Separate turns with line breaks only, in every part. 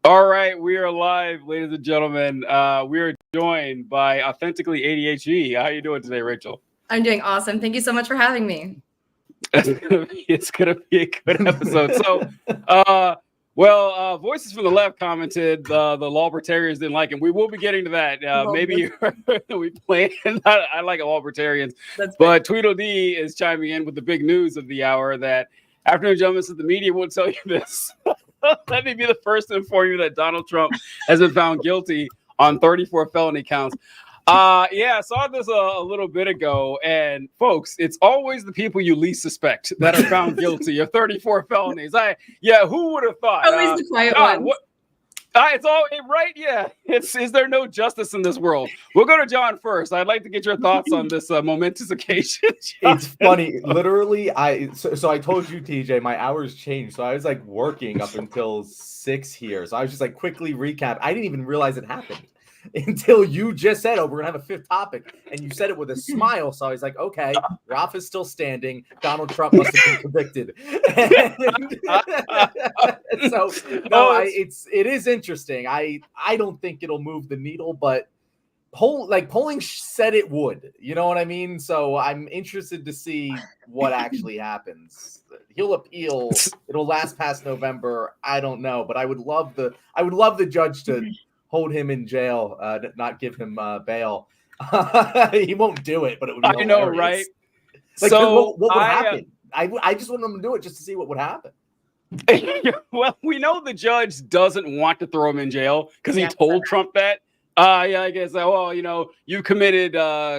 All right, we are live, ladies and gentlemen. We are joined by Authentically ADHD. How are you doing today, Rachel?
I'm doing awesome. Thank you so much for having me.
It's gonna be a good episode. So, Voices from the Left commented the Libertarians didn't like him. We will be getting to that. Maybe we plan. I like Libertarians, but Tweedledee is chiming in with the big news of the hour that afternoon gentlemen said the media won't tell you this. Let me be the first to inform you that Donald Trump has been found guilty on 34 felony counts. I saw this a little bit ago, and folks, it's always the people you least suspect that are found guilty of 34 felonies. Who would have thought?
Always the quiet ones.
It's all right. Yeah. Is there no justice in this world? We'll go to John first. I'd like to get your thoughts on this momentous occasion.
It's funny. Literally, so I told you, TJ, my hours changed. So I was like working up until 6 here. So I was just like quickly recap. I didn't even realize it happened until you just said, "Oh, we're gonna have a fifth topic," and you said it with a smile. So I was like, "Okay, Ralph is still standing. Donald Trump must have been convicted." It is interesting. I don't think it'll move the needle, but polling said it would. You know what I mean? So I'm interested to see what actually happens. He'll appeal. It'll last past November. I don't know, but I would love the judge to hold him in jail, not give him bail. He won't do it, but it would be hilarious.
I know, right?
Like, so what would happen? I just want him to do it just to see what would happen.
Well, we know the judge doesn't want to throw him in jail because he told Trump that. I guess, you committed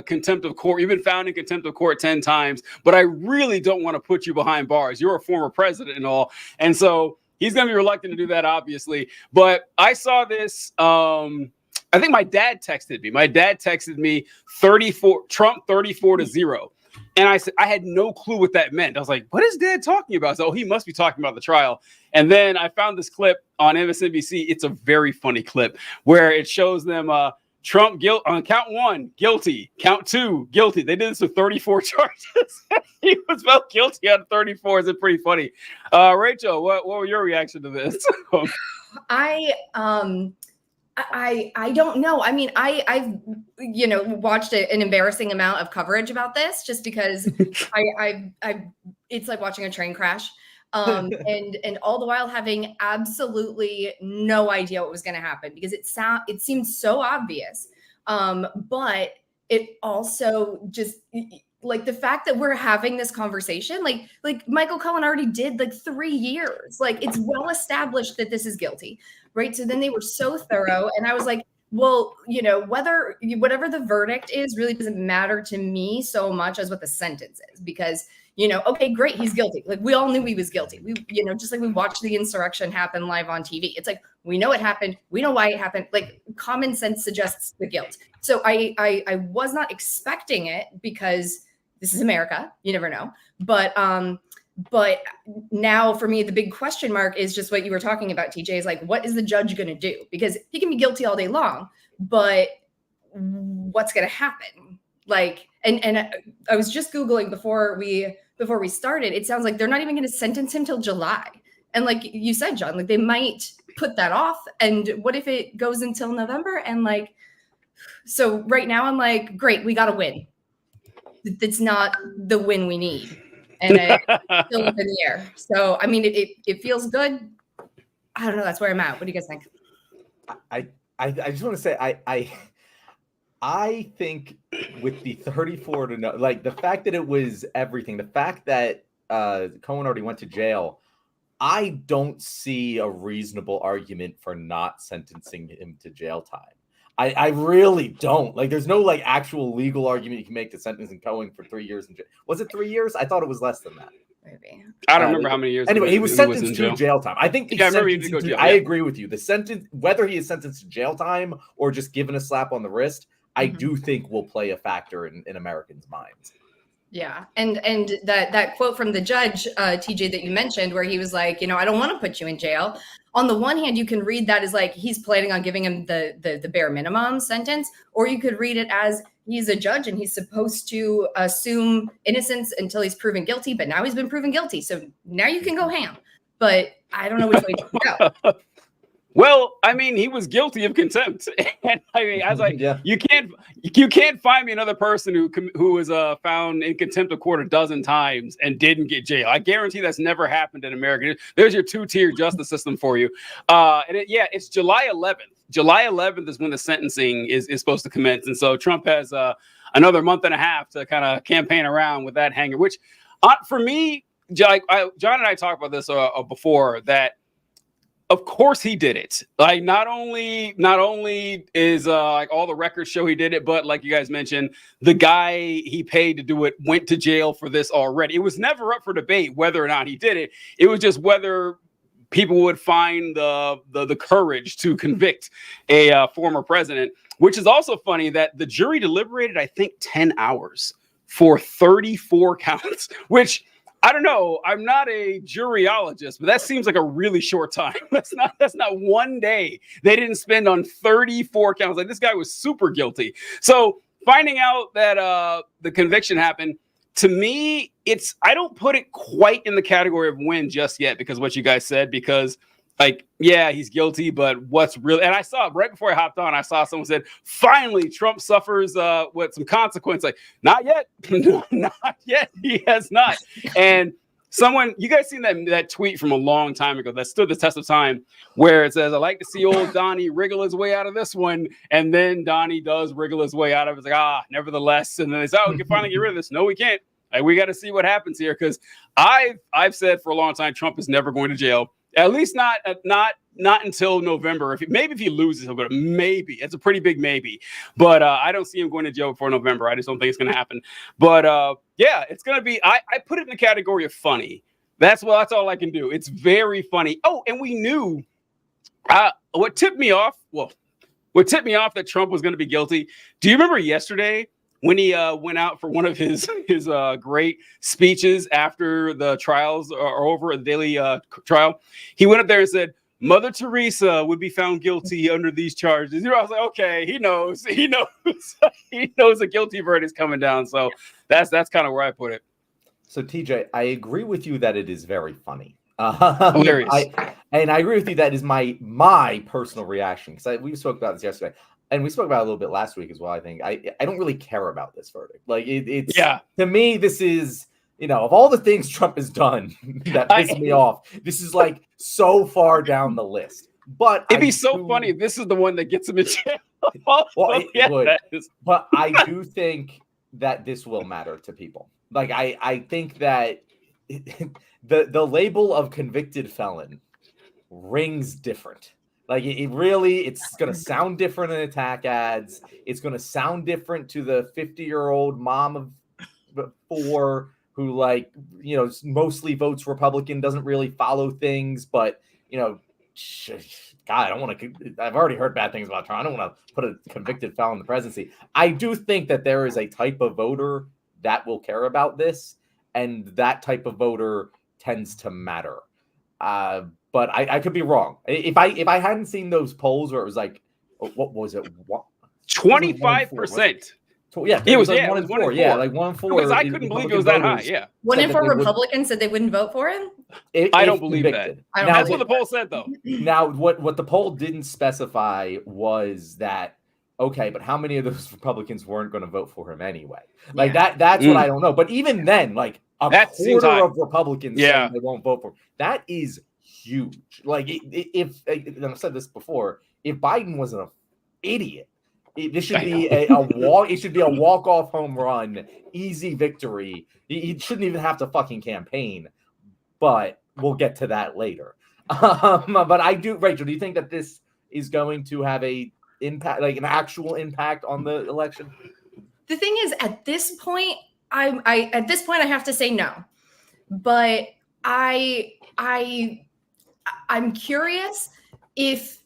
contempt of court. You've been found in contempt of court 10 times, but I really don't want to put you behind bars. You're a former president and all. And so he's going to be reluctant to do that, obviously. But I saw this. I think my dad texted me. My dad texted me 34 Trump 34-0. And I said, I had no clue what that meant. I was like, what is Dad talking about? So he must be talking about the trial. And then I found this clip on MSNBC. It's a very funny clip where it shows them Trump on count 1, guilty. Count 2, guilty. They did this with 34 charges. He was found guilty on 34. Is it pretty funny? Rachel, what were your reaction to this?
I don't know. I mean, I've watched an embarrassing amount of coverage about this just because it's like watching a train crash. And all the while having absolutely no idea what was going to happen because it seemed so obvious. But it also just like the fact that we're having this conversation, like Michael Cohen already did like 3 years, like it's well established that this is guilty. Right. So then they were so thorough. And I was like, well, whatever the verdict is really doesn't matter to me so much as what the sentence is, because, OK, great. He's guilty. Like we all knew he was guilty. We, just like we watched the insurrection happen live on TV. It's like, we know it happened. We know why it happened. Like common sense suggests the guilt. So I was not expecting it because this is America. You never know. But now for me, the big question mark is just what you were talking about, TJ, is like, what is the judge going to do? Because he can be guilty all day long, but what's going to happen? Like, and I was just Googling before we started. It sounds like they're not even going to sentence him till July. And like you said, John, like they might put that off. And what if it goes until November? And like, so right now I'm like, great, we got to win. That's not the win we need. And it's still up in the air. So, I mean, it feels good. I don't know. That's where I'm at. What do you guys think?
I just want to say, I think with the 34 to no, like the fact that it was everything, the fact that Cohen already went to jail, I don't see a reasonable argument for not sentencing him to jail time. I really don't. Like, there's no like actual legal argument you can make to sentencing Cohen for 3 years in jail. Was it 3 years? I thought it was less than that.
Maybe.
I don't remember how many years.
Anyway, he was sentenced to jail time. I think. I agree with you. The sentence, whether he is sentenced to jail time or just given a slap on the wrist, I do think will play a factor in Americans' minds.
Yeah. And that quote from the judge, TJ, that you mentioned, where he was like, I don't want to put you in jail. On the one hand, you can read that as like he's planning on giving him the bare minimum sentence, or you could read it as he's a judge and he's supposed to assume innocence until he's proven guilty. But now he's been proven guilty. So now you can go ham. But I don't know which way to go.
Well, I mean, he was guilty of contempt, and I mean, I was like,
Yeah.
you can't find me another person who was found in contempt of court a dozen times and didn't get jail. I guarantee that's never happened in America. There's your two-tier justice system for you. It's July 11th. July 11th is when the sentencing is supposed to commence, and so Trump has another month and a half to kind of campaign around with that hanger. Which, for me, John and I talked about this before that. Of course he did it. Like not only is like all the records show he did it, but like you guys mentioned, the guy he paid to do it went to jail for this already. It was never up for debate whether or not he did it. It was just whether people would find the courage to convict a former president, which is also funny that the jury deliberated, I think, 10 hours for 34 counts, which I don't know. I'm not a juryologist, but that seems like a really short time. That's not one day they didn't spend on 34 counts. Like this guy was super guilty. So finding out that the conviction happened, to me, I don't put it quite in the category of win just yet because what you guys said, because like, yeah, he's guilty, but what's really, and I saw right before I hopped on, I saw someone said, finally, Trump suffers with some consequence. Like, not yet. Not yet. He has not. And you guys seen that tweet from a long time ago that stood the test of time where it says, I like to see old Donnie wriggle his way out of this one. And then Donnie does wriggle his way out of it. It's like, nevertheless. And then they say, we can finally get rid of this. No, we can't. Like, we got to see what happens here. Because I've said for a long time, Trump is never going to jail. At least not until November. If he loses, he'll go to maybe. It's a pretty big maybe. But I don't see him going to jail before November. I just don't think it's going to happen. But yeah, it's going to be. I put it in the category of funny. That's all I can do. It's very funny. Oh, and we knew what tipped me off. Well, what tipped me off that Trump was going to be guilty. Do you remember yesterday when he went out for one of his great speeches after the trials are over, the daily trial? He went up there and said, Mother Teresa would be found guilty under these charges. I was like, okay, he knows he knows a guilty verdict's coming down. So that's kind of where I put it.
So TJ, I agree with you that it is very funny.
Hilarious.
I agree with you that is my personal reaction, because we spoke about this yesterday. And we spoke about it a little bit last week as well. I think I don't really care about this verdict. Like it's to me, this is, of all the things Trump has done that piss me off, this is like so far down the list. But
it'd be so funny if this is the one that gets him in jail. Well,
it would. But I do think that this will matter to people. Like I think that the label of convicted felon rings different. Like it's going to sound different in attack ads. It's going to sound different to the 50-year-old mom of 4 who mostly votes Republican, doesn't really follow things. But, God, I don't want to, I've already heard bad things about Trump. I don't want to put a convicted felon in the presidency. I do think that there is a type of voter that will care about this. And that type of voter tends to matter. But I could be wrong. If I hadn't seen those polls where it was like, what was it?
25%.
Yeah, it was 1 in 4. Yeah, like 1 in 4.
Because I couldn't believe it was that high. Yeah,
1 in 4 Republicans said they wouldn't vote for him.
I don't believe that. That's what the poll said, though.
Now, what the poll didn't specify was that, okay, but how many of those Republicans weren't going to vote for him anyway? Like that's what I don't know. But even then, like quarter of Republicans saying they won't vote for him. That is huge. Like if I've said this before, if Biden was an idiot, this should be a walk. It should be a walk-off home run, easy victory. He shouldn't even have to fucking campaign. But we'll get to that later. But I do, Rachel. Do you think that this is going to have a impact, like an actual impact on the election?
The thing is, at this point, I have to say no. But I'm curious if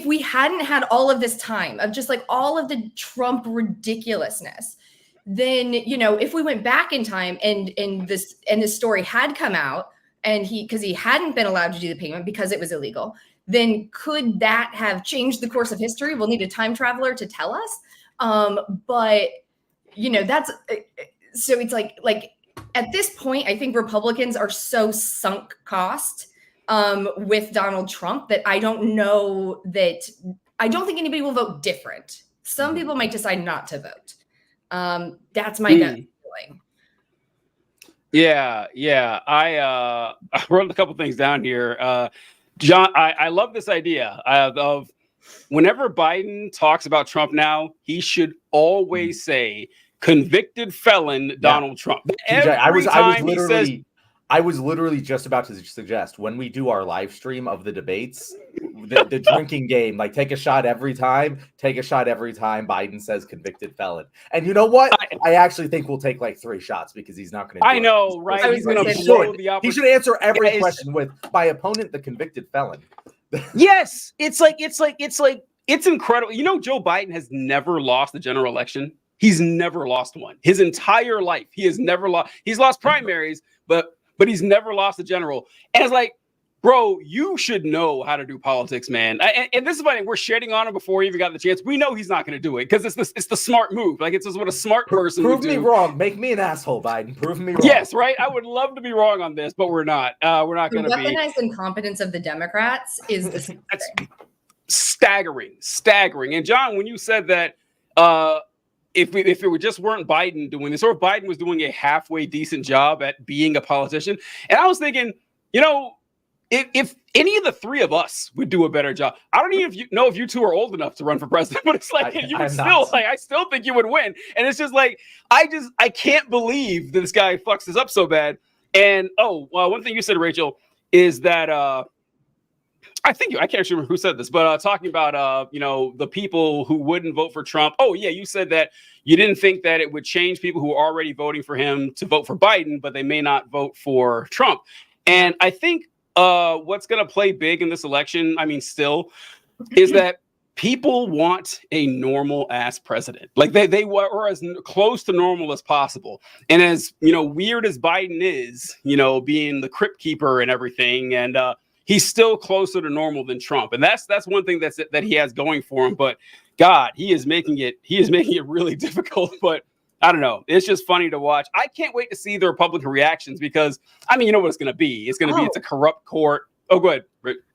we hadn't had all of this time of just like all of the Trump ridiculousness, then, if we went back in time and this story had come out and because he hadn't been allowed to do the payment because it was illegal, then could that have changed the course of history? We'll need a time traveler to tell us. But that's so it's like at this point, I think Republicans are so sunk cost with Donald Trump that I don't think anybody will vote different. Some people might decide not to vote. That's my gut feeling.
Yeah. I wrote a couple things down here. John, I love this idea of whenever Biden talks about Trump now, he should always say convicted felon Donald Trump.
TJ, I was literally just about to suggest when we do our live stream of the debates, the drinking game, like take a shot every time Biden says convicted felon. And you know what? I actually think we'll take like 3 shots because he's not going to.
I know, right?
He's going to blow the opportunity. He should answer every question with my opponent, the convicted felon.
Yes, it's incredible. You know, Joe Biden has never lost the general election. He's never lost one. His entire life, he has never lost. He's lost primaries, but he's never lost the general. And it's like, bro, you should know how to do politics, man. And this is funny. We're shitting on him before he even got the chance. We know he's not going to do it because it's the smart move. Like, it's just what a smart person would do.
Prove me wrong. Make me an asshole, Biden. Prove me wrong.
Yes, right? I would love to be wrong on this, but we're not. We're not going to be.
The weaponized incompetence of the Democrats is
that's staggering. And John, when you said that if it just weren't Biden doing this, or if Biden was doing a halfway decent job at being a politician, and I was thinking, you know, if any of the 3 of us would do a better job, I don't even know if you 2 are old enough to run for president, but it's like I still think you would win. And it's just like I can't believe that this guy fucks this up so bad. And one thing you said, Rachel, is that I can't actually remember who said this, but talking about the people who wouldn't vote for Trump. Oh yeah, you said that you didn't think that it would change people who are already voting for him to vote for Biden, but they may not vote for Trump. And I think what's going to play big in this election, I mean, still, is that people want a normal ass president. Like they were as close to normal as possible. And as weird as Biden is, being the crypt keeper and everything, and he's still closer to normal than Trump. And that's one thing that he has going for him. But God, he is making it really difficult. But I don't know. It's just funny to watch. I can't wait to see the Republican reactions because, I mean, you know what it's going to be. It's going to be it's a corrupt court. Oh, go ahead.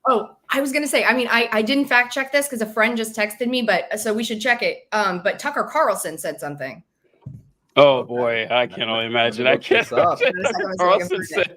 Oh, I was going to say, I mean, I didn't fact check this because a friend just texted me, but so we should check it. But Tucker Carlson said something.
Oh boy, I can only imagine. I can't.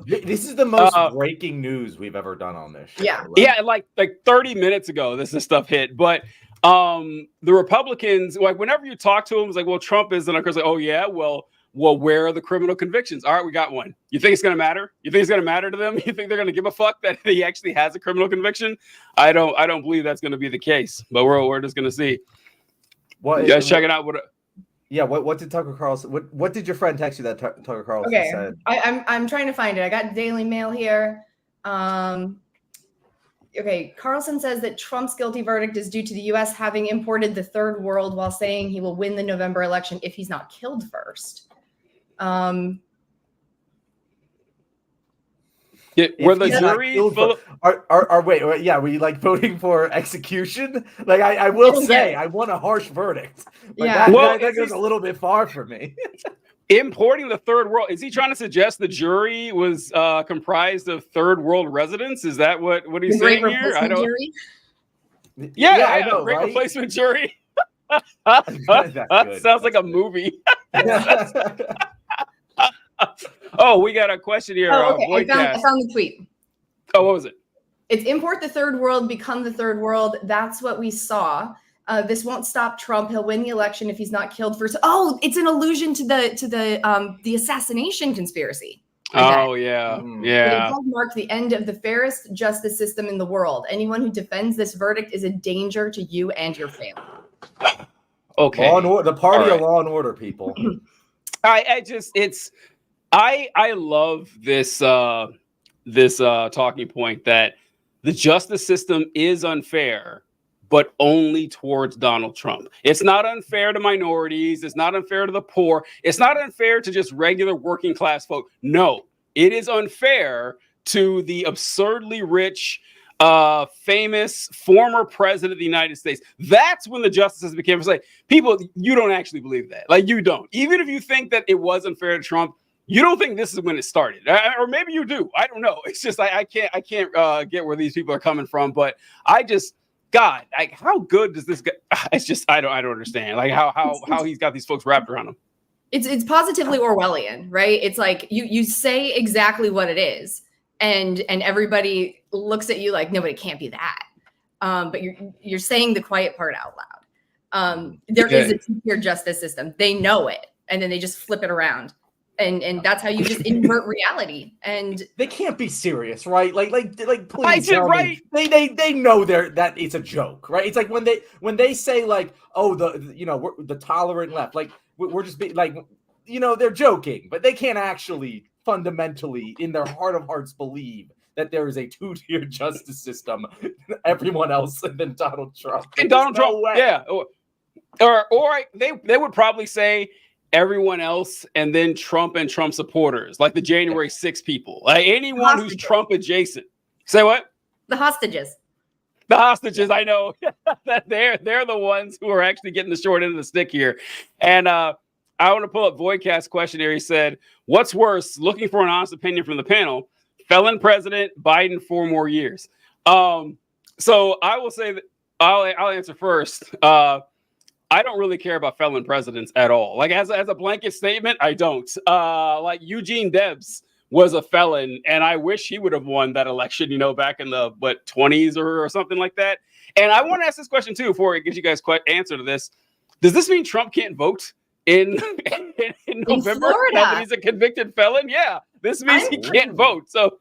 This is the most breaking news we've ever done on this show.
Yeah,
like 30 minutes ago, this stuff hit. But the Republicans, like whenever you talk to them, it's like, well, Trump isn't. Of course, like, oh yeah, well, where are the criminal convictions? All right, we got one. You think it's gonna matter? You think it's gonna matter to them? You think they're gonna give a fuck that he actually has a criminal conviction? I don't believe that's gonna be the case. But we're just gonna see.
What?
You guys checking out what?
Yeah, what did Tucker Carlson? What did your friend text you that Tucker Carlson said?
I'm trying to find it. I got Daily Mail here. Okay, Carlson says that Trump's guilty verdict is due to the U.S. having imported the third world, while saying he will win the November election if he's not killed first.
Were the jury
were you like voting for execution? Like I will say, I want a harsh verdict. But that goes a little bit far for me.
Importing the third world, is he trying to suggest the jury was comprised of third world residents? Is that what he's saying here? I don't.
Jury?
I know. Great replacement jury. That sounds like a movie. Oh, we got a question here.
Okay. I found the tweet.
Oh, what was it?
It's import the third world, become the third world. That's what we saw. This won't stop Trump. He'll win the election if he's not killed first. Oh, it's an allusion to the assassination conspiracy.
Oh yeah.
It does mark the end of the fairest justice system in the world. Anyone who defends this verdict is a danger to you and your family.
Okay.
The party of law and order, people.
I love this talking point that the justice system is unfair, but only towards Donald Trump. It's not unfair to minorities. It's not unfair to the poor. It's not unfair to just regular working class folk. No, it is unfair to the absurdly rich, famous former president of the United States. That's when the justices became like, people, you don't actually believe that. Like, you don't. Even if you think that it was unfair to Trump, you don't think this is when it started, or maybe you do. I don't know. It's just I can't get where these people are coming from. But I just, God, like, how good does this guy? It's just I don't understand, like how he's got these folks wrapped around him.
It's positively Orwellian, right? It's like you say exactly what it is, and everybody looks at you like, no, but it can't be that. But you're saying the quiet part out loud. There is a two-tier justice system. They know it, and then they just flip it around. And that's how you just invert reality. And
they can't be serious, right? Like please
I did right.
They know that it's a joke, right? It's like when they say like, oh, we're the tolerant left, like we're just being like, they're joking, but they can't actually fundamentally in their heart of hearts believe that there is a two-tier justice system, everyone else, and then Donald Trump.
And Donald Trump, yeah. Or they would probably say everyone else and then Trump and Trump supporters, like the January 6 people, like anyone who's Trump adjacent. Say what?
The hostages.
The hostages, I know. That they're the ones who are actually getting the short end of the stick here. And I want to pull up Voidcast's questionnaire. He said, what's worse, looking for an honest opinion from the panel, felon president, Biden 4 more years. So I will say that I'll answer first. I don't really care about felon presidents at all. Like as a blanket statement, I don't. Like Eugene Debs was a felon, and I wish he would have won that election, back in the 20s or something like that. And I want to ask this question too before it gives you guys answer to this. Does this mean Trump can't vote in November?
Florida.
Now that he's a convicted felon? Yeah, this means he can't vote. So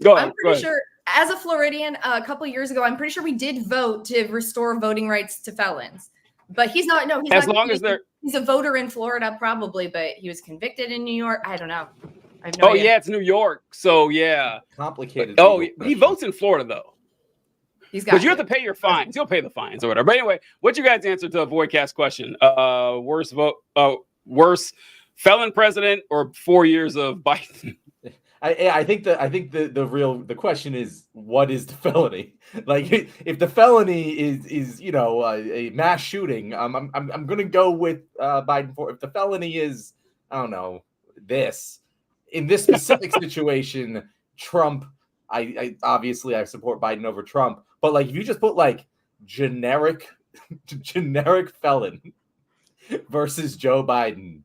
go ahead.
I'm pretty sure, as a Floridian, a couple of years ago, I'm pretty sure we did vote to restore voting rights to felons. But he's not. No, he's
as
not.
Long as they're.
He's a voter in Florida, probably, but he was convicted in New York. I don't know. I have no idea.
Yeah, it's New York. So yeah,
complicated.
He votes in Florida though.
He's got.
Because you have to pay your fines. You'll pay the fines or whatever. But anyway, what's your guys' answer to a Voidcast question? Worse felon president or 4 years of Biden?
I think the question is, what is the felony? Like, if the felony is a mass shooting, I'm gonna go with Biden for. If the felony is, I don't know, in this specific situation, Trump. I obviously I support Biden over Trump, but like if you just put like generic felon versus Joe Biden,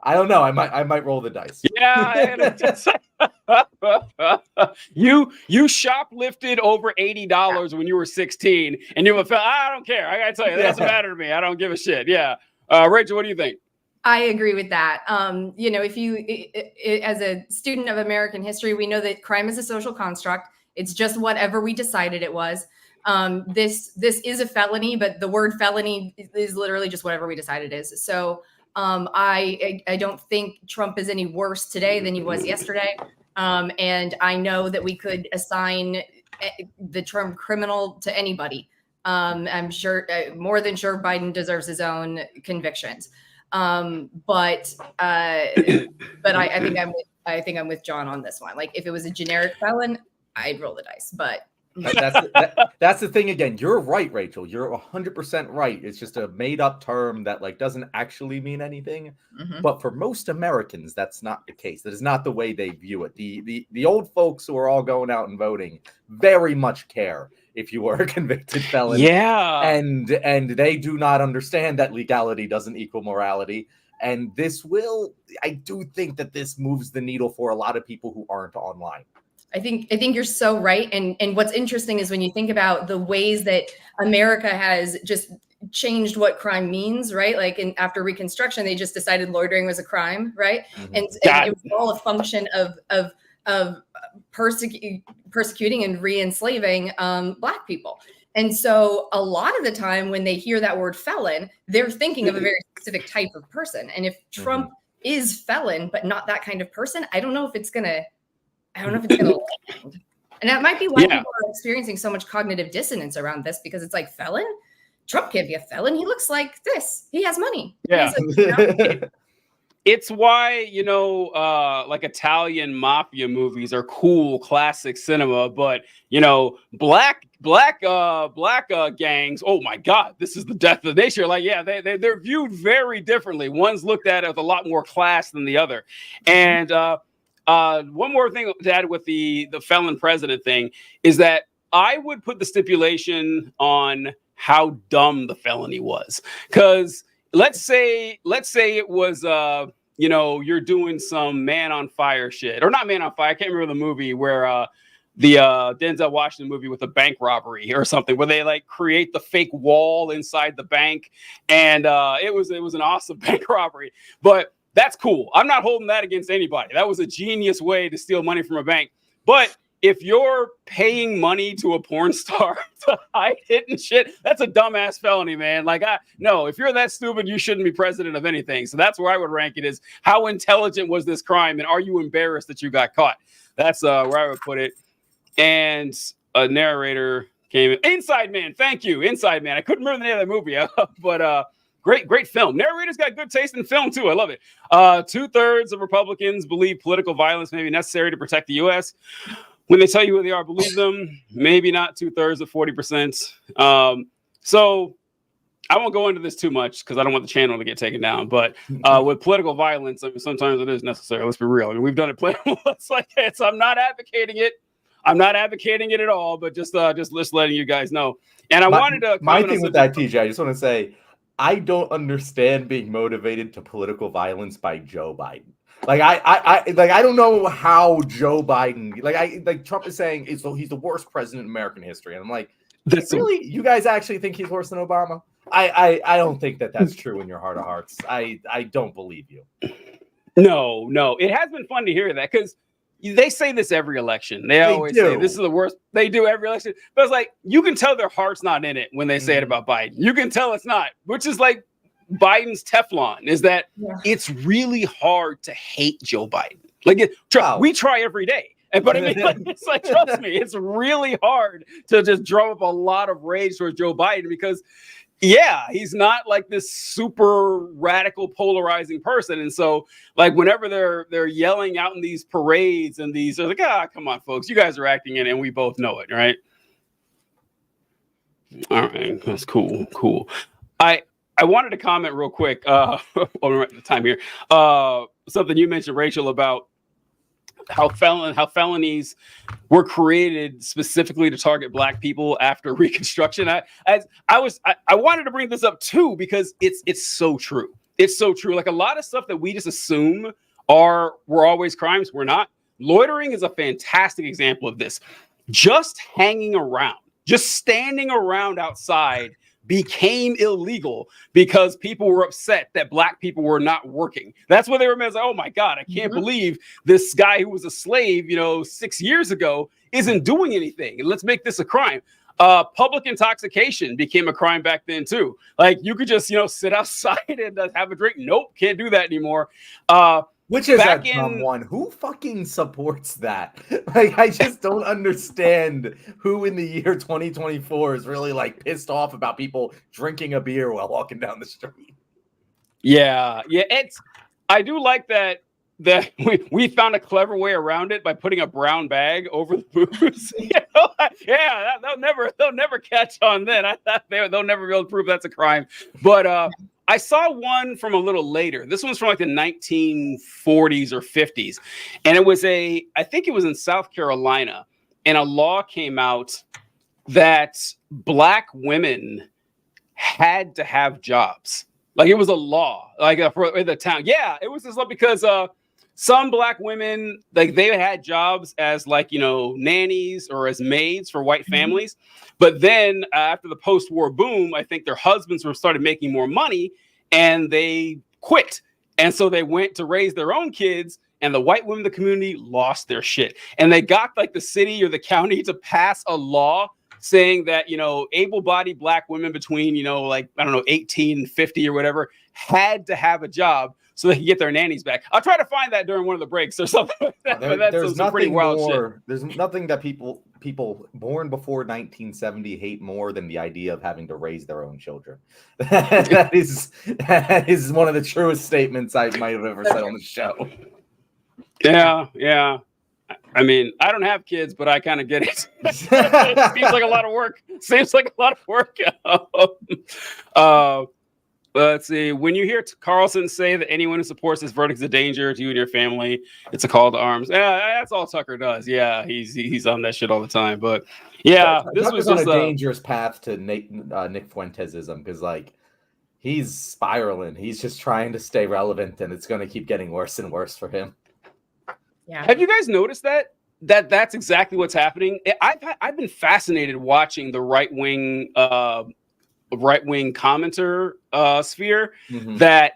I don't know. I might roll the dice.
Yeah. You shoplifted over $80 when you were 16, and you were I don't care. I gotta tell you, that doesn't matter to me. I don't give a shit. Yeah, Rachel, what do you think?
I agree with that. If you, as a student of American history, we know that crime is a social construct. It's just whatever we decided it was. This is a felony, but the word felony is literally just whatever we decided it is. So I don't think Trump is any worse today than he was yesterday. And I know that we could assign the term criminal to anybody. I'm sure, more than sure, Biden deserves his own convictions. But I think I'm with John on this one. Like, if it was a generic felon, I'd roll the dice. But
that's the thing again. You're right, Rachel. You're 100% right. It's just a made-up term that like doesn't actually mean anything. Mm-hmm. But for most Americans, that's not the case. That is not the way they view it. The old folks who are all going out and voting very much care if you are a convicted felon.
Yeah.
And they do not understand that legality doesn't equal morality. And I do think that this moves the needle for a lot of people who aren't online.
I think you're so right. And what's interesting is when you think about the ways that America has just changed what crime means, right? Like after Reconstruction, they just decided loitering was a crime, right? Mm-hmm. And it was all a function of persecuting and re-enslaving Black people. And so a lot of the time when they hear that word felon, they're thinking of a very specific type of person. And if Trump is felon, but not that kind of person, I don't know if it's going to land. And that might be why people are experiencing so much cognitive dissonance around this, because it's like, felon? Trump can't be a felon. He looks like this. He has money.
Yeah. It's why, like Italian mafia movies are cool, classic cinema, but black gangs. Oh my God, this is the death of the nation. Like, yeah, they're viewed very differently. One's looked at with a lot more class than the other. And one more thing to add with the felon president thing is that I would put the stipulation on how dumb the felony was, because let's say it was you're doing some Man on Fire shit, or not Man on Fire. I can't remember the movie where the Denzel Washington movie with a bank robbery or something, where they like create the fake wall inside the bank, and it was an awesome bank robbery. But that's cool. I'm not holding that against anybody. That was a genius way to steal money from a bank. But if you're paying money to a porn star to hide it and shit, that's a dumbass felony, man. Like, no, if you're that stupid, you shouldn't be president of anything. So that's where I would rank it, is how intelligent was this crime, and are you embarrassed that you got caught? That's where I would put it. And a narrator came in. Inside Man, thank you, Inside Man. I couldn't remember the name of that movie, but great film. Narrator's got good taste in film too. I love it. 2/3 of Republicans believe political violence may be necessary to protect the U.S. When they tell you who they are, believe them. Maybe not 2/3 of 40%. So I won't go into this too much because I don't want the channel to get taken down. But with political violence, I mean, sometimes it is necessary. Let's be real. I mean, we've done it plenty. So I'm not advocating it. I'm not advocating it at all. But just letting you guys know. And I wanted to.
My thing with that, TJ, I just want to say, I don't understand being motivated to political violence by Joe Biden. Like I don't know how Joe Biden, Trump is saying he's the worst president in American history, and I'm like, really? You guys actually think he's worse than Obama? I don't think that's true in your heart of hearts. I don't believe you.
No, it has been fun to hear that, because they say this every election. They always say this is the worst. They do every election, but it's like you can tell their heart's not in it when they say it about Biden. You can tell it's not, which is like Biden's Teflon, is that it's really hard to hate Joe Biden. Like, we try every day. But I mean, it's like, trust me, it's really hard to just drum up a lot of rage towards Joe Biden, because he's not like this super radical polarizing person. And so like whenever they're yelling out in these parades and they're like, come on, folks, you guys are acting in it, and we both know it, right? All right, that's cool. I wanted to comment real quick on the time here. Something you mentioned, Rachel, about how felonies were created specifically to target Black people after Reconstruction. I wanted to bring this up too, because it's so true. It's so true. Like, a lot of stuff that we just assume were always crimes, were not. Loitering is a fantastic example of this. Just hanging around, just standing around outside became illegal because people were upset that Black people were not working. That's what they were like, oh my God, I can't believe this guy who was a slave, 6 years ago isn't doing anything. And let's make this a crime. Public intoxication became a crime back then too. Like, you could just, sit outside and have a drink. Nope, can't do that anymore.
Which is a dumb one. Who fucking supports that? Like, I just don't understand who in the year 2024 is really like pissed off about people drinking a beer while walking down the street.
Yeah. I do like that we found a clever way around it by putting a brown bag over the booze. They'll never catch on then. I thought they'll never be able to prove that's a crime. But I saw one from a little later. This one's from like the 1940s or 50s. And I think it was in South Carolina. And a law came out that Black women had to have jobs. Like, it was a law, like for the town. Yeah, it was this law because some Black women, like, they had jobs as nannies or as maids for white families. But then after the post-war boom, I think their husbands started making more money and they quit. And so they went to raise their own kids, and the white women in the community lost their shit. And they got the city or the county to pass a law saying that, able-bodied Black women between, 18 and 50 or whatever, had to have a job so they could get their nannies back. I'll try to find that during one of the breaks or something like that.
There's nothing more. There's nothing that people born before 1970 hate more than the idea of having to raise their own children. that is one of the truest statements I might have ever said on the show.
Yeah. I mean, I don't have kids, but I kind of get it. It seems like a lot of work. Let's see. When you hear Carlson say that anyone who supports this verdict is a danger to you and your family, it's a call to arms. Yeah, that's all Tucker does. Yeah, he's on that shit all the time. But yeah, this was
on a dangerous path to Nick Fuentesism, because like he's spiraling. He's just trying to stay relevant, and it's going to keep getting worse and worse for him.
Yeah.
Have you guys noticed that's exactly what's happening? I've been fascinated watching the right wing commenter sphere. That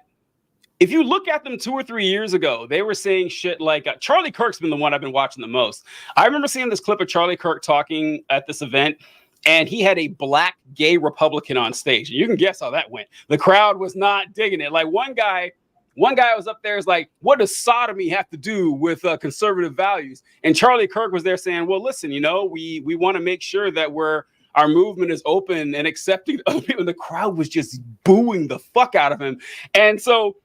if you look at them 2 or 3 years ago, they were saying shit like Charlie Kirk's been the one I've been watching the most. I remember seeing this clip of Charlie Kirk talking at this event, and he had a black gay Republican on stage. You can guess how that went. The crowd was not digging it. Like one guy was up there is like, what does sodomy have to do with conservative values? And Charlie Kirk was there saying, well, listen, we want to make sure that our movement is open and accepting of people. And the crowd was just booing the fuck out of him. And so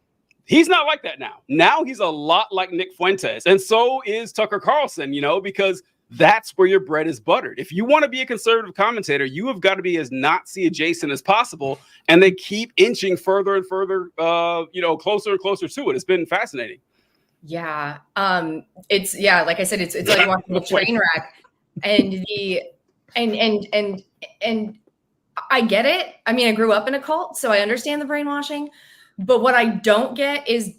he's not like that now. Now he's a lot like Nick Fuentes. And so is Tucker Carlson, because that's where your bread is buttered. If you want to be a conservative commentator, you have got to be as Nazi adjacent as possible. And they keep inching further and further, closer and closer to it. It's been fascinating.
Yeah. It's like I said, it's like watching a train wreck, and and I get it. I mean, I grew up in a cult, so I understand the brainwashing, but what I don't get is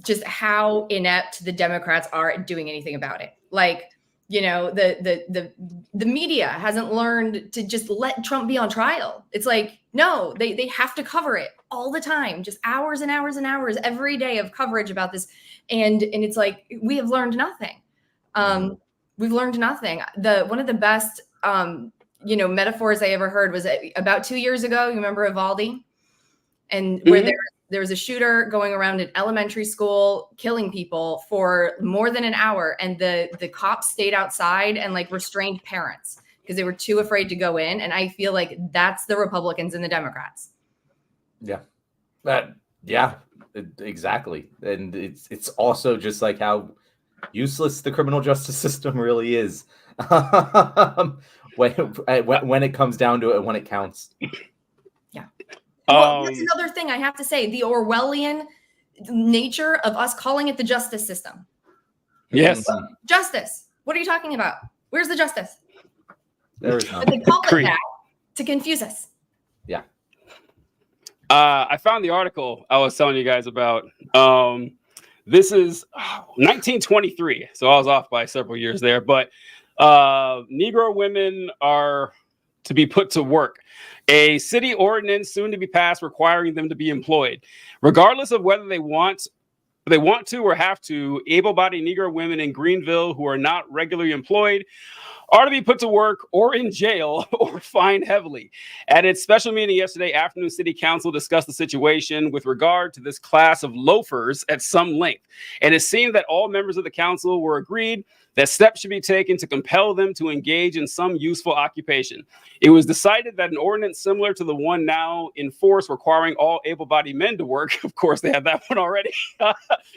just how inept the Democrats are at doing anything about it. Like, the media hasn't learned to just let Trump be on trial. It's like, no, they have to cover it all the time, just hours and hours and hours every day of coverage about this. And it's like, we have learned nothing. We've learned nothing. One of the best, metaphors I ever heard was about 2 years ago. You remember Uvalde? And where there was a shooter going around an elementary school, killing people for more than an hour. And the cops stayed outside and like restrained parents because they were too afraid to go in. And I feel like that's the Republicans and the Democrats.
Yeah. Exactly. And it's also just like how useless the criminal justice system really is. when it comes down to it, when it counts.
Yeah. Well, that's another thing I have to say, the Orwellian nature of us calling it the justice system.
Yes.
Justice. What are you talking about? Where's the justice?
There is none.
But they call it that to confuse us.
Yeah.
I found the article I was telling you guys about. This is 1923. So I was off by several years there. But Negro women are to be put to work. A city ordinance soon to be passed requiring them to be employed. Regardless of whether they want to or have to, able-bodied Negro women in Greenville who are not regularly employed are to be put to work or in jail or fined heavily. At its special meeting yesterday afternoon, City Council discussed the situation with regard to this class of loafers at some length. And it seemed that all members of the council were agreed that steps should be taken to compel them to engage in some useful occupation. It was decided that an ordinance similar to the one now in force requiring all able-bodied men to work, of course they have that one already,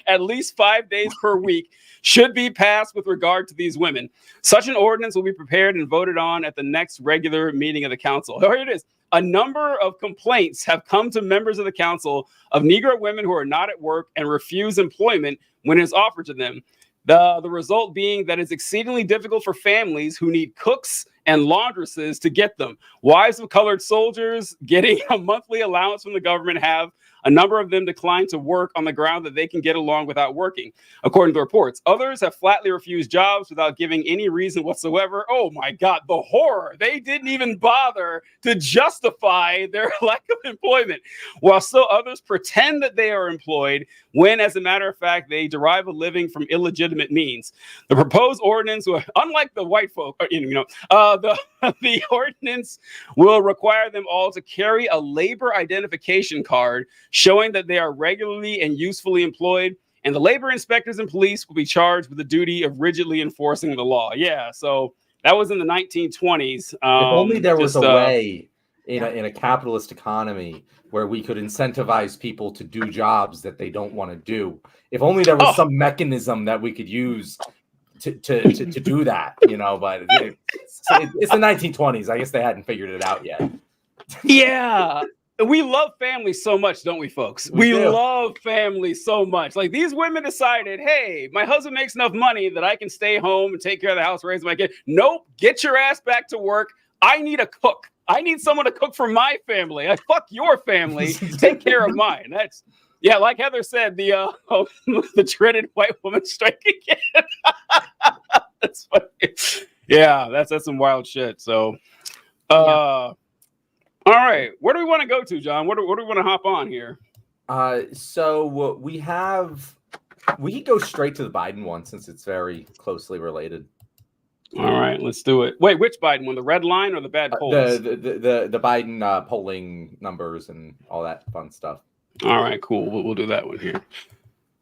at least 5 days per week, should be passed with regard to these women. Such an ordinance will be prepared and voted on at the next regular meeting of the council. Here it is. A number of complaints have come to members of the council of Negro women who are not at work and refuse employment when it is offered to them. The result being that it's exceedingly difficult for families who need cooks and laundresses to get them. Wives of colored soldiers getting a monthly allowance from the government have a number of them declined to work on the ground that they can get along without working, according to reports. Others have flatly refused jobs without giving any reason whatsoever. Oh my God, the horror. They didn't even bother to justify their lack of employment, while still others pretend that they are employed when, as a matter of fact, they derive a living from illegitimate means. The proposed ordinance, unlike the white folk, the ordinance will require them all to carry a labor identification card showing that they are regularly and usefully employed, and the labor inspectors and police will be charged with the duty of rigidly enforcing the law. Yeah, so that was in the 1920s.
If only there was a way in a capitalist economy where we could incentivize people to do jobs that they don't want to do. If only there was some mechanism that we could use to do that, you know. But it's the 1920s. I guess they hadn't figured it out yet.
Yeah. We love family so much, don't we, folks? We love family so much. Like, these women decided, hey, my husband makes enough money that I can stay home and take care of the house, raise my kid. Nope, get your ass back to work. I need a cook. I need someone to cook for my family. I fuck your family. Take care of mine. That's, yeah, like Heather said, the dreaded white woman strike again. That's funny. Yeah, that's some wild shit. So, all right, where do we want to go to, John? What do we want to hop on here?
So we can go straight to the Biden one since it's very closely related.
All right, let's do it. Wait, which Biden one? The red line or the bad polls?
The Biden polling numbers and all that fun stuff.
All right, cool. We'll do that one here.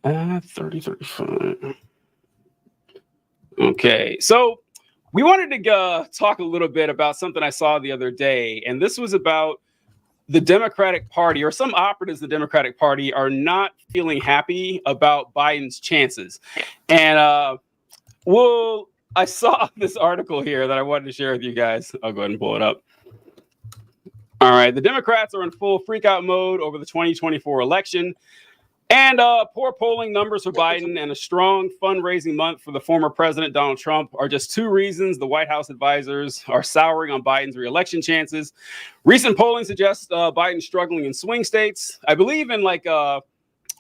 35. Okay, so we wanted to talk a little bit about something I saw the other day, and this was about the Democratic Party, or some operatives of the Democratic Party are not feeling happy about Biden's chances. And I saw this article here that I wanted to share with you guys. I'll go ahead and pull it up. All right, the Democrats are in full freakout mode over the 2024 election. And poor polling numbers for Biden and a strong fundraising month for the former president, Donald Trump, are just two reasons the White House advisors are souring on Biden's reelection chances. Recent polling suggests Biden's struggling in swing states. I believe in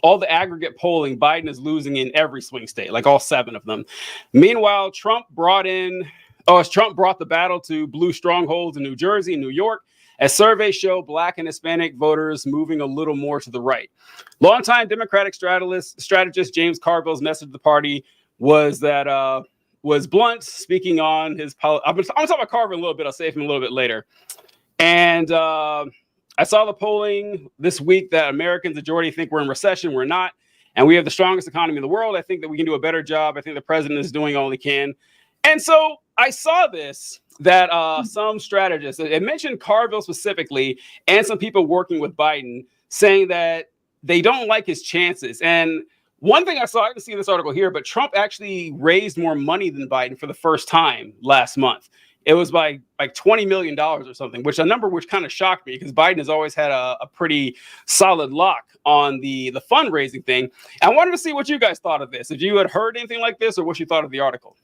all the aggregate polling, Biden is losing in every swing state, like all 7 of them. Meanwhile, Trump brought the battle to blue strongholds in New Jersey and New York, as surveys show Black and Hispanic voters moving a little more to the right. Longtime Democratic strategist James Carville's message to the party was blunt, speaking on his I'm going to talk about Carville a little bit. I'll save him a little bit later. And I saw the polling this week that Americans majority think we're in recession. We're not. And we have the strongest economy in the world. I think that we can do a better job. I think the president is doing all he can. And so I saw this, that some strategists, it mentioned Carville specifically, and some people working with Biden, saying that they don't like his chances. And one thing I saw, I didn't see this article here, but Trump actually raised more money than Biden for the first time last month. It was by like $20 million or something, which kind of shocked me, because Biden has always had a pretty solid lock on the fundraising thing. I wanted to see what you guys thought of this. If you had heard anything like this, or what you thought of the article.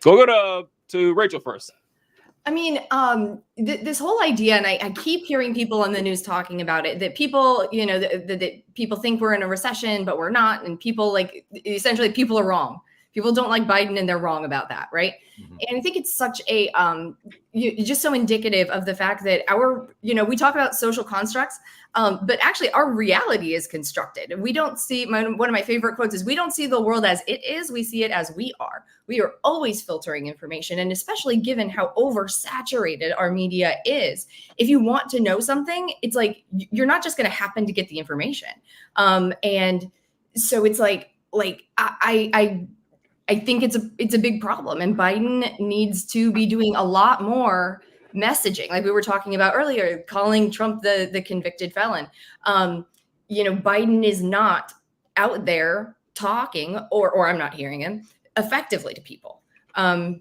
Go to Rachel first.
I mean, this whole idea, and I keep hearing people on the news talking about it, that people, that people think we're in a recession, but we're not. And people essentially people are wrong. People don't like Biden and they're wrong about that, right? Mm-hmm. And I think it's such a, just so indicative of the fact that we talk about social constructs, but actually our reality is constructed. We don't see, one of my favorite quotes is, we don't see the world as it is, we see it as we are. We are always filtering information, and especially given how oversaturated our media is. If you want to know something, it's like, you're not just going to happen to get the information. And so it's I think it's a big problem, and Biden needs to be doing a lot more messaging, like we were talking about earlier, calling Trump the convicted felon. Biden is not out there talking, or I'm not hearing him effectively to people. And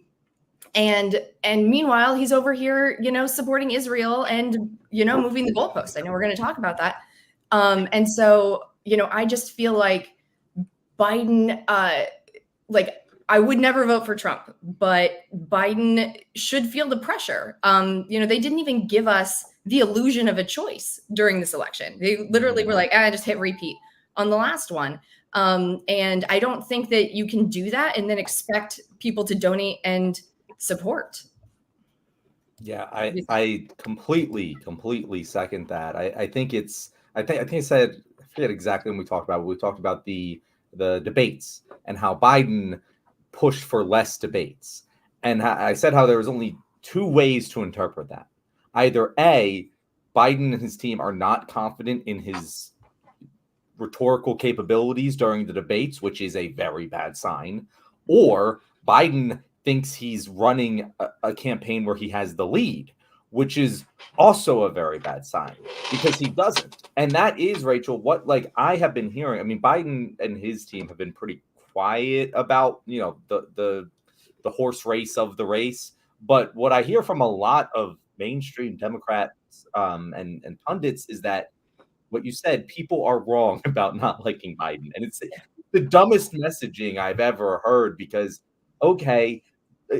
meanwhile, he's over here, supporting Israel and, moving the goalposts. I know we're going to talk about that. And so, I just feel like Biden, I would never vote for Trump, but Biden should feel the pressure. They didn't even give us the illusion of a choice during this election. They literally were like, just hit repeat on the last one. And I don't think that you can do that and then expect people to donate and support.
Yeah, I completely second that. I think I said, I forget exactly when we talked about the debates and how Biden pushed for less debates. And I said how there was only two ways to interpret that. Either A, Biden and his team are not confident in his rhetorical capabilities during the debates, which is a very bad sign, or Biden thinks he's running a campaign where he has the lead, which is also a very bad sign because he doesn't. And that is, Rachel, what like I have been hearing. I mean, Biden and his team have been pretty quiet about, you know, the horse race of the race. But what I hear from a lot of mainstream Democrats and pundits is that what you said, people are wrong about not liking Biden. And it's the dumbest messaging I've ever heard because, okay,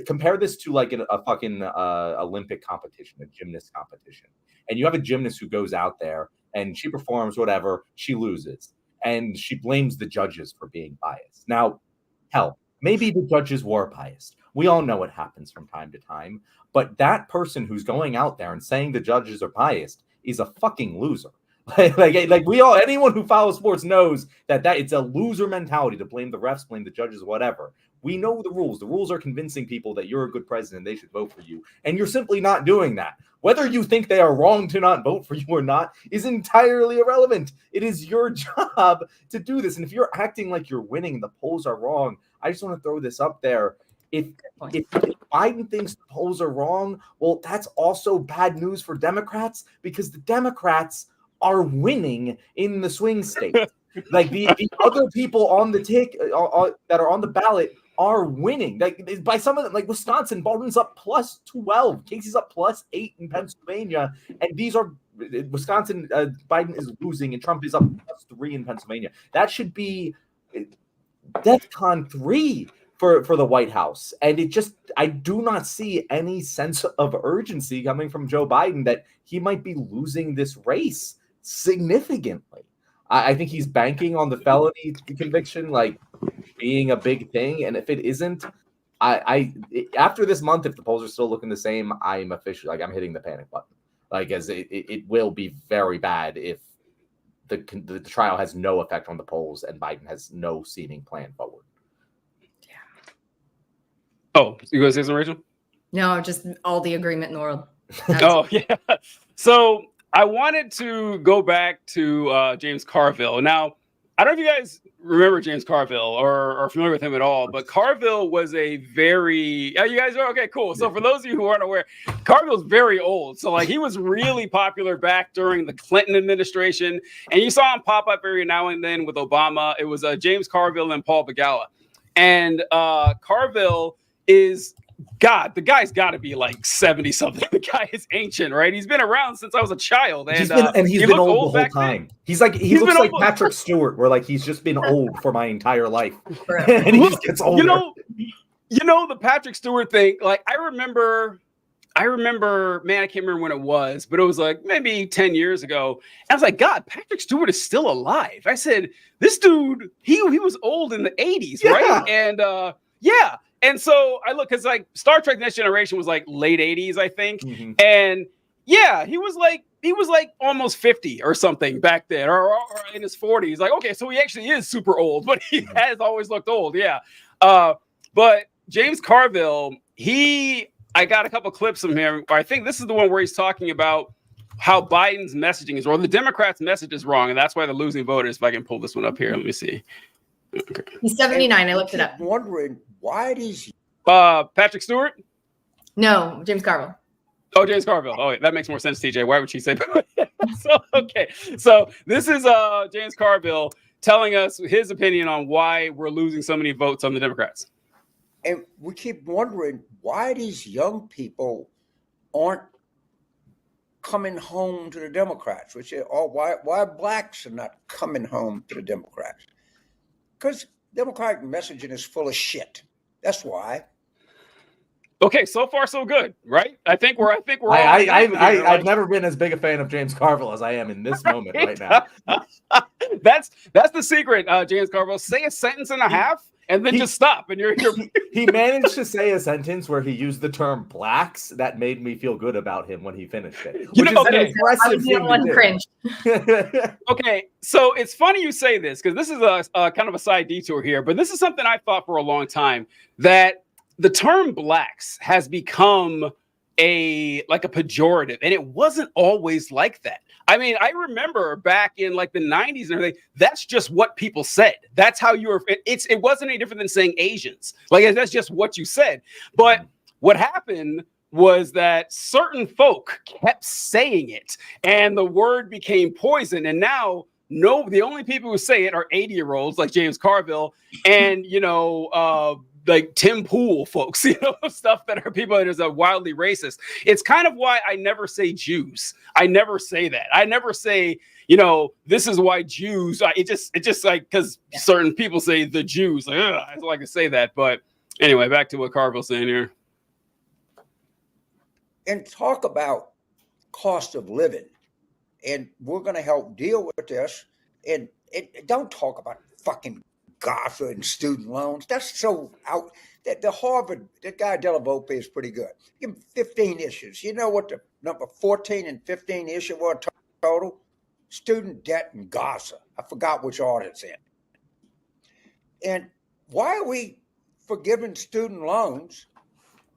compare this to like a fucking Olympic competition, a gymnast competition. And you have a gymnast who goes out there and she performs whatever, she loses. And she blames the judges for being biased. Now, hell, maybe the judges were biased. We all know it happens from time to time. But that person who's going out there and saying the judges are biased is a fucking loser. like we all, anyone who follows sports knows that it's a loser mentality to blame the refs, blame the judges, whatever. We know the rules. The rules are convincing people that you're a good president, they should vote for you, and you're simply not doing that. Whether you think they are wrong to not vote for you or not is entirely irrelevant. It is your job to do this, and if you're acting like you're winning, the polls are wrong. I just want to throw this up there. If Biden thinks the polls are wrong, well, that's also bad news for Democrats because the Democrats are winning in the swing states. Like the other people on the that are on the ballot are winning. Like by some of them, like Wisconsin, Baldwin's up +12, Casey's up +8 in Pennsylvania, and these are Wisconsin. Biden is losing, and Trump is up +3 in Pennsylvania. That should be DEFCON 3 for the White House, and I do not see any sense of urgency coming from Joe Biden that he might be losing this race significantly. I think he's banking on the felony conviction like being a big thing, and if it isn't, after this month, if the polls are still looking the same, I'm officially I'm hitting the panic button. Like, as it will be very bad if the trial has no effect on the polls and Biden has no seeming plan forward.
Yeah.
Oh, you gonna say something, Rachel?
No, just all the agreement in the world.
Oh yeah. So I wanted to go back to James Carville. Now, I don't know if you guys remember James Carville or are familiar with him at all, but Carville was a very... you guys are? Okay, cool. So for those of you who aren't aware, Carville's very old. So like he was really popular back during the Clinton administration, and you saw him pop up every now and then with Obama. It was James Carville and Paul Begala. And Carville is... God, the guy's got to be like 70 something. The guy is ancient, right? He's been around since I was a child, and
he's been old the whole time. He looks like Patrick Stewart, where like he's just been old for my entire life, and he just gets older.
You know the Patrick Stewart thing. Like I remember, man, I can't remember when it was, but it was like maybe 10 years ago. And I was like, God, Patrick Stewart is still alive. I said, this dude, he was old in the 80s, right? And yeah. And so I look, because like Star Trek Next Generation was like late 80s, I think. Mm-hmm. And yeah, he was like almost 50 or something back then, or in his 40s. Like, okay, so he actually is super old, but he has always looked old. Yeah. But James Carville, I got a couple clips from him. I think this is the one where he's talking about how Biden's messaging is wrong. The Democrats' message is wrong, and that's why they're losing voters. If I can pull this one up here, let me see.
Okay. He's 79. I looked it up.
Wondering why does
Patrick Stewart?
No, James Carville.
Oh, James Carville. Oh, that makes more sense, TJ. Why would she say? So this is James Carville telling us his opinion on why we're losing so many votes on the Democrats.
And we keep wondering why these young people aren't coming home to the Democrats, why blacks are not coming home to the Democrats. Because Democratic messaging is full of shit. That's why.
Okay, so far so good, right? I think we're.
I've never been as big a fan of James Carville as I am in this moment right now.
That's the secret, James Carville. Say a sentence and a half, and then just stop, and you're.
He managed to say a sentence where he used the term blacks that made me feel good about him when he finished it. Which is an impressive thing to do.
Okay, so it's funny you say this because this is a kind of a side detour here, but this is something I thought for a long time, that the term blacks has become a pejorative, and it wasn't always like that. I mean, I remember back in like the 90s and everything, that's just what people said. That's how you were. It wasn't any different than saying Asians. Like, that's just what you said. But what happened was that certain folk kept saying it, and the word became poison. And now, the only people who say it are 80-year-olds like James Carville and, like Tim Pool folks, stuff that are people that is wildly racist. It's kind of why I never say Jews. I never say that. I never say, this is why Jews. It just like, because certain people say the Jews. Like, I don't like to say that. But anyway, back to what Carville's saying here.
And talk about cost of living, and we're going to help deal with this. And don't talk about fucking Gaza and student loans. That's so out. The Harvard, that guy Delavolpe is pretty good. Give him 15 issues. You know what the number 14 and 15 issue were total? Student debt in Gaza. I forgot which order it's in. And why are we forgiving student loans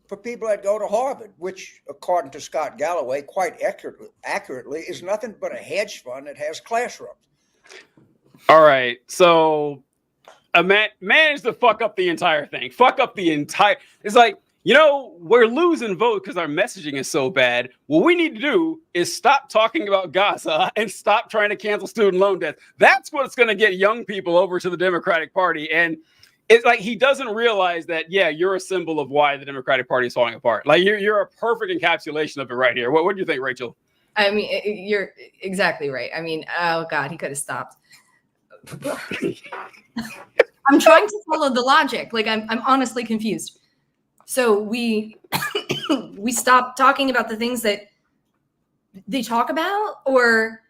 for people that go to Harvard, which, according to Scott Galloway, quite accurately, is nothing but a hedge fund that has classrooms?
All right, so managed to fuck up the entire thing. It's like, we're losing votes because our messaging is so bad. What we need to do is stop talking about Gaza and stop trying to cancel student loan debt. That's what's going to get young people over to the Democratic Party. And it's like, he doesn't realize that, you're a symbol of why the Democratic Party is falling apart. Like, you're a perfect encapsulation of it right here. What do you think, Rachel?
I mean, you're exactly right. I mean, oh God, he could have stopped. I'm trying to follow the logic. Like, I'm honestly confused. So we stop talking about the things that they talk about, or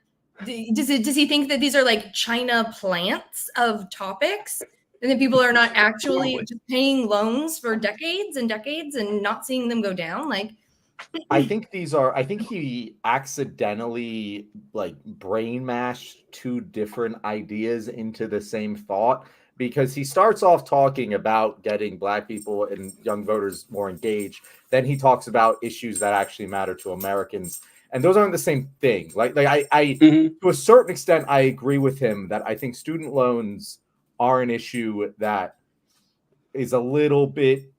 does he think that these are like China plants of topics, and that people are not actually just paying loans for decades and decades and not seeing them go down? Like,
I think he accidentally like brain mashed two different ideas into the same thought, because he starts off talking about getting Black people and young voters more engaged. Then he talks about issues that actually matter to Americans. And those aren't the same thing. Like I to a certain extent, I agree with him that I think student loans are an issue that is a little bit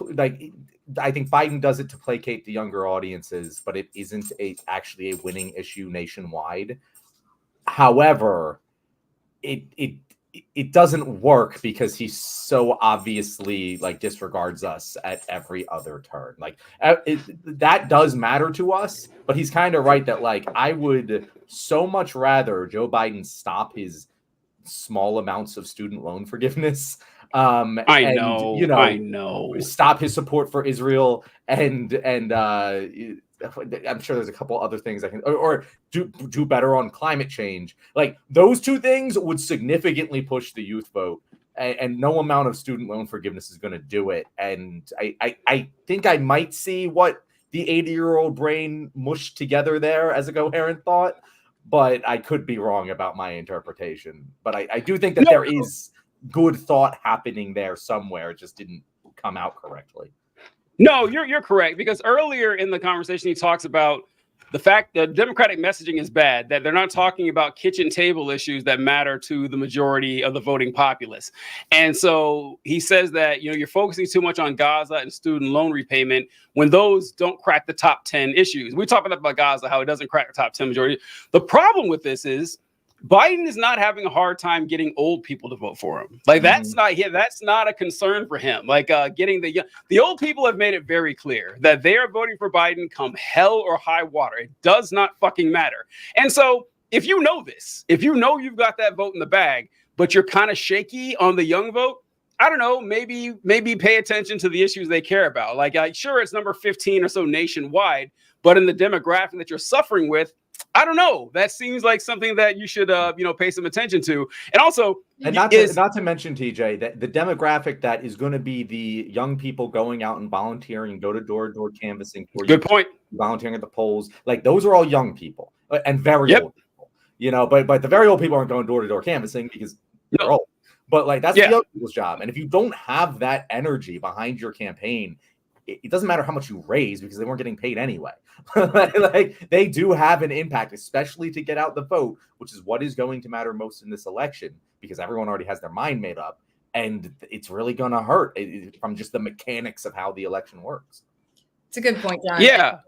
like, I think Biden does it to placate the younger audiences, but it isn't actually a winning issue nationwide. However, it doesn't work because he so obviously like disregards us at every other turn. Like that does matter to us, but he's kind of right that like I would so much rather Joe Biden stop his small amounts of student loan forgiveness.
I know.
Stop his support for Israel and I'm sure there's a couple other things I can or do better on climate change. Like those two things would significantly push the youth vote, and no amount of student loan forgiveness is going to do it. And I think I might see what the 80-year-old brain mushed together there as a coherent thought, but I could be wrong about my interpretation. But I do think that there is good thought happening there somewhere. It just didn't come out correctly.
No, you're correct, because earlier in the conversation he talks about the fact that Democratic messaging is bad, that they're not talking about kitchen table issues that matter to the majority of the voting populace. And so he says that, you're focusing too much on Gaza and student loan repayment when those don't crack the top 10 issues. We talk about Gaza, how it doesn't crack the top 10 majority. The problem with this is Biden is not having a hard time getting old people to vote for him. Like that's not a concern for him. Like getting the old people have made it very clear that they are voting for Biden come hell or high water. It does not fucking matter. And so if you know this, if you know you've got that vote in the bag, but you're kind of shaky on the young vote, I don't know, maybe pay attention to the issues they care about. Like sure, it's number 15 or so nationwide, but in the demographic that you're suffering with, I don't know. That seems like something that you should, pay some attention to. And also,
not to mention, TJ, that the demographic that is going to be the young people going out and volunteering, door-to-door canvassing.
Good point.
Volunteering at the polls. Like those are all young people and very old people, but the very old people aren't going door-to-door canvassing because they're old. But like that's the young people's job. And if you don't have that energy behind your campaign, it doesn't matter how much you raise because they weren't getting paid anyway. Like they do have an impact, especially to get out the vote, which is what is going to matter most in this election because everyone already has their mind made up, and it's really going to hurt from just the mechanics of how the election works.
It's a good point, John.
Yeah.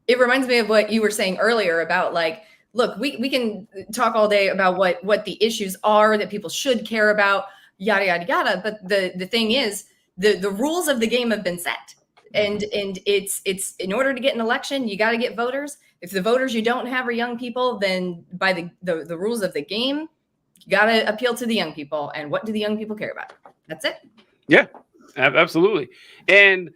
It reminds me of what you were saying earlier about like, look, we can talk all day about what the issues are that people should care about, yada, yada, yada. But the thing is, the rules of the game have been set. And it's in order to get an election, you got to get voters. If the voters you don't have are young people, then by the rules of the game, you got to appeal to the young people. And what do the young people care about? That's it.
Yeah, absolutely. And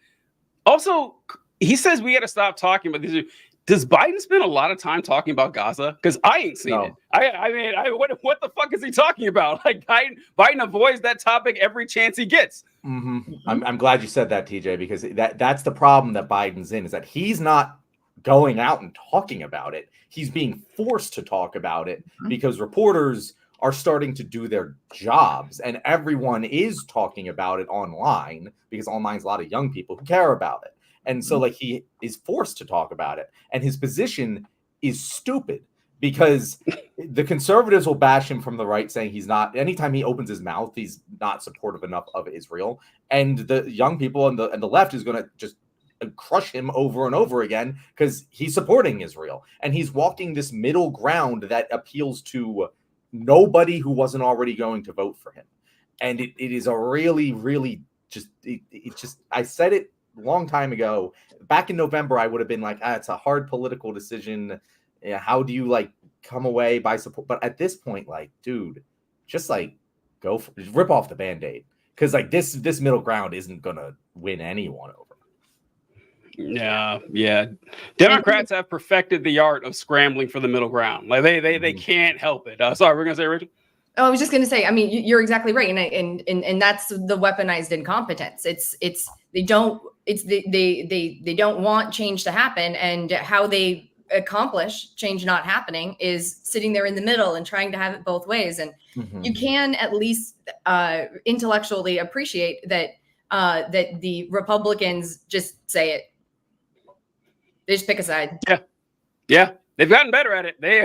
also, he says we got to stop talking about these. Does Biden spend a lot of time talking about Gaza? Because I ain't seen it. I mean, what the fuck is he talking about? Like Biden avoids that topic every chance he gets.
Mm-hmm. I'm glad you said that, TJ, because that's the problem that Biden's in, is that he's not going out and talking about it. He's being forced to talk about it because reporters are starting to do their jobs, and everyone is talking about it online because online's a lot of young people who care about it. And so like he is forced to talk about it, and his position is stupid because the conservatives will bash him from the right, saying he's not, anytime he opens his mouth, he's not supportive enough of Israel. And the young people and the left is going to just crush him over and over again because he's supporting Israel. And he's walking this middle ground that appeals to nobody who wasn't already going to vote for him. And it is a really, really just, it just, I said it a long time ago. Back in November, I would have been like, it's a hard political decision. Yeah, how do you like come away by support? But at this point, like, dude, just like just rip off the Band-Aid. Because like this middle ground isn't gonna win anyone over.
Yeah. Democrats have perfected the art of scrambling for the middle ground. Like they can't help it. Sorry, we're gonna say, Rachel.
Oh, I was just going to say, I mean, you're exactly right. And that's the weaponized incompetence. They don't want change to happen. And how they accomplish change not happening is sitting there in the middle and trying to have it both ways. And you can at least intellectually appreciate that the Republicans just say it. They just pick a side.
Yeah. They've gotten better at it. They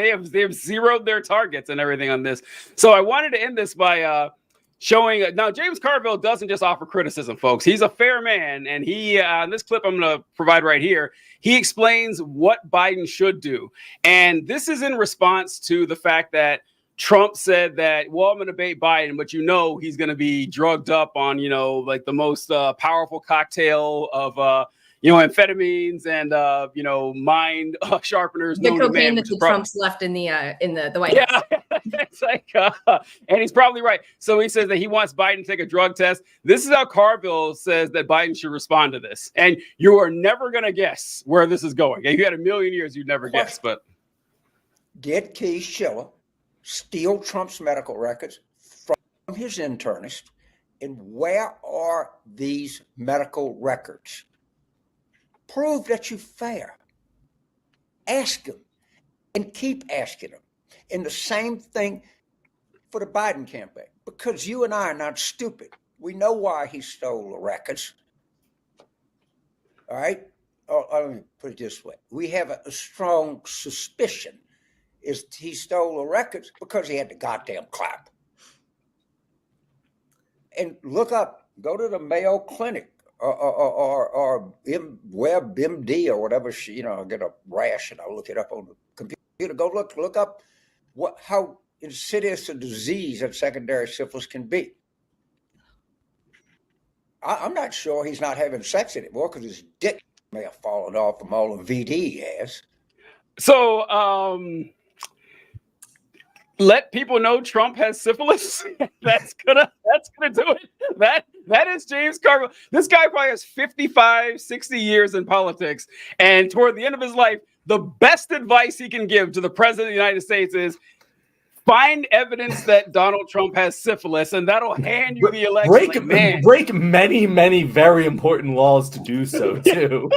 have zeroed their targets and everything on this. So I wanted to end this by showing now James Carville doesn't just offer criticism, folks. He's a fair man, and he in this clip I'm going to provide right here, he explains what Biden should do, and this is in response to the fact that Trump said that, well, I'm going to debate Biden, but he's going to be drugged up on like the most powerful cocktail of amphetamines and mind sharpeners.
The cocaine that the Trumps left in the White House.
Yeah, it's like, and he's probably right. So he says that he wants Biden to take a drug test. This is how Carville says that Biden should respond to this. And you are never going to guess where this is going. If you had a million years, you'd never guess. But
did Keith Schiller steal Trump's medical records from his internist? And where are these medical records? Prove that you're fair. Ask him and keep asking him. And the same thing for the Biden campaign, because you and I are not stupid. We know why he stole the records. All right? Let me put it this way. We have a strong suspicion is he stole the records because he had the goddamn clap. And look up, go to the Mayo Clinic. Or WebMD or whatever. I get a rash and I look it up on the computer. Go look up how insidious a disease that secondary syphilis can be. I'm not sure he's not having sex anymore because his dick may have fallen off from all the VD he has.
So, let people know Trump has syphilis. That's gonna do it. That is James Carville. This guy probably has 55, 60 years in politics. And toward the end of his life, the best advice he can give to the president of the United States is find evidence that Donald Trump has syphilis, and that'll hand you the election.
Break many, many very important laws to do so, too.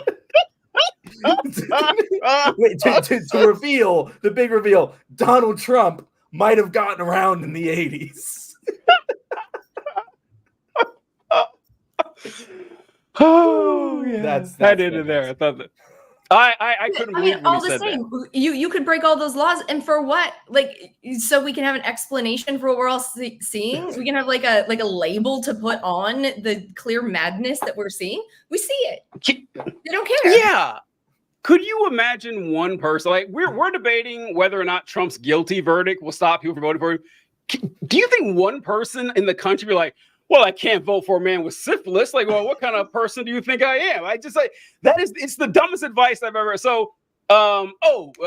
to reveal, the big reveal, Donald Trump might have gotten around in the 80s.
Oh yeah,
That's
I did it there. I thought that. I couldn't believe when
all
he
the
said
same.
that.
You could break all those laws, and for what? Like, so we can have an explanation for what we're all seeing. We can have like a label to put on the clear madness that we're seeing. We see it. They don't care.
Yeah. Could you imagine one person, like we're debating whether or not Trump's guilty verdict will stop people from voting for him? Do you think one person in the country be like, well, I can't vote for a man with syphilis? Like, well, what kind of person do you think I am? I just like it's the dumbest advice I've ever. So,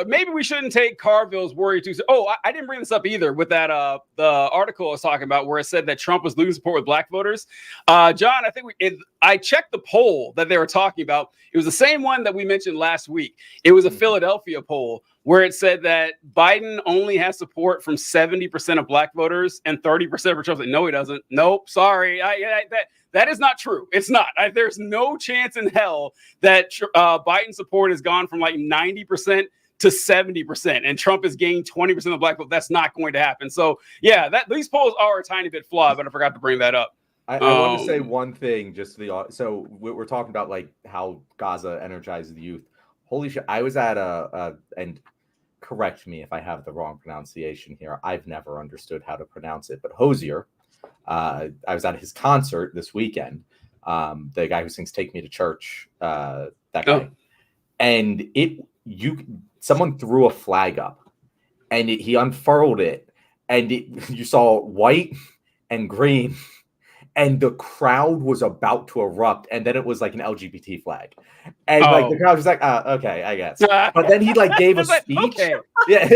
maybe we shouldn't take Carville's worry too. I didn't bring this up either with that the article I was talking about where it said that Trump was losing support with black voters. John, I think I checked the poll that they were talking about. It was the same one that we mentioned last week. It was a Philadelphia poll where it said that Biden only has support from 70% of black voters and 30% for Trump. Like, no, he doesn't. Nope, sorry. That is not true. It's not. There's no chance in hell that Biden support has gone from like 90% to 70%, and Trump has gained 20% of black vote. That's not going to happen. So yeah, these polls are a tiny bit flawed, but I forgot to bring that up.
I want to say one thing, just to so we're talking about like how Gaza energizes the youth. Holy shit! I was at and correct me if I have the wrong pronunciation here. I've never understood how to pronounce it, but Hosier. I was at his concert this weekend. The guy who sings "Take Me to Church," that guy, and someone threw a flag up, and he unfurled it, and you saw white and green. And the crowd was about to erupt, and then it was like an LGBT flag, and like the crowd was like, "Okay, I guess." But then he like gave a speech.
Okay.
Yeah,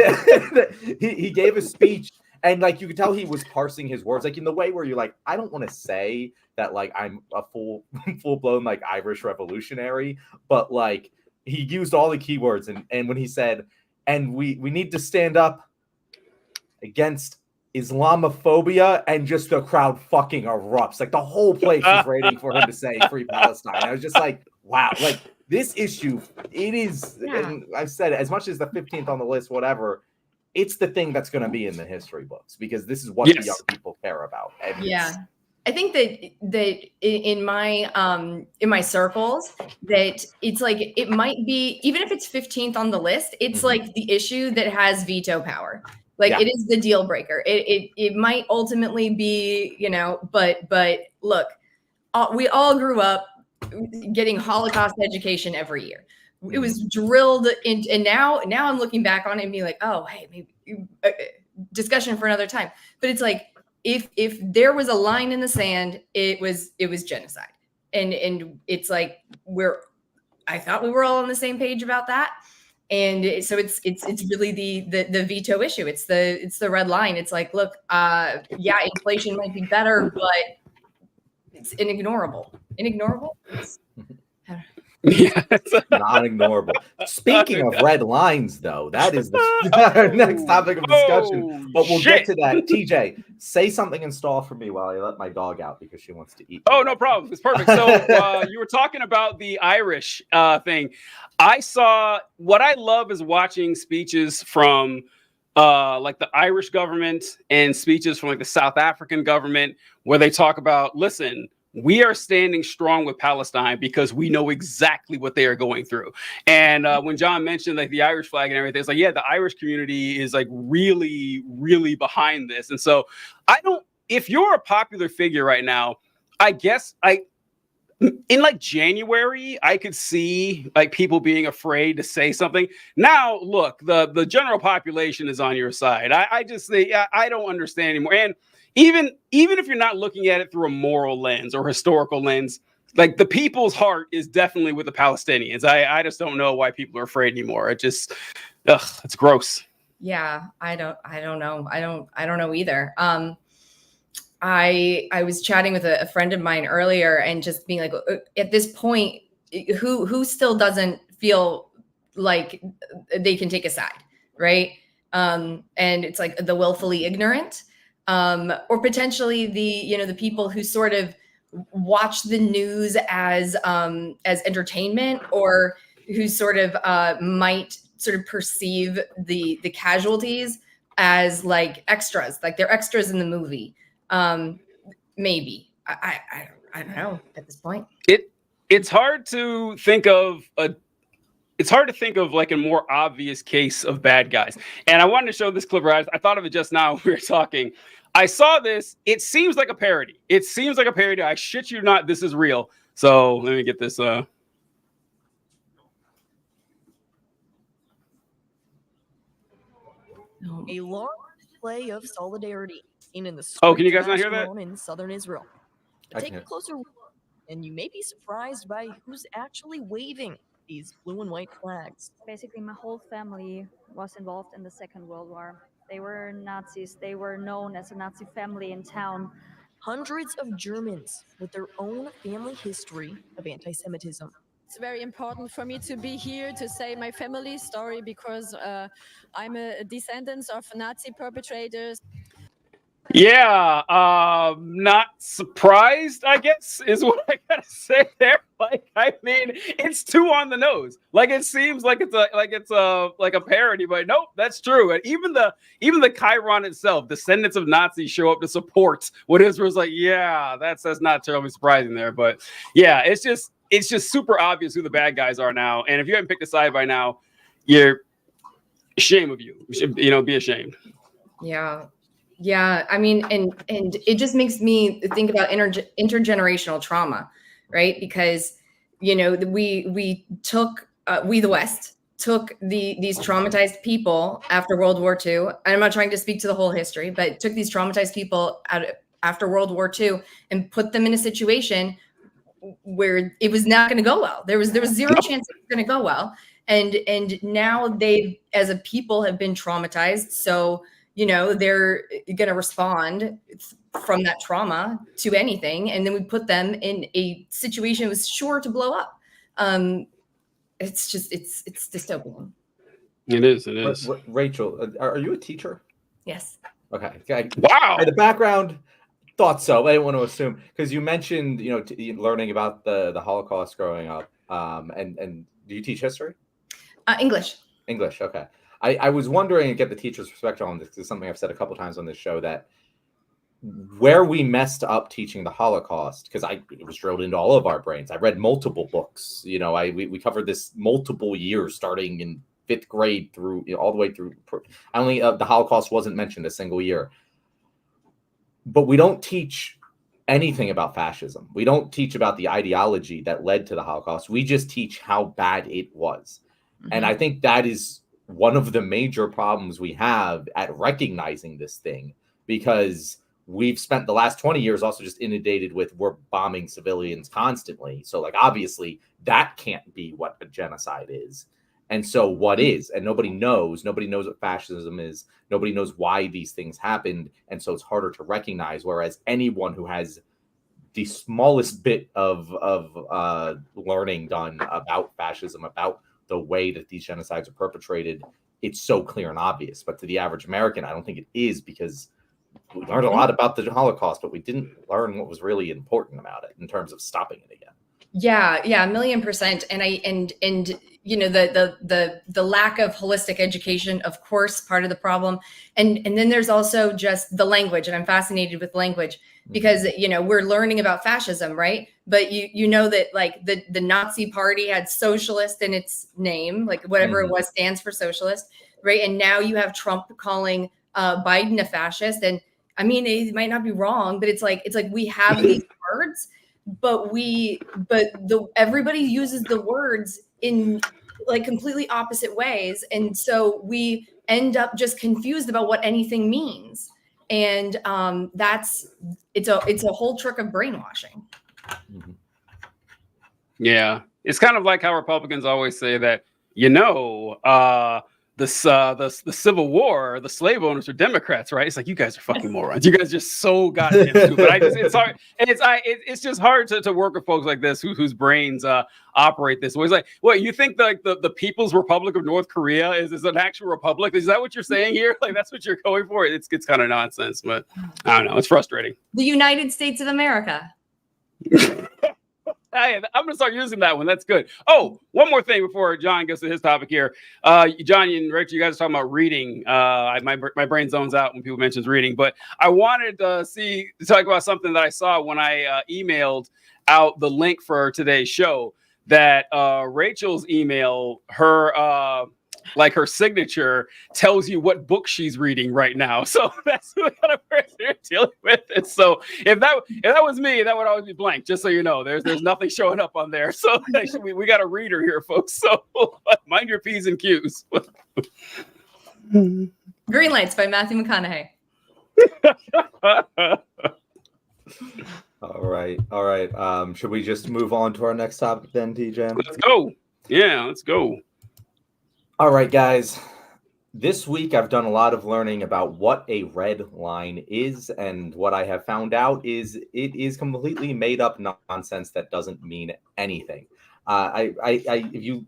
he gave a speech, and like you could tell he was parsing his words, like in the way where you're like, I don't want to say that like I'm a full blown like Irish revolutionary, but like he used all the keywords, and when he said, "And we need to stand up against Islamophobia," and just the crowd fucking erupts. Like the whole place was waiting for him to say "Free Palestine." I was just like, wow, like this issue, it is, and I've said it, as much as the 15th on the list, whatever, it's the thing that's going to be in the history books because this is what the young people care about. And
I think that in my circles that it's like it might be, even if it's 15th on the list, it's like the issue that has veto power. Like it is the deal breaker. It might ultimately be, but look, we all grew up getting Holocaust education every year. It was drilled in, and now I'm looking back on it and being like, oh, hey, maybe discussion for another time. But it's like if there was a line in the sand, it was genocide, and it's like I thought we were all on the same page about that. And so it's really the veto issue. It's the red line. It's like, look, inflation might be better, but it's inignorable.
Non-ignorable. Speaking of red lines, though, that is our next topic of discussion. But we'll get to that. TJ, say something and stall for me while I let my dog out because she wants to eat.
Oh, no problem. It's perfect. So you were talking about the Irish thing. I saw, what I love is watching speeches from like the Irish government and speeches from like the South African government where they talk about, listen, we are standing strong with Palestine because we know exactly what they are going through. And when John mentioned like the Irish flag and everything, it's like, yeah, the Irish community is like really, really behind this. And so if you're a popular figure right now, I guess in like January, I could see like people being afraid to say something. Now, look, the general population is on your side. I just think I don't understand anymore. And even if you're not looking at it through a moral lens or historical lens, like the people's heart is definitely with the Palestinians. I just don't know why people are afraid anymore. It just, it's gross.
Yeah, I don't know. I don't know either. I was chatting with a friend of mine earlier and just being like, at this point, who still doesn't feel like they can take a side, right? And it's like the willfully ignorant. Or potentially the people who sort of watch the news as entertainment, or who sort of might sort of perceive the casualties as like extras, like they're extras in the movie. Maybe I don't know at this point.
it's hard to think of like a more obvious case of bad guys. And I wanted to show this clip. Right? I thought of it just now when we were talking. I saw this. It seems like a parody. I shit you not. This is real. So let me get this.
A large display of solidarity seen in the
can you guys not hear that?
in southern Israel. But take a closer look, and you may be surprised by who's actually waving these blue and white flags.
Basically, my whole family was involved in the Second World War. They were Nazis. They were known as a Nazi family in town.
Hundreds of Germans with their own family history of anti-Semitism.
It's very important for me to be here to say my family story because I'm a descendant of Nazi perpetrators.
Yeah, not surprised, I guess, is what I gotta say there. Like, I mean, it's too on the nose. Like, it seems like it's a parody, but nope, that's true. And even the Chiron itself, descendants of Nazis show up to support what Israel's like. Yeah, that's not terribly surprising there, but yeah, it's just super obvious who the bad guys are now. And if you haven't picked a side by now, you're shame of you. You should, be ashamed.
Yeah, I mean, and it just makes me think about intergenerational trauma, right? Because we took we the West took these traumatized people after World War II. And I'm not trying to speak to the whole history, but took these traumatized people after World War II and put them in a situation where it was not going to go well. There was zero chance it was going to go well, and now they, as a people, have been traumatized. So they're going to respond from that trauma to anything. And then we put them in a situation that was sure to blow up. It's dystopian.
It is.
Rachel, are you a teacher?
Yes.
Okay.
Wow.
The background, thought so. I didn't want to assume, because you mentioned, learning about the Holocaust growing up. And do you teach history?
English.
English. Okay. I was wondering and get the teacher's perspective on this, because it's something I've said a couple times on this show, that where we messed up teaching the Holocaust, because it was drilled into all of our brains. I read multiple books. We covered this multiple years, starting in 5th grade through all the way through. Only the Holocaust wasn't mentioned a single year. But we don't teach anything about fascism. We don't teach about the ideology that led to the Holocaust. We just teach how bad it was. Mm-hmm. And I think that is one of the major problems we have at recognizing this thing, because we've spent the last 20 years also just inundated with we're bombing civilians constantly. So obviously that can't be what a genocide is. And so what is? And nobody knows what fascism is. Nobody knows why these things happened. And so it's harder to recognize. Whereas anyone who has the smallest bit of learning done about fascism, about the way that these genocides are perpetrated, it's so clear and obvious. But to the average American, I don't think it is, because we learned a lot about the Holocaust, but we didn't learn what was really important about it in terms of stopping it again.
Yeah, 1,000,000%. And the lack of holistic education, of course, part of the problem. And then there's also just the language, and I'm fascinated with language, because we're learning about fascism, right? But you know that the Nazi Party had socialist in its name, whatever it was stands for socialist, right? And now you have Trump calling Biden a fascist, and I mean, it might not be wrong, but it's like we have these words, but everybody uses the words in completely opposite ways, and so we end up just confused about what anything means, and it's a whole trick of brainwashing.
Yeah, it's kind of like how Republicans always say that the Civil War, the slave owners are Democrats, right? It's like, you guys are fucking morons. You guys just so goddamn stupid. It's hard. It's just hard to work with folks like this whose brains operate this way. It's like, what, you think the People's Republic of North Korea is an actual republic? Is that what you're saying here? That's what you're going for? It's kind of nonsense, but I don't know. It's frustrating.
The United States of America.
Hey, I'm going to start using that one. That's good. Oh, one more thing before John gets to his topic here. John and Rachel, you guys are talking about reading. My brain zones out when people mention reading, but I wanted to talk about something that I saw when I emailed out the link for today's show that Rachel's email, her like her signature tells you what book she's reading right now. So that's the kind of person you're dealing with. And so if that was me, that would always be blank, just so you know. There's nothing showing up on there. So we got a reader here, folks. So mind your P's and Q's.
Green Lights by Matthew McConaughey.
All right. Should we just move on to our next topic then, TJ?
Let's go. Yeah, let's go.
All right, guys. This week I've done a lot of learning about what a red line is, and what I have found out is it is completely made up nonsense that doesn't mean anything. If you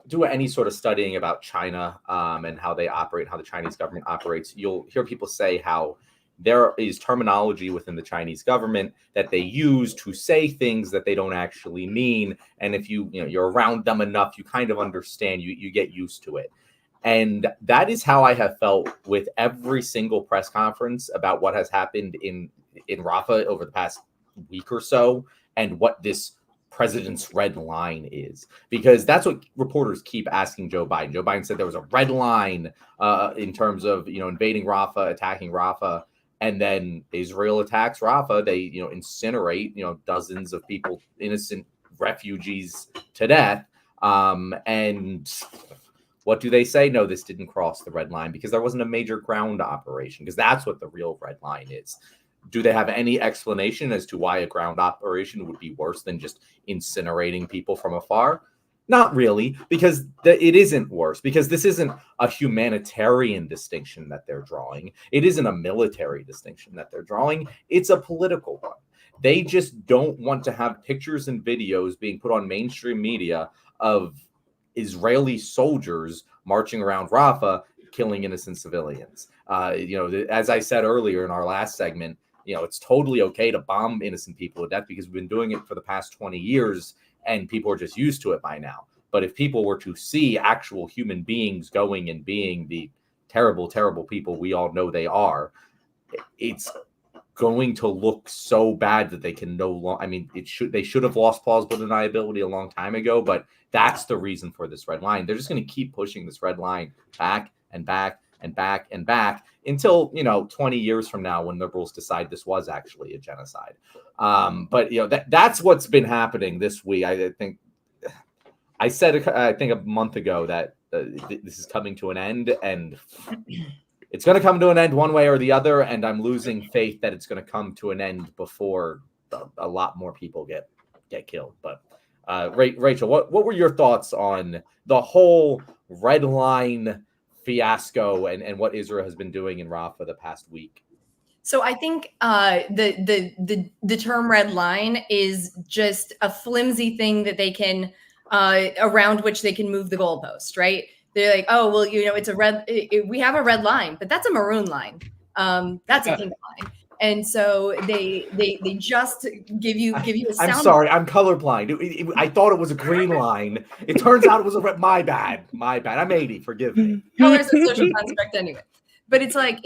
do any sort of studying about China and how they operate, how the Chinese government operates, you'll hear people say how there is terminology within the Chinese government that they use to say things that they don't actually mean. And if you're around them enough, you kind of understand, you get used to it. And that is how I have felt with every single press conference about what has happened in Rafah over the past week or so, and what this president's red line is, because that's what reporters keep asking Joe Biden. Joe Biden said there was a red line in terms of invading Rafah, attacking Rafah. And then Israel attacks Rafah. They, incinerate, dozens of people, innocent refugees, to death. And what do they say? No, this didn't cross the red line because there wasn't a major ground operation, because that's what the real red line is. Do they have any explanation as to why a ground operation would be worse than just incinerating people from afar? Not really, because it isn't worse, because this isn't a humanitarian distinction that they're drawing. It isn't a military distinction that they're drawing. It's a political one. They just don't want to have pictures and videos being put on mainstream media of Israeli soldiers marching around Rafah, killing innocent civilians. As I said earlier in our last segment, it's totally okay to bomb innocent people to death because we've been doing it for the past 20 years. And people are just used to it by now. But if people were to see actual human beings going and being the terrible, terrible people we all know they are, it's going to look so bad that they can no longer. I mean, they should have lost plausible deniability a long time ago. But that's the reason for this red line. They're just going to keep pushing this red line back and back and back and back until 20 years from now, when liberals decide this was actually a genocide. But that's what's been happening this week. I think I said a month ago that this is coming to an end, and it's going to come to an end one way or the other. And I'm losing faith that it's going to come to an end before a lot more people get killed. But Rachel, what were your thoughts on the whole red line fiasco and what Israel has been doing in Rafah the past week?
So I think the term red line is just a flimsy thing that they can around which they can move the goalpost, right? They're like, oh, well, it's a red. We have a red line, but that's a maroon line. That's a pink line. And so they just give you a sound.
I'm sorry, I'm colorblind. I thought it was a green line. It turns out it was a red. My bad. I'm 80. Forgive me.
Colors a social construct anyway. But it's like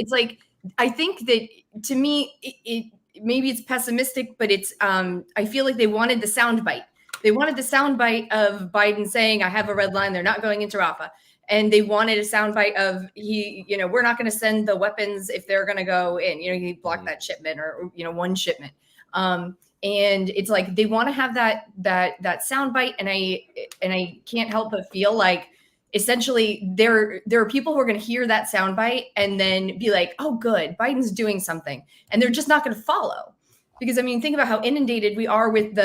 I think that, to me, it maybe it's pessimistic, but it's I feel like they wanted the soundbite. They wanted the soundbite of Biden saying, "I have a red line. They're not going into Rafah." And they wanted a soundbite of we're not going to send the weapons if they're going to go in. He blocked that shipment or one shipment. And it's like they want to have that soundbite, and I can't help but feel like essentially there are people who are going to hear that soundbite and then be like, "Oh, good, Biden's doing something," and they're just not going to follow. Because think about how inundated we are with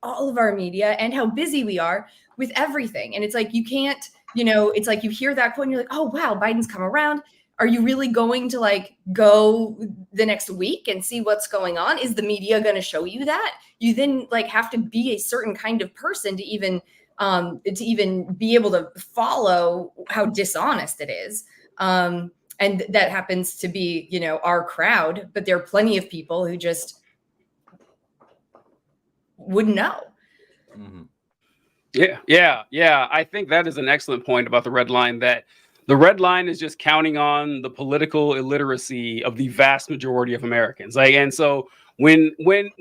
all of our media and how busy we are with everything. And it's like you can't. It's like you hear that quote and you're like, oh, wow, Biden's come around. Are you really going to go the next week and see what's going on? Is the media going to show you that? You then have to be a certain kind of person to even be able to follow how dishonest it is. And that happens to be, our crowd, but there are plenty of people who just wouldn't know.
Mm-hmm.
Yeah. I think that is an excellent point about the red line, that the red line is just counting on the political illiteracy of the vast majority of Americans. And so when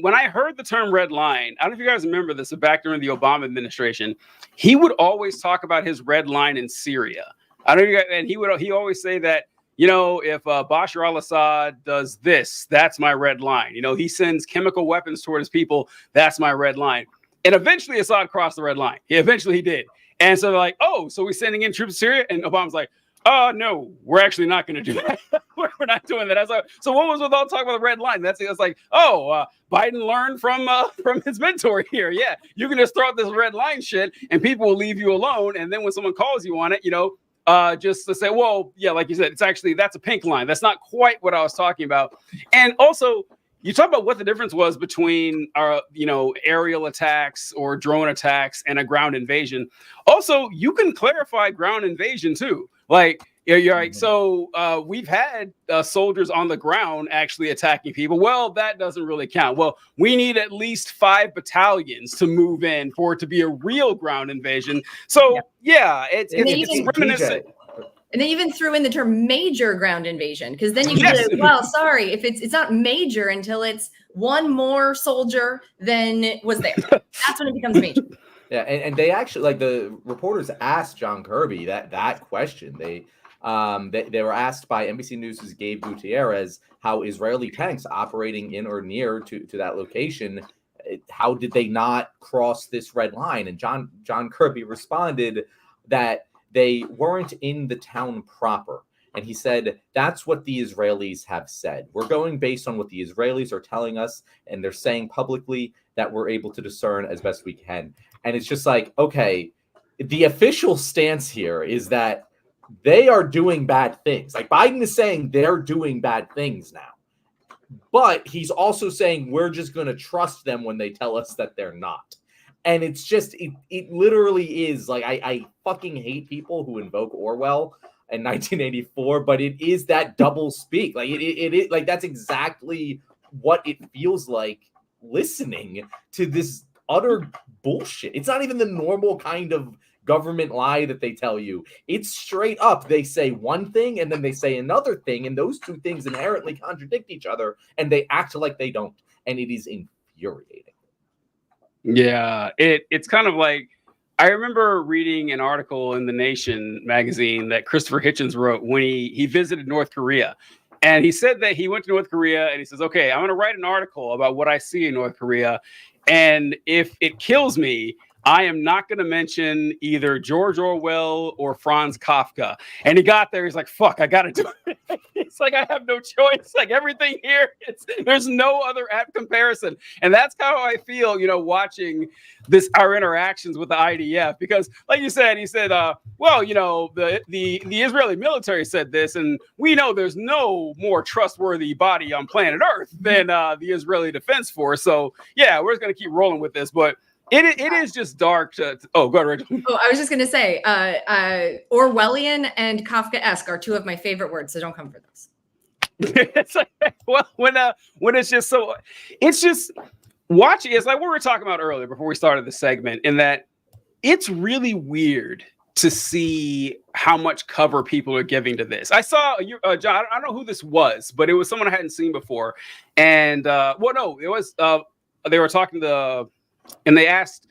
I heard the term red line, I don't know if you guys remember this, but back during the Obama administration, he would always talk about his red line in Syria. I don't know if you guys, and he always say that, you know, if Bashar al-Assad does this, that's my red line. You know, he sends chemical weapons toward his people, that's my red line. And eventually Assad crossed the red line. Eventually he did. And so they're like, oh, so we're sending in troops to Syria? And Obama's like, oh, no, we're actually not going to do that. We're not doing that. I was like, so what was with all talk about the red line? It's like, oh, Biden learned from his mentor here. Yeah, you can just throw out this red line shit and people will leave you alone. And then when someone calls you on it, you know, just to say, well, yeah, like you said, it's actually, that's a pink line. That's not quite what I was talking about. And also, you talk about what the difference was between our, you know, aerial attacks or drone attacks and a ground invasion. Also, you can clarify ground invasion too. Like, you're right. So we've had soldiers on the ground actually attacking people. Well, that doesn't really count. Well, we need at least 5 battalions to move in for it to be a real ground invasion. So yeah, it's reminiscent.
And they even threw in the term major ground invasion, because then you can say, well, sorry, if it's not major until it's one more soldier than was there. That's when it becomes major.
Yeah, and they actually, like, the reporters asked John Kirby that question. They were asked by NBC News' Gabe Gutierrez how Israeli tanks operating in or near to that location, how did they not cross this red line? And John Kirby responded that they weren't in the town proper. And he said, that's what the Israelis have said. We're going based on what the Israelis are telling us, and they're saying publicly that we're able to discern as best we can. And it's just like, okay, the official stance here is that they are doing bad things. Like, Biden is saying they're doing bad things now. But he's also saying we're just going to trust them when they tell us that they're not. And it's just, it literally is like, I fucking hate people who invoke Orwell in 1984, but it is that double speak. Like, it is like, that's exactly what it feels like listening to this utter bullshit. It's not even the normal kind of government lie that they tell you. It's straight up. They say one thing and then they say another thing, and those two things inherently contradict each other, and they act like they don't. And it is infuriating.
Yeah, it's kind of like, I remember reading an article in The Nation magazine that Christopher Hitchens wrote when he visited North Korea. And he said that he went to North Korea and he says, okay, I'm going to write an article about what I see in North Korea. And if it kills me, I am not going to mention either George Orwell or Franz Kafka. And he got there. He's like, fuck, I got to do it. It's like, I have no choice. Like, everything here, there's no other apt comparison. And that's how I feel, you know, watching our interactions with the IDF. Because like you said, he said, well, you know, the Israeli military said this, and we know there's no more trustworthy body on planet Earth than the Israeli Defense Force. So yeah, we're just going to keep rolling with this. But it is just dark to oh, go ahead, Rachel.
Oh, I was just going to say, Orwellian and Kafkaesque are two of my favorite words, so don't come for those.
It's like, well, when it's just so, it's just watching. It's like what we were talking about earlier before we started the segment, in that it's really weird to see how much cover people are giving to this. I saw John. I don't know who this was, but it was someone I hadn't seen before, and well, no, it was they were talking to. And they asked,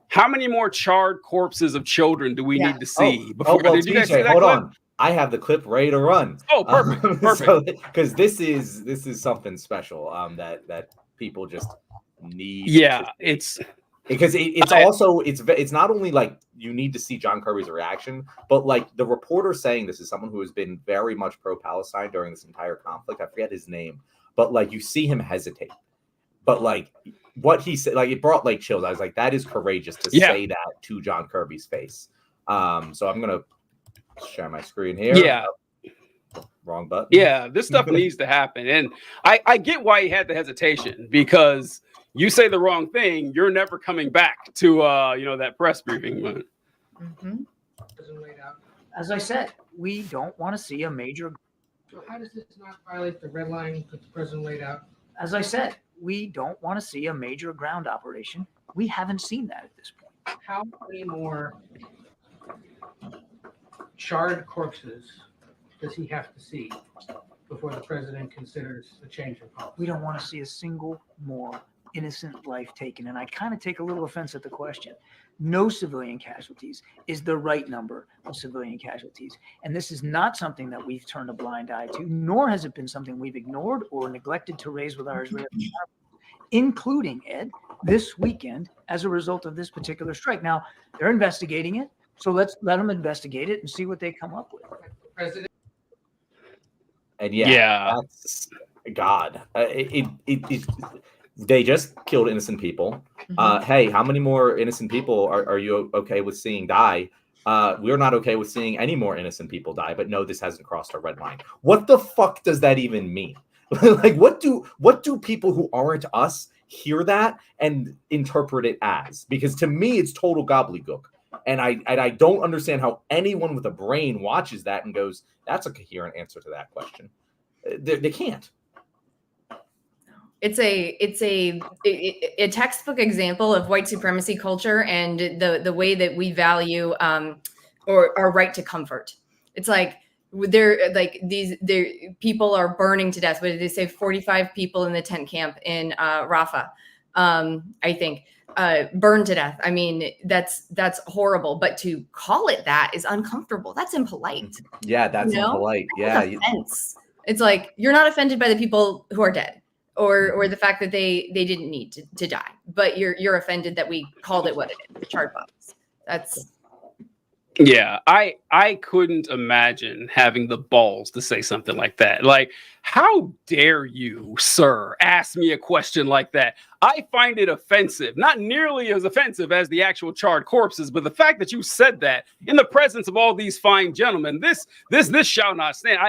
how many more charred corpses of children do we need to see before?
Well,
did you guys see that
hold
clip?
on. I have the clip ready to run.
Oh, perfect. Perfect.
Because this is something special that people just need.
Yeah, it's
because it's not only like you need to see John Kirby's reaction, but like the reporter saying this is someone who has been very much pro-Palestine during this entire conflict. I forget his name, but like you see him hesitate. But like what he said, like it brought like chills. I was like, that is courageous to say that to John Kirby's face. So I'm gonna share my screen here.
Yeah.
Wrong button.
Yeah, this stuff needs to happen. And I get why he had the hesitation, because you say the wrong thing, you're never coming back to that press briefing.
Mm-hmm.
As I said, we don't want to see a major.
So how does this not violate the red line that the president laid out?
As I said, we don't want to see a major ground operation. We haven't seen that at this point.
How many more charred corpses does he have to see before the president considers a change in policy.
We don't want to see a single more innocent life taken. And I kind of take a little offense at the question. No civilian casualties is the right number of civilian casualties. And this is not something that we've turned a blind eye to, nor has it been something we've ignored or neglected to raise with our Israeli partners, including, Ed, this weekend as a result of this particular strike. Now, they're investigating it. So let's let them investigate it and see what they come up with.
President.
And yeah. That's God. They just killed innocent people. Hey, how many more innocent people are you okay with seeing die? We're not okay with seeing any more innocent people die, but no, this hasn't crossed our red line. What the fuck does that even mean? Like, what do people who aren't us hear that and interpret it as? Because to me, it's total gobbledygook. And I don't understand how anyone with a brain watches that and goes, that's a coherent answer to that question. They can't.
It's a textbook example of white supremacy culture and the way that we value or our right to comfort. It's like these people are burning to death. What did they say? 45 people in the tent camp in Rafah, I think, burned to death. I mean, that's horrible. But to call it that is uncomfortable. That's impolite.
Yeah, that's impolite. Yeah,
offense. It's like you're not offended by the people who are dead. Or the fact that they didn't need to die, but you're offended that we called it what it is, the charred bones. That's
I couldn't imagine having the balls to say something like that. Like, how dare you, sir, ask me a question like that? I find it offensive, not nearly as offensive as the actual charred corpses, but the fact that you said that in the presence of all these fine gentlemen, this shall not stand.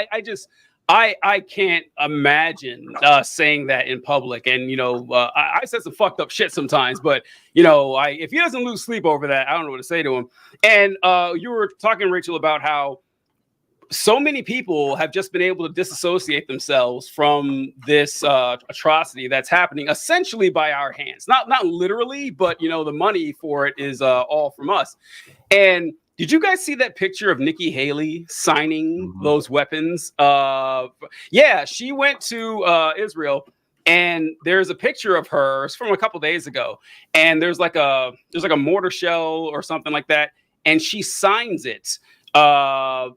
I can't imagine saying that in public. And, I said some fucked up shit sometimes, but, if he doesn't lose sleep over that, I don't know what to say to him. And you were talking, Rachel, about how so many people have just been able to disassociate themselves from this atrocity that's happening essentially by our hands. Not literally, but, the money for it is all from us. And did you guys see that picture of Nikki Haley signing those weapons? Yeah, she went to Israel, and there's a picture of her. It's from a couple days ago, and there's like a mortar shell or something like that, and she signs it. What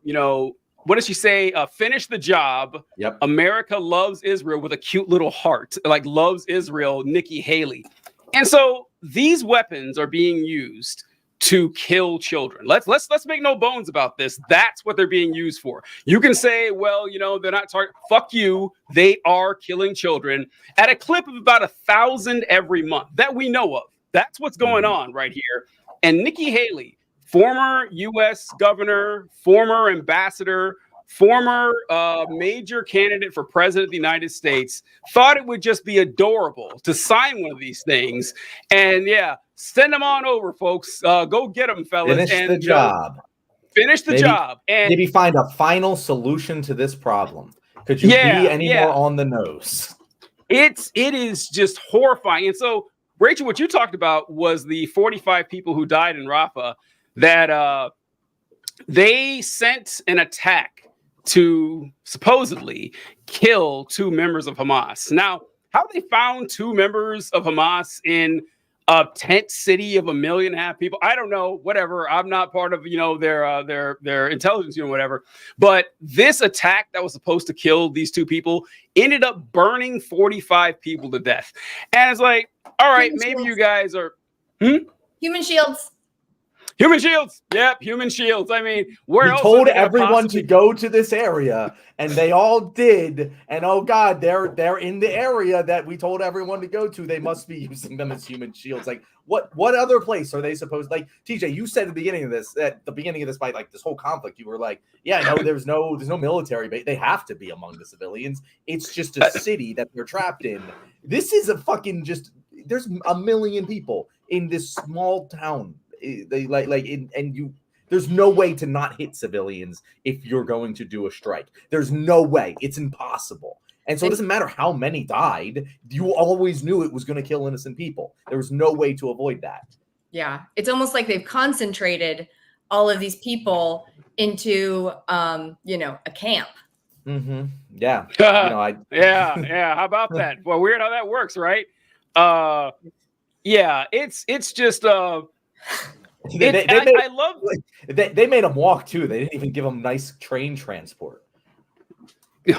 does she say? Finish the job.
Yep.
America loves Israel with a cute little heart. Like, loves Israel, Nikki Haley. And so these weapons are being used to kill children. Let's make no bones about this. That's what they're being used for. You can say, well, they're not fuck you. They are killing children at a clip of about 1,000 every month that we know of. That's what's going on right here. And Nikki Haley, former U.S. governor, former ambassador, former major candidate for president of the United States, thought it would just be adorable to sign one of these things. And send them on over, folks. Go get them, fellas.
Finish the job.
Finish the job. And
maybe find a final solution to this problem. Could you be any more on the nose?
It is just horrifying. And so, Rachel, what you talked about was the 45 people who died in Rafah that they sent an attack to supposedly kill 2 members of Hamas. Now, how they found 2 members of Hamas in a tent city of 1.5 million people, I don't know. Whatever. I'm not part of their intelligence unit, whatever. But this attack that was supposed to kill these 2 people ended up burning 45 people to death. And it's like, all right, maybe you guys are
human shields.
Human shields. Yep, human shields. I mean, where else?
We told everyone to go to this area, and they all did. And oh God, they're in the area that we told everyone to go to. They must be using them as human shields. Like, what other place are they supposed? Like, TJ, you said at the beginning of this, by like this whole conflict, you were like, yeah, no, there's no military base. They have to be among the civilians. It's just a city that they're trapped in. This is a fucking there's 1 million people in this small town. There's no way to not hit civilians if you're going to do a strike. There's no way. It's impossible. And so it doesn't matter how many died. You always knew it was going to kill innocent people. There was no way to avoid that.
Yeah. It's almost like they've concentrated all of these people into, a camp.
Mm-hmm. Yeah.
Yeah. How about that? Well, weird how that works, right? Yeah. It's just I love.
They made him walk too. They didn't even give him nice train transport.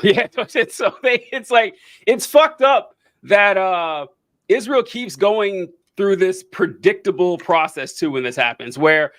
Yeah, it's fucked up that Israel keeps going through this predictable process too when this happens, where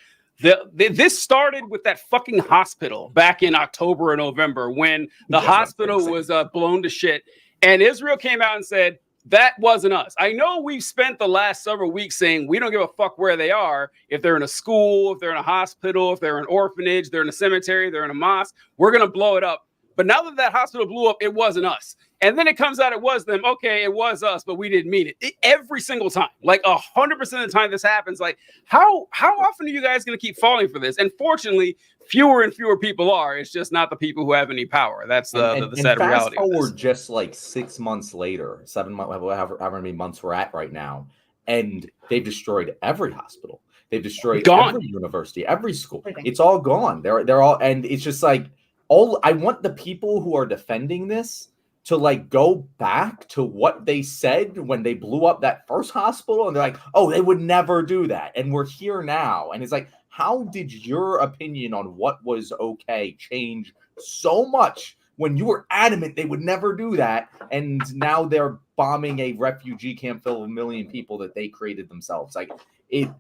this started with that fucking hospital back in October or November when the hospital was blown to shit, and Israel came out and said that wasn't us. I know we've spent the last several weeks saying we don't give a fuck where they are, if they're in a school, if they're in a hospital, if they're in an orphanage, they're in a cemetery, they're in a mosque, we're gonna blow it up. But now that that hospital blew up, it wasn't us. And then it comes out it was them. Okay, it was us, but we didn't mean it. Every single time, like 100% of the time this happens, like how often are you guys going to keep falling for this? And fortunately, fewer and fewer people are. It's just not the people who have any power. That's the sad reality.
Fast forward just like 6 months later, 7 months, however many months we're at right now, and they've destroyed every hospital. They've destroyed every university, every school. It's all gone. They're all, and it's just like, I want the people who are defending this to like go back to what they said when they blew up that first hospital, and they're like, oh, they would never do that. And we're here now. And it's like, how did your opinion on what was okay change so much when you were adamant they would never do that? And now they're bombing a refugee camp full of 1 million people that they created themselves. Like it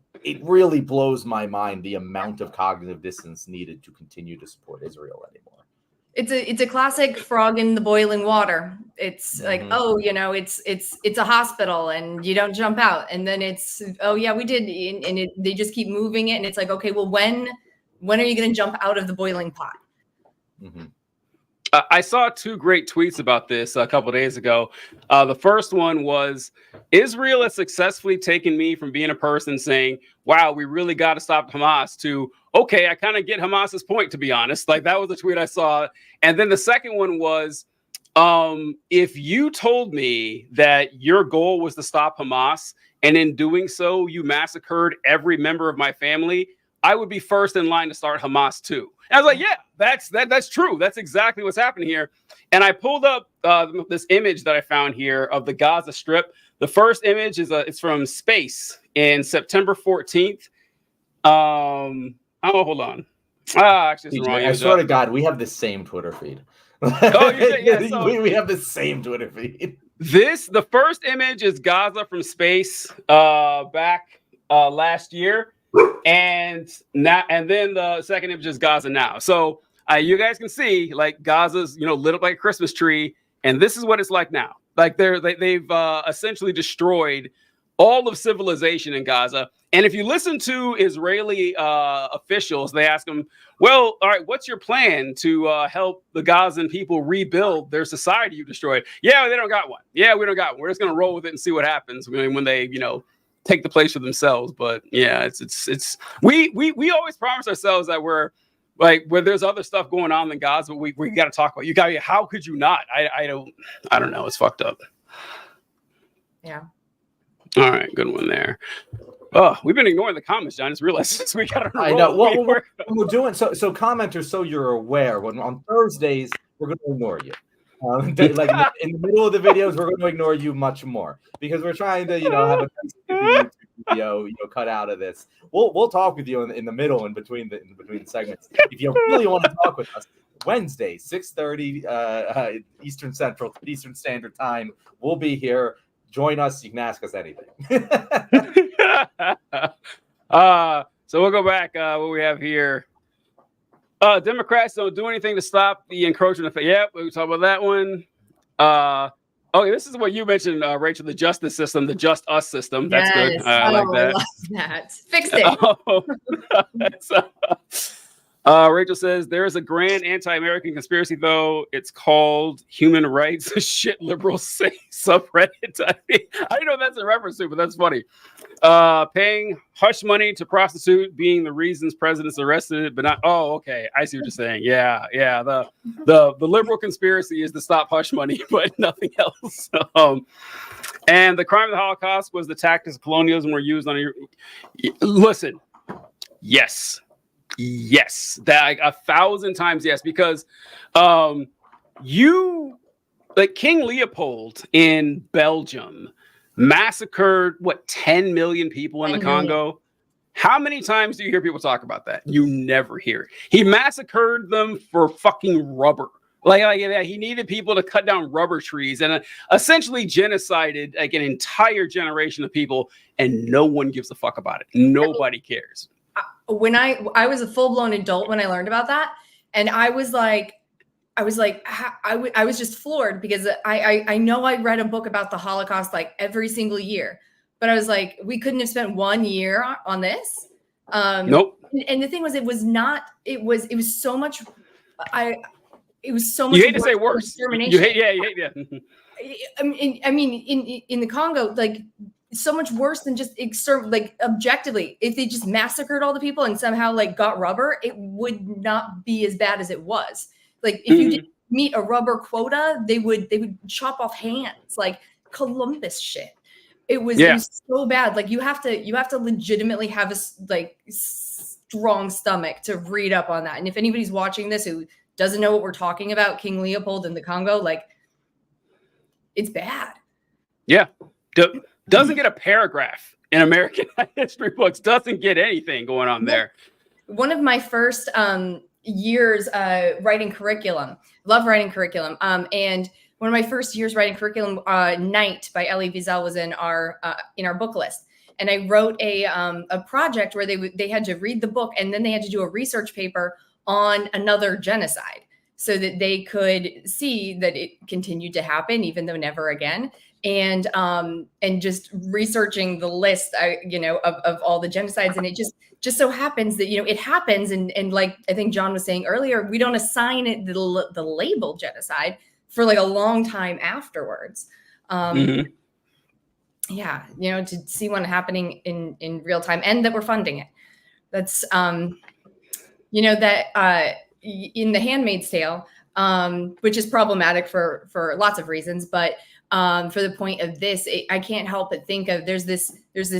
really blows my mind the amount of cognitive dissonance needed to continue to support Israel anymore.
It's a classic frog in the boiling water. It's like, oh, you know, it's a hospital and you don't jump out. And then it's, oh yeah, we did. And they just keep moving it. And it's like, okay, well, when are you going to jump out of the boiling pot?
Mm-hmm.
I saw 2 great tweets about this a couple of days ago. The first one was, Israel has successfully taken me from being a person saying, wow, we really got to stop Hamas, to, okay, I kind of get Hamas's point, to be honest. Like, that was the tweet I saw. And then the second one was, if you told me that your goal was to stop Hamas, and in doing so, you massacred every member of my family, I would be first in line to start Hamas too. And I was like, yeah, that's true. That's exactly what's happening here. And I pulled up this image that I found here of the Gaza Strip. The first image is it's from space in September 14th. Oh, hold on. Actually, it's wrong.
I swear to God, we have the same Twitter feed.
Oh, yeah, so
we have the same Twitter feed.
The first image is Gaza from space back last year. And then the second image is Gaza now. So you guys can see, like, Gaza's, lit up like a Christmas tree, and this is what it's like now. Like they've essentially destroyed all of civilization in Gaza. And if you listen to Israeli officials, they ask them, well, all right, what's your plan to help the Gazan people rebuild their society you destroyed? Yeah, they don't got one. Yeah, we don't got one. We're just gonna roll with it and see what happens when they, take the place for themselves. But yeah, it's we always promise ourselves that we're like, where there's other stuff going on in Gaza, we got to talk about. How could you not? I don't know. It's fucked up.
Yeah.
All
right, good one there. Oh, we've been ignoring the comments, John. I just realized we got to.
I know. Well, we're doing so commenters, so you're aware. When on Thursdays we're going to ignore you. Like in the middle of the videos, we're going to ignore you much more because we're trying to, have a YouTube video, cut out of this. We'll talk with you in the middle and between the segments. If you really want to talk with us, Wednesday, 6:30 Eastern Standard Time, we'll be here. Join us. You can ask us anything.
So we'll go back. What we have here. Democrats don't do anything to stop the encroachment. Yep, we talk about that one. Okay, this is what you mentioned, Rachel, the justice system, the just us system. That's good. I like that.
I love that. Fix it.
Rachel says, there is a grand anti-American conspiracy, though. It's called human rights. Shit liberals say subreddit. I don't know what that's a reference to, but that's funny. Paying hush money to prostitute being the reasons presidents arrested, but not. Oh, okay. I see what you're saying. Yeah. The liberal conspiracy is to stop hush money, but nothing else. And the crime of the Holocaust was the tactics of colonialism were used on. Listen, yes, that 1,000 times yes, because like King Leopold in Belgium massacred 10 million people in the Congo. How many times do you hear people talk about that? You never hear it. He massacred them for fucking rubber. Like he needed people to cut down rubber trees and essentially genocided like an entire generation of people, and no one gives a fuck about it. Nobody cares.
When I was a full-blown adult when I learned about that, and I was just floored because I know I read a book about the Holocaust like every single year, but I was like, we couldn't have spent 1 year on this.
Nope.
And the thing was, it was so much. It was so much.
You hate to say worse. You hate, yeah.
I mean, in the Congo, like so much worse than just like objectively. If they just massacred all the people and somehow like got rubber, it would not be as bad as it was. Like if you didn't meet a rubber quota, they would chop off hands, like Columbus shit. It was so bad. Like you have to legitimately have a strong stomach to read up on that. And if anybody's watching this who doesn't know what we're talking about, King Leopold in the Congo, like it's bad. Yeah.
Doesn't get a paragraph in American history books, doesn't get anything going on there.
One of my first years writing curriculum, love writing curriculum. And one of my first years writing curriculum, Night by Elie Wiesel was in our book list. And I wrote a project where they had to read the book and then they had to do a research paper on another genocide so that they could see that it continued to happen, even though never again. And just researching the list, of all the genocides. And it just so happens that, it happens. And like, I think John was saying earlier, we don't assign it the label genocide for like a long time afterwards. Yeah. To see one happening in real time and that we're funding it. That's, that in The Handmaid's Tale, which is problematic for lots of reasons, but for the point of this, I can't help but think of there's this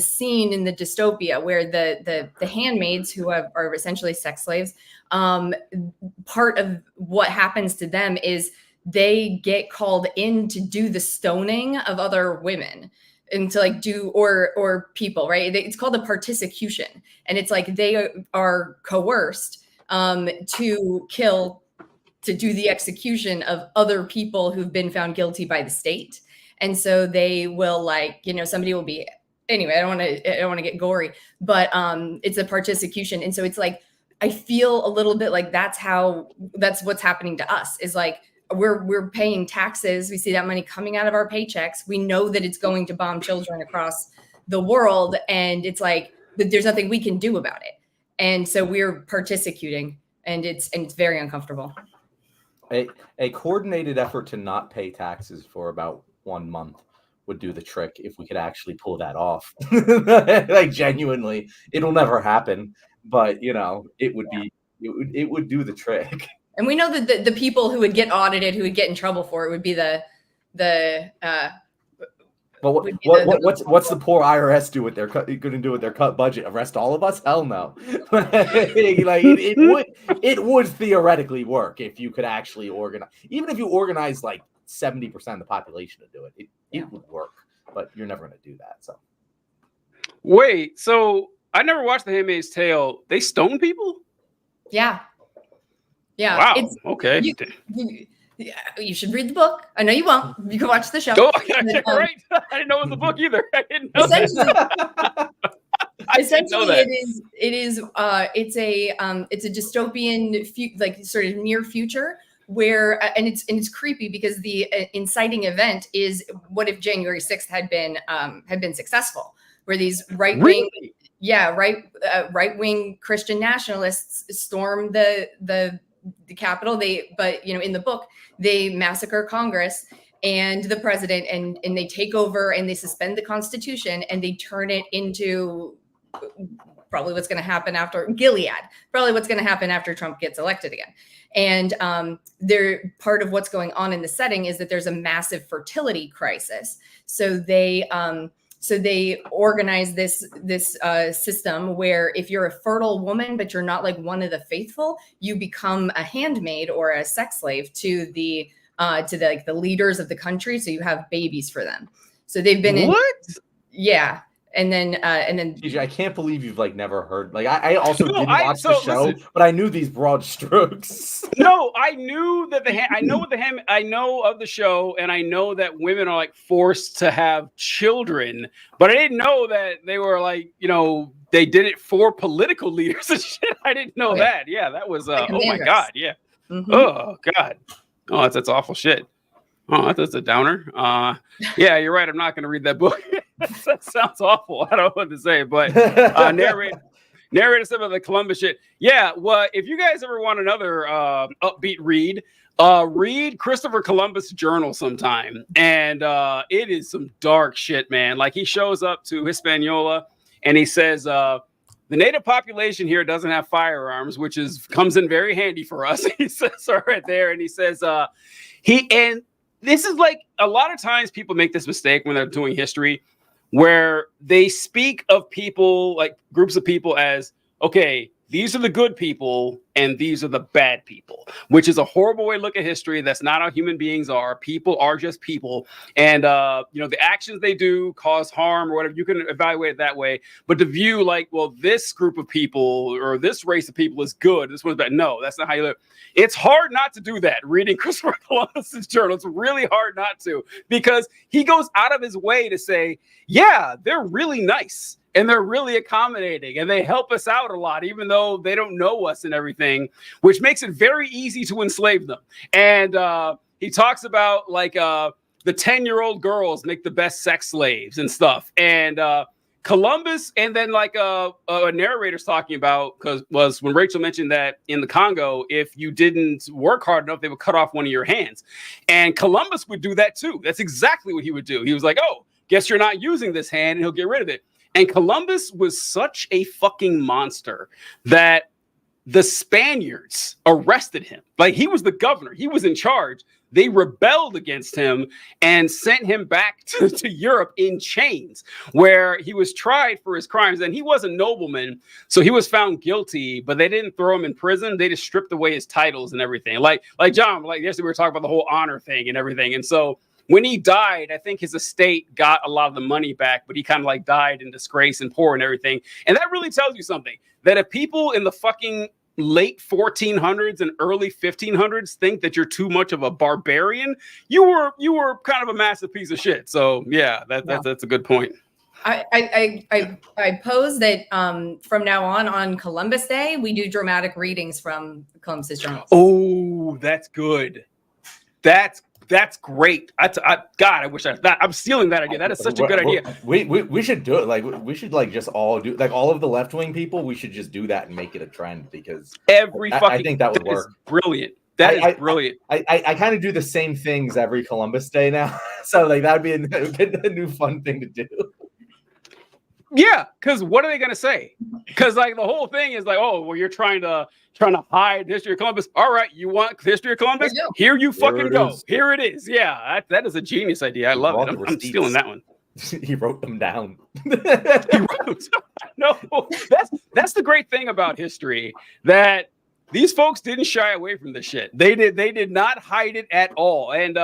scene in the dystopia where the handmaids who are essentially sex slaves, part of what happens to them is they get called in to do the stoning of other women and to like do or people, right? It's called a particution, and it's like they are coerced to do the execution of other people who've been found guilty by the state. And so they will somebody will be, anyway, I don't want to get gory, but it's a particution. And so it's like, I feel a little bit like that's what's happening to us is like, we're paying taxes. We see that money coming out of our paychecks. We know that it's going to bomb children across the world. And it's like, there's nothing we can do about it. And so we're participating, and it's very uncomfortable.
A coordinated effort to not pay taxes for about 1 month would do the trick if we could actually pull that off. Like genuinely, it'll never happen, but it would do the trick.
And we know that the people who would get audited, who would get in trouble for it, would be
But what's the poor IRS do with their going to do with their cut budget? Arrest all of us? Hell no. it would theoretically work if you could actually organize. Even if you organize like 70% of the population to do it, it would work. But you're never going to do that. So
wait, so I never watched The Handmaid's Tale. They stone people?
Yeah.
Wow. Okay.
You should read the book. I know you won't. You can watch the show.
Oh, right. I didn't know it was a book either. I didn't know that.
It's a dystopian sort of near future where and it's creepy because the inciting event is what if January 6th had been successful, where these right-wing right-wing Christian nationalists storm the Capitol. In the book, they massacre Congress and the president, and they take over and they suspend the Constitution and they turn it into probably what's going to happen after Gilead, probably what's going to happen after Trump gets elected again. And they're part of what's going on in the setting is that there's a massive fertility crisis. So they organize this system where if you're a fertile woman, but you're not like one of the faithful, you become a handmaid or a sex slave to the to the leaders of the country. So you have babies for them. So they've been in.
What?
Yeah. And then
TJ, I can't believe you've like never heard. Like I also
No,
didn't watch the show,
listen.
but I knew these broad strokes.
No, I knew that I know what I know of the show, and I know that women are like forced to have children, but I didn't know that they were like, they did it for political leaders and shit. I didn't know that. Yeah, that was oh my God, yeah.
Mm-hmm.
Oh God. Oh, that's awful shit. Oh, that's a downer. Yeah, you're right. I'm not going to read that book. That sounds awful. I don't know what to say, but narrate some of the Columbus shit. Yeah, well, if you guys ever want another upbeat read, read Christopher Columbus' journal sometime. And it is some dark shit, man. Like he shows up to Hispaniola and he says, the native population here doesn't have firearms, which comes in very handy for us. He says right there, and he says this is like a lot of times people make this mistake when they're doing history, where they speak of people, like groups of people, as, okay, these are the good people and these are the bad people, which is a horrible way to look at history. That's not how human beings are. People are just people. And, the actions they do cause harm or whatever. You can evaluate it that way. But to view like, well, this group of people or this race of people is good, this one's bad. No, that's not how you live. It's hard not to do that. Reading Christopher Columbus's journal, it's really hard not to, because he goes out of his way to say, yeah, they're really nice. And they're really accommodating and they help us out a lot, even though they don't know us and everything, which makes it very easy to enslave them. And he talks about like the 10-year-old girls make the best sex slaves and stuff. And Columbus, and then like a narrator's talking about, was when Rachel mentioned that in the Congo, if you didn't work hard enough, they would cut off one of your hands. And Columbus would do that too. That's exactly what he would do. He was like, oh, guess you're not using this hand, and he'll get rid of it. And Columbus was such a fucking monster that the Spaniards arrested him. Like, he was the governor. He was in charge. They rebelled against him and sent him back to Europe in chains, where he was tried for his crimes. And he was a nobleman, so he was found guilty, but they didn't throw him in prison. They just stripped away his titles and everything. Like John, like yesterday we were talking about the whole honor thing and everything. And so when he died, I think his estate got a lot of the money back, but he kind of like died in disgrace and poor and everything. And that really tells you something, that if people in the fucking late 1400s and early 1500s think that you're too much of a barbarian, you were kind of a massive piece of shit. So yeah, that's a good point.
I pose that from now on Columbus Day, we do dramatic readings from Columbus's journals.
Oh, that's good. That's great. God, I wish I'm stealing that idea. That is such a good idea.
We should do it. Like we should like just all do, like all of the left wing people. We should just do that and make it a trend, because I think that would work.
Brilliant. That is brilliant.
I kind of do the same things every Columbus Day now, so like that'd be a new fun thing to do.
Yeah, because what are they gonna say? Because like the whole thing is like, oh, well, you're trying to hide history of Columbus. All right, you want history of Columbus? Here you fucking go. Here it is. Yeah, that is a genius idea. I love it. I'm stealing that one.
He wrote them down.
No, that's the great thing about history, that these folks didn't shy away from this shit. They did not hide it at all. And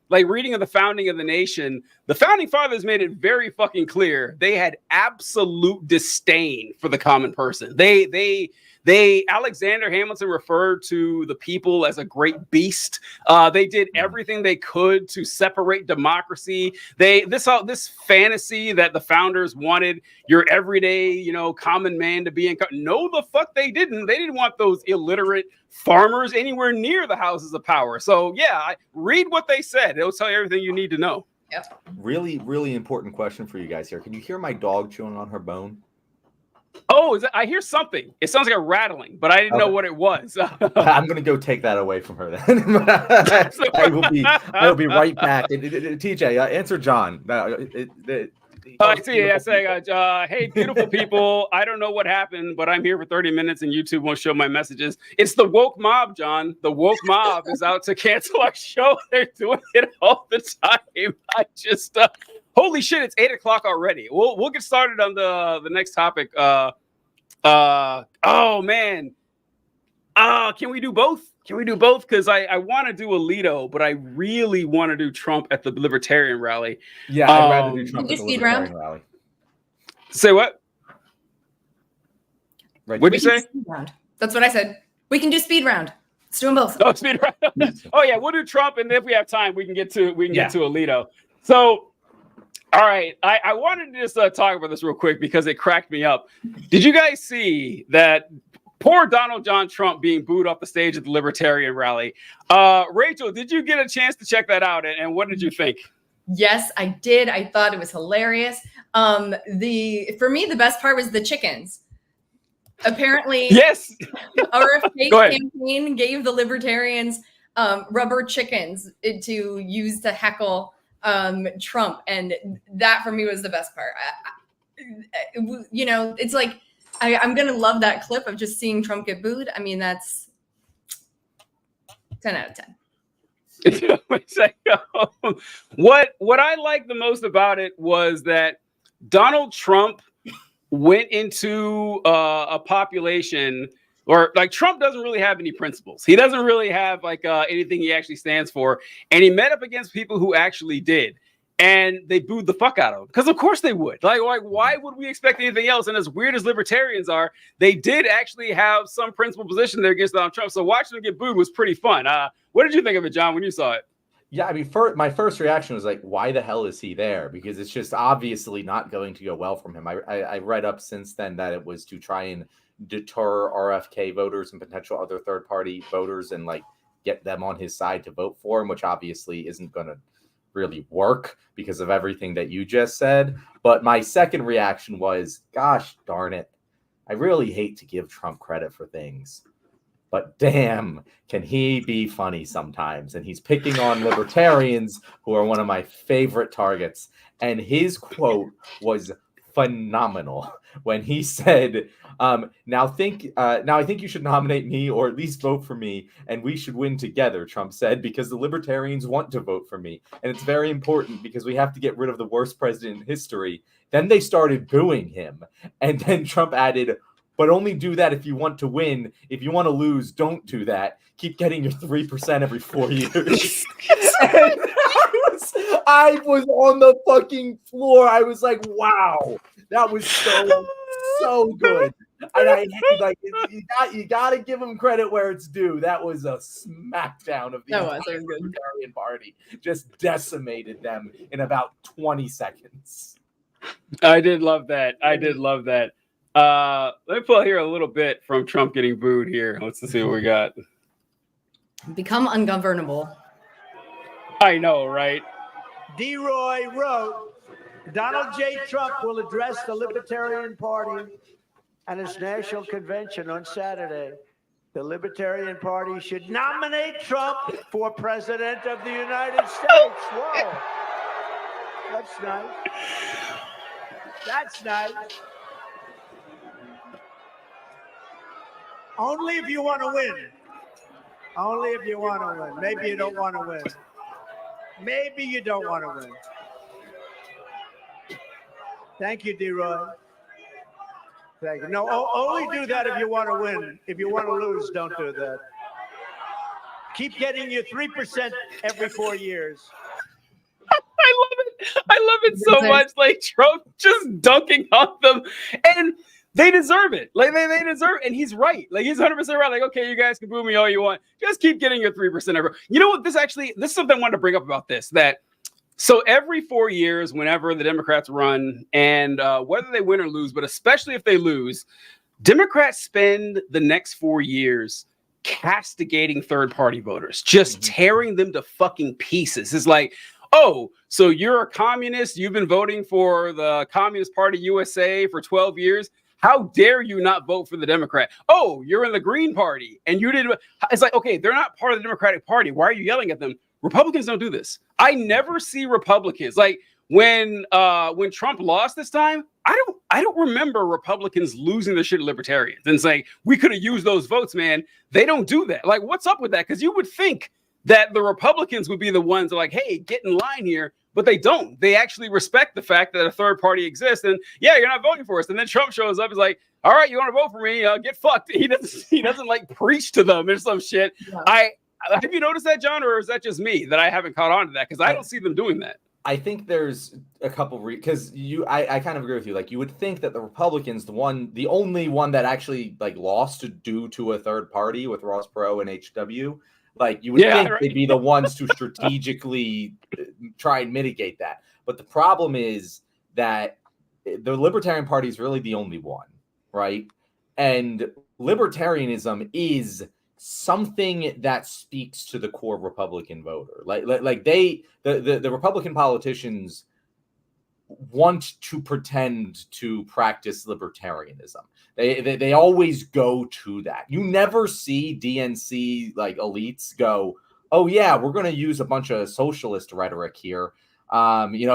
like reading of the founding of the nation, the founding fathers made it very fucking clear they had absolute disdain for the common person. Alexander Hamilton referred to the people as a great beast. They did everything they could to separate democracy. This fantasy that the founders wanted your everyday, common man to be in. No, the fuck they didn't. They didn't want those illiterate farmers anywhere near the houses of power. So yeah, read what they said. It'll tell you everything you need to know.
Yep.
Really, really important question for you guys here. Can you hear my dog chewing on her bone?
Oh, I hear something. It sounds like a rattling, but I didn't know what it was.
I'm going to go take that away from her then. I will be right back. TJ, answer John.
I see. I say, hey, beautiful people. I don't know what happened, but I'm here for 30 minutes and YouTube won't show my messages. It's the woke mob, John. The woke mob is out to cancel our show. They're doing it all the time. I just... holy shit, it's 8:00 already. We'll get started on the next topic. Oh man. Can we do both? Can we do both? Because I want to do Alito, but I really want to do Trump at the Libertarian rally.
Yeah, I'd rather do Trump at the
speed
Libertarian
round?
rally.
Say what?
Right.
What'd you say?
Speed round. That's what I said. We can do speed round. Let's do them both.
Oh, speed round. Oh yeah, we'll do Trump, and if we have time, we can get to
Yeah.
Alito. So, all right, I wanted to just talk about this real quick because it cracked me up. Did you guys see that? Poor Donald John Trump being booed off the stage at the Libertarian rally. Rachel, did you get a chance to check that out? And what did you think?
Yes, I did. I thought it was hilarious. For me, the best part was the chickens. Apparently,
Yes.
RFK
Go ahead.
campaign gave the Libertarians rubber chickens to use to heckle Trump, and that for me was the best part. It's like I'm gonna love that clip of just seeing Trump get booed. I mean, that's 10 out of 10.
What I liked the most about it was that Donald Trump went into a population, or like Trump doesn't really have any principles. He doesn't really have anything he actually stands for. And he met up against people who actually did. And they booed the fuck out of him. Because of course they would. Like, why would we expect anything else? And as weird as libertarians are, they did actually have some principled position there against Donald Trump. So watching them get booed was pretty fun. What did you think of it, John, when you saw it?
Yeah, I mean, my first reaction was like, why the hell is he there? Because it's just obviously not going to go well from him. I read up since then that it was to try and deter RFK voters and potential other third-party voters and like get them on his side to vote for him, which obviously isn't going to really work because of everything that you just said. But my second reaction was, gosh darn it, I really hate to give Trump credit for things, but damn, can he be funny sometimes? And he's picking on libertarians who are one of my favorite targets. And his quote was phenomenal when he said, now I think you should nominate me or at least vote for me, and we should win together, Trump said, because the libertarians want to vote for me. And it's very important because we have to get rid of the worst president in history. Then they started booing him. And then Trump added, but only do that if you want to win. If you want to lose, don't do that. Keep getting your 3% every 4 years. And I was on the fucking floor. I was like, wow, that was so good. And I like you got to give him credit where it's due. That was a smackdown of the entire Libertarian Party. Just decimated them in about 20 seconds.
I did love that. Let me pull here a little bit from Trump getting booed here. Let's see what we got.
Become ungovernable.
I know, right?
D-Roy wrote, Donald J. Trump will address the Libertarian Party at its national convention on Saturday. The Libertarian Party should nominate Trump for president of the United States. Whoa. That's nice. That's nice. Only if you want to win. Only if you want to win. Maybe you don't want to win. Maybe you don't want to win. Thank you, D-Roy. Thank you. No, only do that if you want to win. If you want to lose, don't do that. Keep getting your 3% every 4 years.
I love it so much. Like Trump just dunking on them, and they deserve it. Like they deserve it. And he's right. Like he's 100% right. Like, okay, you guys can boo me all you want. Just keep getting your 3% every. You know what? This is something I wanted to bring up about this. So every 4 years, whenever the Democrats run, and whether they win or lose, but especially if they lose, Democrats spend the next 4 years castigating third-party voters, just tearing them to fucking pieces. It's like, oh, so you're a communist. You've been voting for the Communist Party USA for 12 years. How dare you not vote for the Democrat? Oh, you're in the Green Party and you didn't. It's like, okay, they're not part of the Democratic Party. Why are you yelling at them? Republicans don't do this. I never see Republicans like when Trump lost this time. I don't remember Republicans losing the shit to libertarians and saying we could have used those votes, man. They don't do that. Like, what's up with that? Because you would think that the Republicans would be the ones that are like, hey, get in line here. but they don't. They actually respect the fact that a third party exists. And yeah, you're not voting for us. And then Trump shows up, is like, all right, you want to vote for me? Get fucked. He doesn't like preach to them or some shit. Yeah. Have you noticed that, John, or is that just me that I haven't caught on to that? Because I don't see them doing that.
I think there's a couple because I kind of agree with you. Like, you would think that the Republicans, the only one that actually like lost due to a third party with Ross Perot and HW, like you would think they'd be the ones to strategically try and mitigate that. But the problem is that the Libertarian Party is really the only one, right? And libertarianism is something that speaks to the core Republican voter. Like the Republican politicians want to pretend to practice libertarianism. They always go to that. You never see DNC like elites go, oh yeah, we're going to use a bunch of socialist rhetoric here. We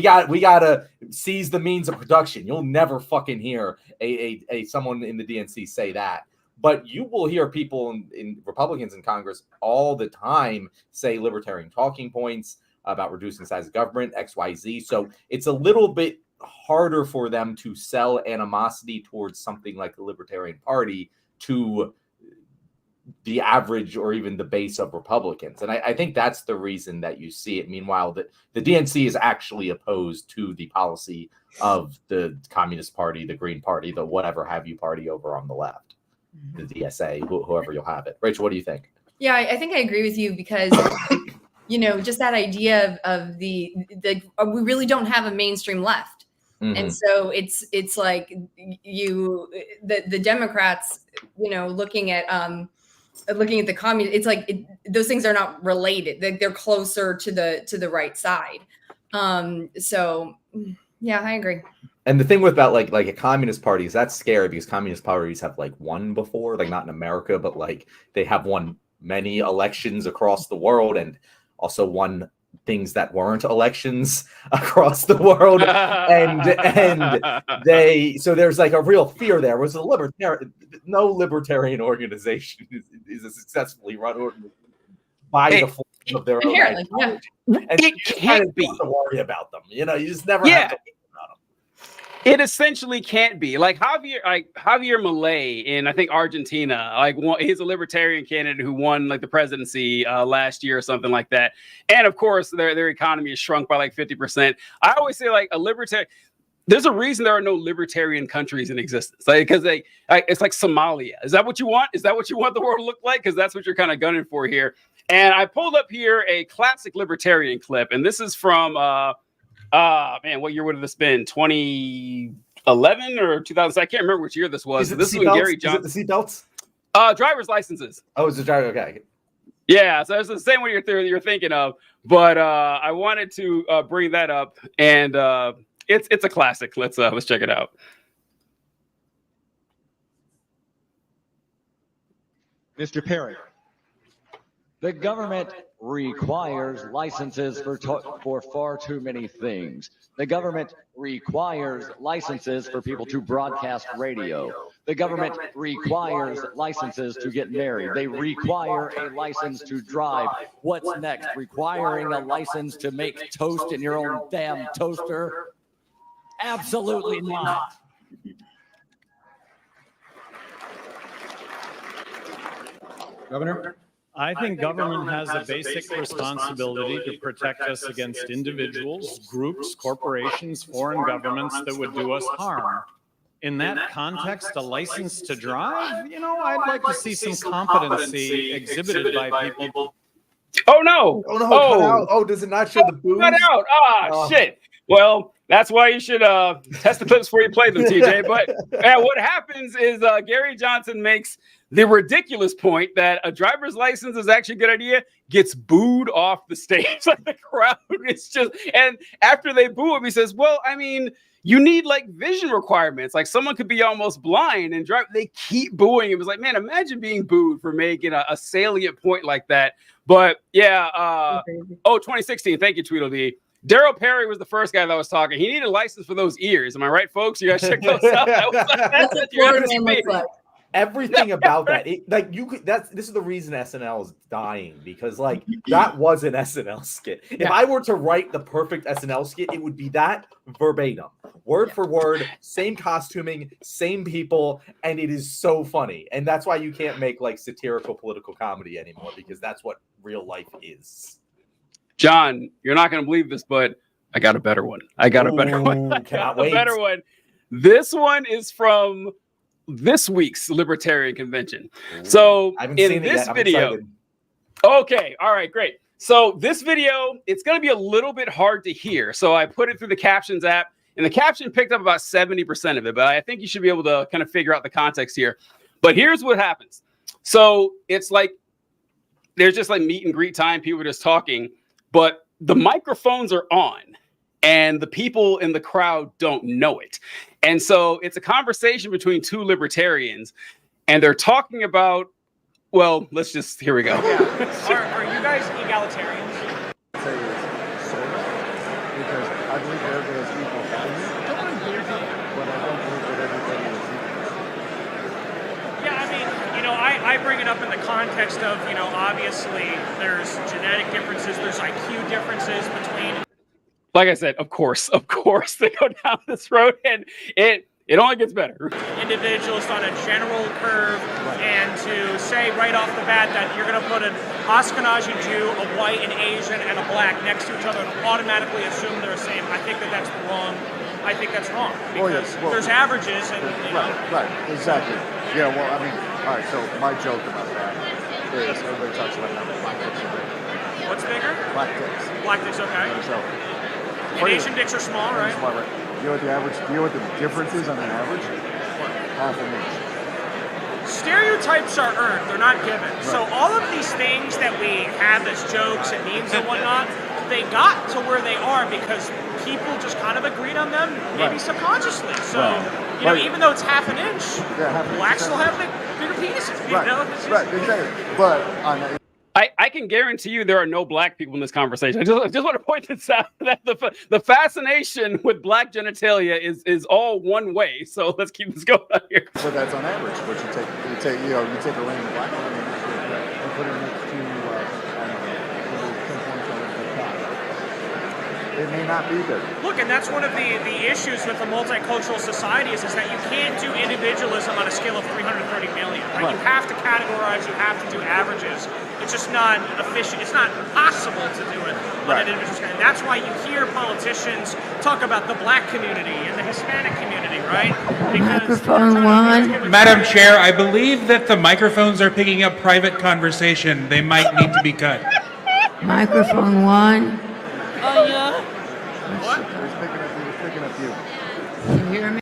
gotta seize the means of production. You'll never fucking hear a someone in the DNC say that. But you will hear people in Republicans in Congress all the time say libertarian talking points about reducing the size of government, XYZ. So it's a little bit harder for them to sell animosity towards something like the Libertarian Party to the average or even the base of Republicans. And I think that's the reason that you see it. Meanwhile, the DNC is actually opposed to the policy of the Communist Party, the Green Party, the whatever have you party over on the left. The DSA, whoever you'll have it. Rachel, what do you think?
Yeah, I think I agree with you because, just that idea of the we really don't have a mainstream left. Mm-hmm. And so it's like the Democrats, looking at the communist, it's like those things are not related. They're closer to the right side. So yeah, I agree.
And the thing with about like a communist party is that's scary because communist parties have like won before, like not in America, but like they have won many elections across the world and also won things that weren't elections across the world. So there's like a real fear there. Was no libertarian organization is a successfully run organization by the force of their own ideology. Yeah. And
it can't be
to worry about them. You just never have to.
It essentially can't be like Javier Milei in I think Argentina. He's a libertarian candidate who won like the presidency last year or something like that. And of course, their economy is shrunk by like 50%. I always say like a libertarian. There's a reason there are no libertarian countries in existence, because it's like Somalia. Is that what you want? Is that what you want the world to look like? Because that's what you're kind of gunning for here. And I pulled up here a classic libertarian clip, and this is from. What year would have this been? 2011 or 2000? I can't remember which year this was. This is when Gary Johnson.
Is it the seatbelts?
Driver's licenses.
Oh, it's the driver. Okay.
Yeah, so it's the same one you're thinking of. But I wanted to bring that up, and it's a classic. Let's check it out.
Mr. Perry, the government requires licenses for far too many things. The government requires licenses for people to broadcast radio. The government requires licenses to get married. They require a license to drive. What's next? Requiring a license to make toast in your own damn toaster? Absolutely not.
Governor? I think government has a basic responsibility to protect us against individuals, groups, corporations, foreign governments that would do us harm. In that context, a license to drive, I'd like to see some competency exhibited by people.
Oh, no.
Oh, no. Oh, oh, does it not show the booze?
Cut out. Shit. Well, that's why you should test the clips before you play them, TJ. But what happens is Gary Johnson makes the ridiculous point that a driver's license is actually a good idea, gets booed off the stage. Like the crowd is just, and after they boo him, he says, well, I mean, you need like vision requirements. Like someone could be almost blind and drive. They keep booing. It was like, man, imagine being booed for making a salient point like that. But yeah, 2016. Thank you, Tweedledee. Daryl Perry was the first guy that was talking. He needed a license for those ears. Am I right, folks? You guys check those out. That's what you're gonna see.
everything about that. This is the reason SNL is dying, because like that was an SNL skit. If I were to write the perfect SNL skit, it would be that verbatim, word for word, same costuming, same people, and it is so funny. And that's why you can't make like satirical political comedy anymore, because that's what real life is.
John, you're not going to believe this, but I got a better one. I got a better one. This one is from this week's Libertarian convention. So in this video, okay, all right, great. So this video, it's going to be a little bit hard to hear. So I put it through the captions app, and the caption picked up about 70% of it, but I think you should be able to kind of figure out the context here. But here's what happens. So it's like, there's just like meet and greet time. People are just talking, but the microphones are on and the people in the crowd don't know it. And so it's a conversation between two libertarians, and they're talking about, well, here we go.
Are you guys egalitarians?
Say sort of, because I believe everybody has equal value, but I don't believe that everybody is equal.
Yeah, I mean, I bring it up in the context of, obviously there's genetic differences, there's IQ differences between.
Like I said, of course, they go down this road, and it only gets better.
Individuals on a general curve, and to say right off the bat that you're going to put an Ashkenazi Jew, a white, an Asian, and a black next to each other and automatically assume they're the same, I think that's wrong. I think that's wrong, because there's averages. And,
right, exactly. Yeah, well, I mean, all right, so my joke about that is everybody talks about how black dicks are big.
What's bigger?
Black dicks.
Black dicks, okay.
So,
and Asian dicks are small, right?
Small, right? You know what the difference is on an average? Half an inch.
Stereotypes are earned, they're not given. Right. So all of these things that we have as jokes and memes and whatnot, they got to where they are because people just kind of agreed on them, maybe subconsciously. So, even though it's half an inch, blacks still have bigger penises.
Right, exactly. But on
I can guarantee you there are no black people in this conversation. I just want to point this out, that the fascination with black genitalia is all one way. So let's keep this going on here.
But that's on average. But you take a random black one and put it next to it may not be there.
Look, and that's one of the issues with a multicultural society is that you can't do individualism on a scale of 330 million. Right? You have to categorize, you have to do averages. It's just not efficient. It's not possible to do it on an individual scale. And that's why you hear politicians talk about the black community and the Hispanic community, right?
Microphone one. Madam Chair, I believe that the microphones are picking up private conversation. They might need to be cut.
Microphone one.
Oh, yeah.
What? He's picking up you.
You hear me?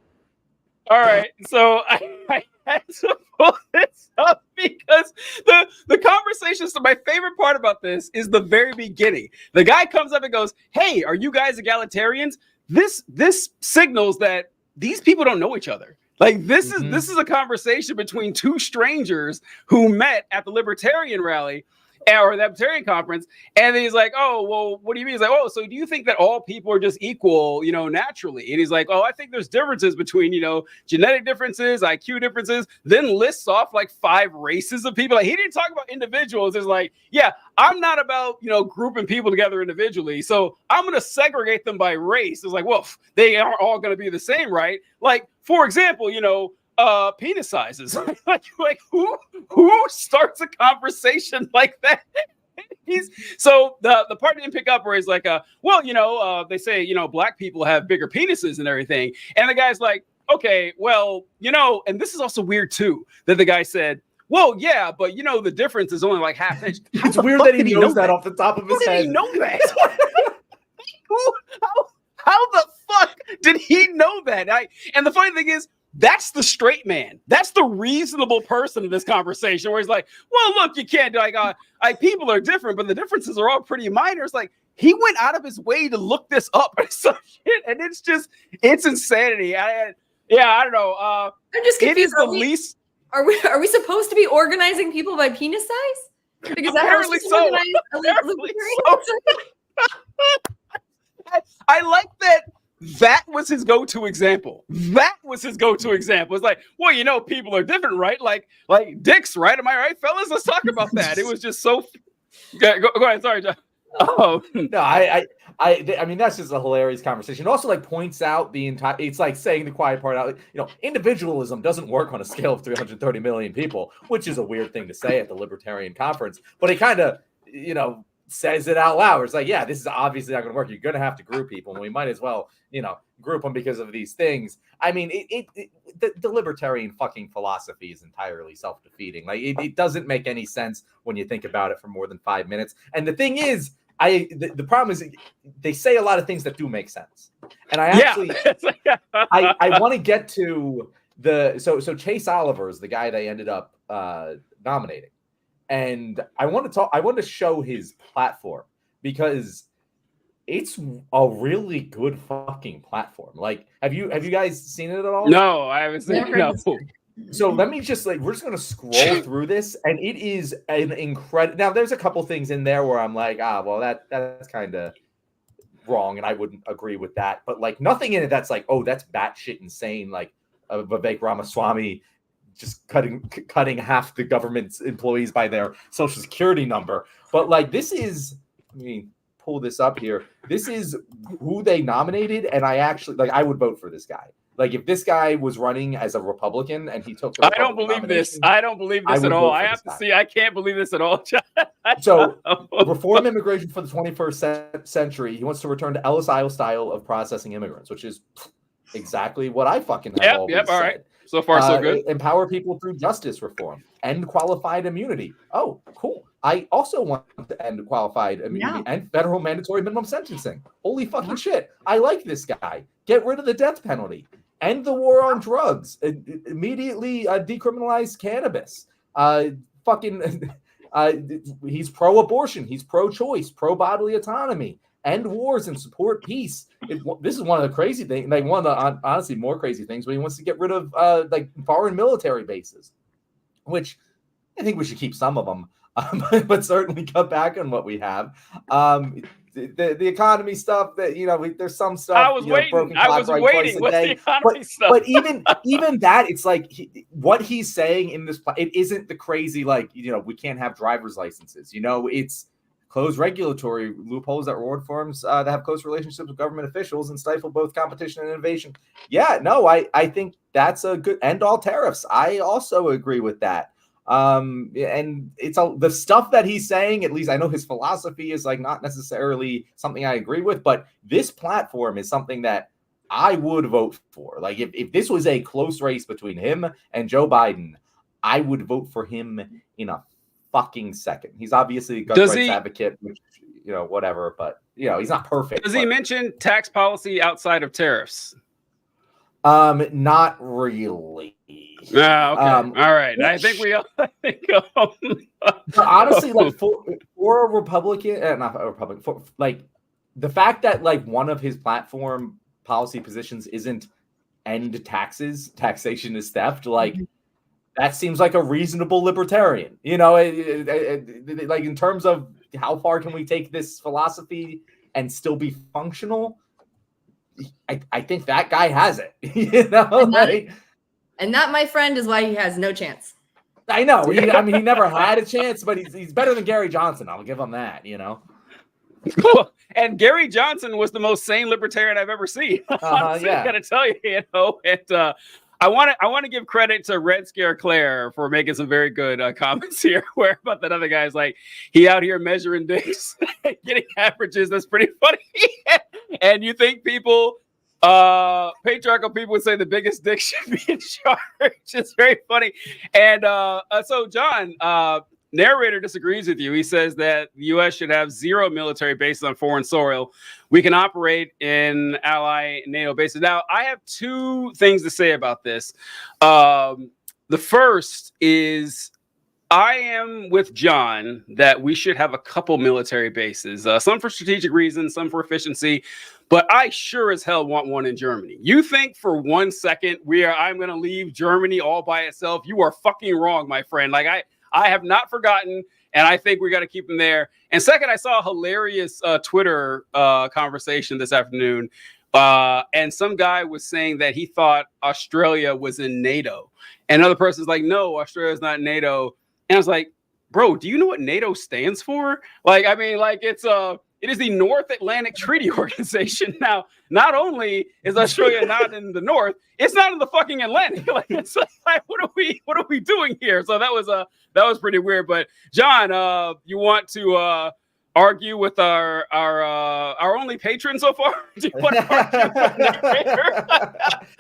All right, so I had to pull this up because the conversation. So my favorite part about this is the very beginning. The guy comes up and goes, "Hey, are you guys egalitarians?" This signals that these people don't know each other. Like this is a conversation between two strangers who met at the Libertarian rally or the Libertarian conference, and then he's like, "Oh, well, what do you mean?" He's like, "Oh, so do you think that all people are just equal, naturally?" And he's like, "Oh, I think there's differences between, genetic differences, IQ differences." Then lists off like 5 races of people. Like he didn't talk about individuals. It's like, yeah, I'm not about grouping people together individually, so I'm gonna segregate them by race. It's like, well, they aren't all gonna be the same, right? Like, for example, penis sizes. like who starts a conversation like that? So the part didn't pick up where he's like, they say, black people have bigger penises and everything. And the guy's like, okay, well, and this is also weird too, that the guy said, well, yeah, but the difference is only like half inch.
It's weird that he knows that off the top of his head.
How did he know that? How the fuck did he know that? And the funny thing is, that's the straight man. That's the reasonable person in this conversation where he's like, well, look, you can't do people are different, but the differences are all pretty minor. It's like he went out of his way to look this up or some shit. And it's insanity. I don't know.
I'm just confused. Are we supposed to be organizing people by penis size? Because
apparently so. I like that was his go-to example. That was his go-to example. It's like, well, you know, people are different, right? Like dicks, right? Am I right, fellas? Let's talk about that. It was just so. Go ahead. Sorry, John. Oh
no, I mean that's just a hilarious conversation. It also like points out the entire. It's like saying the quiet part out. You know, individualism doesn't work on a scale of 330 million people, which is a weird thing to say at the Libertarian conference. But it kind of, you know, says it out loud. It's like, yeah, this is obviously not going to work. You're going to have to group people, and we might as well, you know, group them because of these things. I mean, the libertarian fucking philosophy is entirely self-defeating. Like it doesn't make any sense when you think about it for more than 5 minutes. And the thing is, the problem is they say a lot of things that do make sense. And I actually, I want to get to so Chase Oliver is the guy they ended up nominating. And I want to show his platform because it's a really good fucking platform. Like, have you guys seen it at all?
No, I haven't seen it. No.
So let me just we're just gonna scroll through this, and it is an incredible. Now, there's a couple things in there where I'm like, well, that's kind of wrong, and I wouldn't agree with that. But like, nothing in it that's like, oh, that's batshit insane. Like Vivek Ramaswamy just cutting half the government's employees by their social security number. But like, this is, I mean, pull this up here. This is who they nominated, and I actually I would vote for this guy. Like, if this guy was running as a Republican and he took,
I don't believe this. I don't believe this at all. I have to see. I can't believe this at all.
So, reform immigration for the 21st century. He wants to return to Ellis Isle style of processing immigrants, which is exactly what I fucking have always said.
All right. So far, so good.
Empower people through justice reform. End qualified immunity. Oh, cool. I also want to end qualified immunity and federal mandatory minimum sentencing. Holy fucking shit. I like this guy. Get rid of the death penalty. End the war on drugs. Immediately decriminalize cannabis. He's pro-abortion. He's pro-choice, pro-bodily autonomy. End wars and support peace. This is one of the crazy things. Like, one of the honestly more crazy things, but he wants to get rid of foreign military bases, which I think we should keep some of them, but certainly cut back on what we have. The economy stuff that, you know, there's some stuff.
I was waiting. What's the economy stuff?
But even that, it's like what he's saying in this. It isn't the crazy, like, you know, we can't have driver's licenses. You know, it's close regulatory loopholes that reward firms that have close relationships with government officials and stifle both competition and innovation. Yeah, no, I think that's a good end all tariffs. I also agree with that. And it's the stuff that he's saying, at least I know his philosophy is like not necessarily something I agree with, but this platform is something that I would vote for. Like, if this was a close race between him and Joe Biden, I would vote for him in a fucking second. He's obviously a gun rights advocate, which, you know, whatever, but, you know, he's not perfect.
Does he mention tax policy outside of tariffs?
Not really.
Okay. All right. I think
honestly, like, for a Republican, not a Republican, for like the fact that like one of his platform policy positions isn't end taxes, taxation is theft, like that seems like a reasonable libertarian. You know, like, in terms of how far can we take this philosophy and still be functional? I think that guy has it. You know,
and that, my friend, is why he has no chance.
I know. I mean, he never had a chance, but he's better than Gary Johnson. I'll give him that. You know.
And Gary Johnson was the most sane libertarian I've ever seen. Honestly, I gotta tell you, you know. And I want to give credit to Red Scare Claire for making some very good comments here. Where about that other guy's like, he out here measuring dicks, getting averages. That's pretty funny. And you think people, patriarchal people would say the biggest dick should be in charge. It's very funny. And so John, narrator disagrees with you. He says that the U.S. should have 0 military bases on foreign soil. We can operate in ally NATO bases. Now, I have 2 things to say about this. The first is I am with John that we should have a couple military bases, some for strategic reasons, some for efficiency, but I sure as hell want one in Germany. You think for 1 second I'm going to leave Germany all by itself? You are fucking wrong, my friend. Like, I have not forgotten, and I think we got to keep them there. And second, I saw a hilarious Twitter conversation this afternoon and some guy was saying that he thought Australia was in NATO. And another person's like, no, Australia's not NATO. And I was like, bro, do you know what NATO stands for? Like, I mean, like it is the North Atlantic Treaty Organization. Now, not only is Australia not in the North, it's not in the fucking Atlantic. Like, it's like, what are we doing here? So that was pretty weird. But John, you want to argue with our only patron so far? Do you want to argue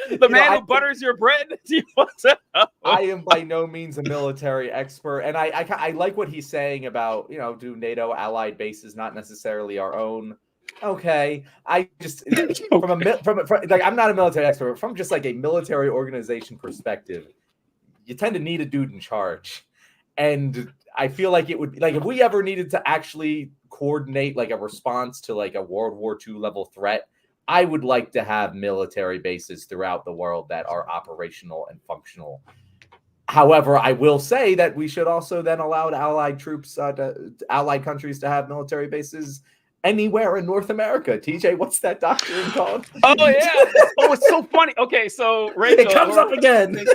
with the man who butters your bread? Do you want to?
I am by no means a military expert, and I like what he's saying about, you know, do NATO allied bases not necessarily our own? Okay, I just from like, I'm not a military expert, but from just like a military organization perspective, you tend to need a dude in charge, and I feel like it would be like if we ever needed to actually coordinate like a response to like a World War II level threat, I would like to have military bases throughout the world that are operational and functional. However, I will say that we should also then allow allied troops, allied countries to have military bases anywhere in North America. TJ, what's that doctrine called?
Oh yeah. Oh, it's so funny. Okay, so Rachel,
it comes up again.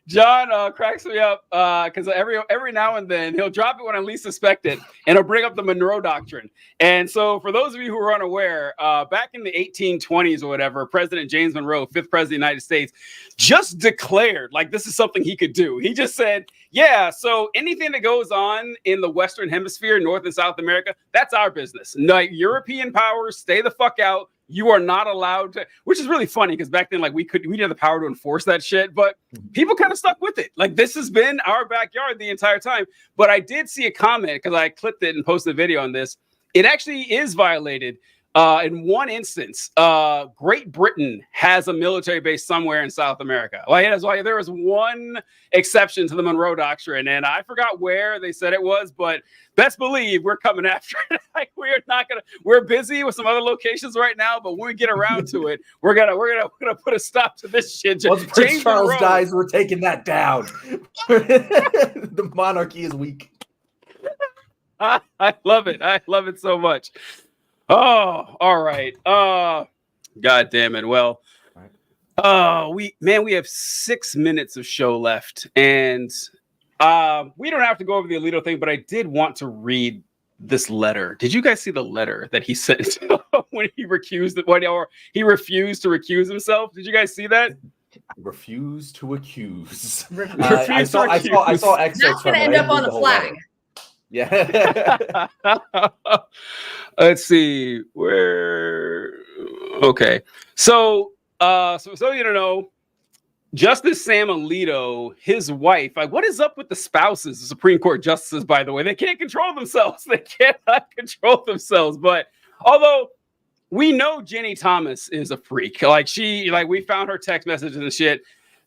John cracks me up because every now and then he'll drop it when I least suspect it, and he'll bring up the Monroe Doctrine. And so, for those of you who are unaware, back in the 1820s or whatever, President James Monroe, 5th President of the United States, just declared like this is something he could do. He just said, "Yeah, so anything that goes on in the Western Hemisphere, North and South America, that's our business. Like European powers, stay the fuck out. You are not allowed to," which is really funny because back then, like we didn't have the power to enforce that shit, but people kind of stuck with it. Like this has been our backyard the entire time. But I did see a comment because I clipped it and posted a video on this. It actually is violated in one instance. Great Britain has a military base somewhere in South America. Like that's why there was one exception to the Monroe Doctrine, and I forgot where they said it was, but best believe we're coming after it. Like we're busy with some other locations right now, but when we get around to it, we're gonna put a stop to this shit.
Once Prince Charles dies, we're taking that down. The monarchy is weak.
I love it. I love it so much. Oh, all right. God damn it. Well, we have 6 minutes of show left, and we don't have to go over the Alito thing, but I did want to read this letter. Did you guys see the letter that he sent when he refused to recuse himself? Did you guys see that?
Refuse to accuse.
I
saw excerpts.
That's going to end up on the flag.
Yeah.
Let's see where. Okay, so you don't know, Justice Sam Alito, his wife. Like, what is up with the spouses, the Supreme Court justices? By the way, they can't control themselves. They cannot control themselves. But although we know Jenny Thomas is a freak, like we found her text messages and shit.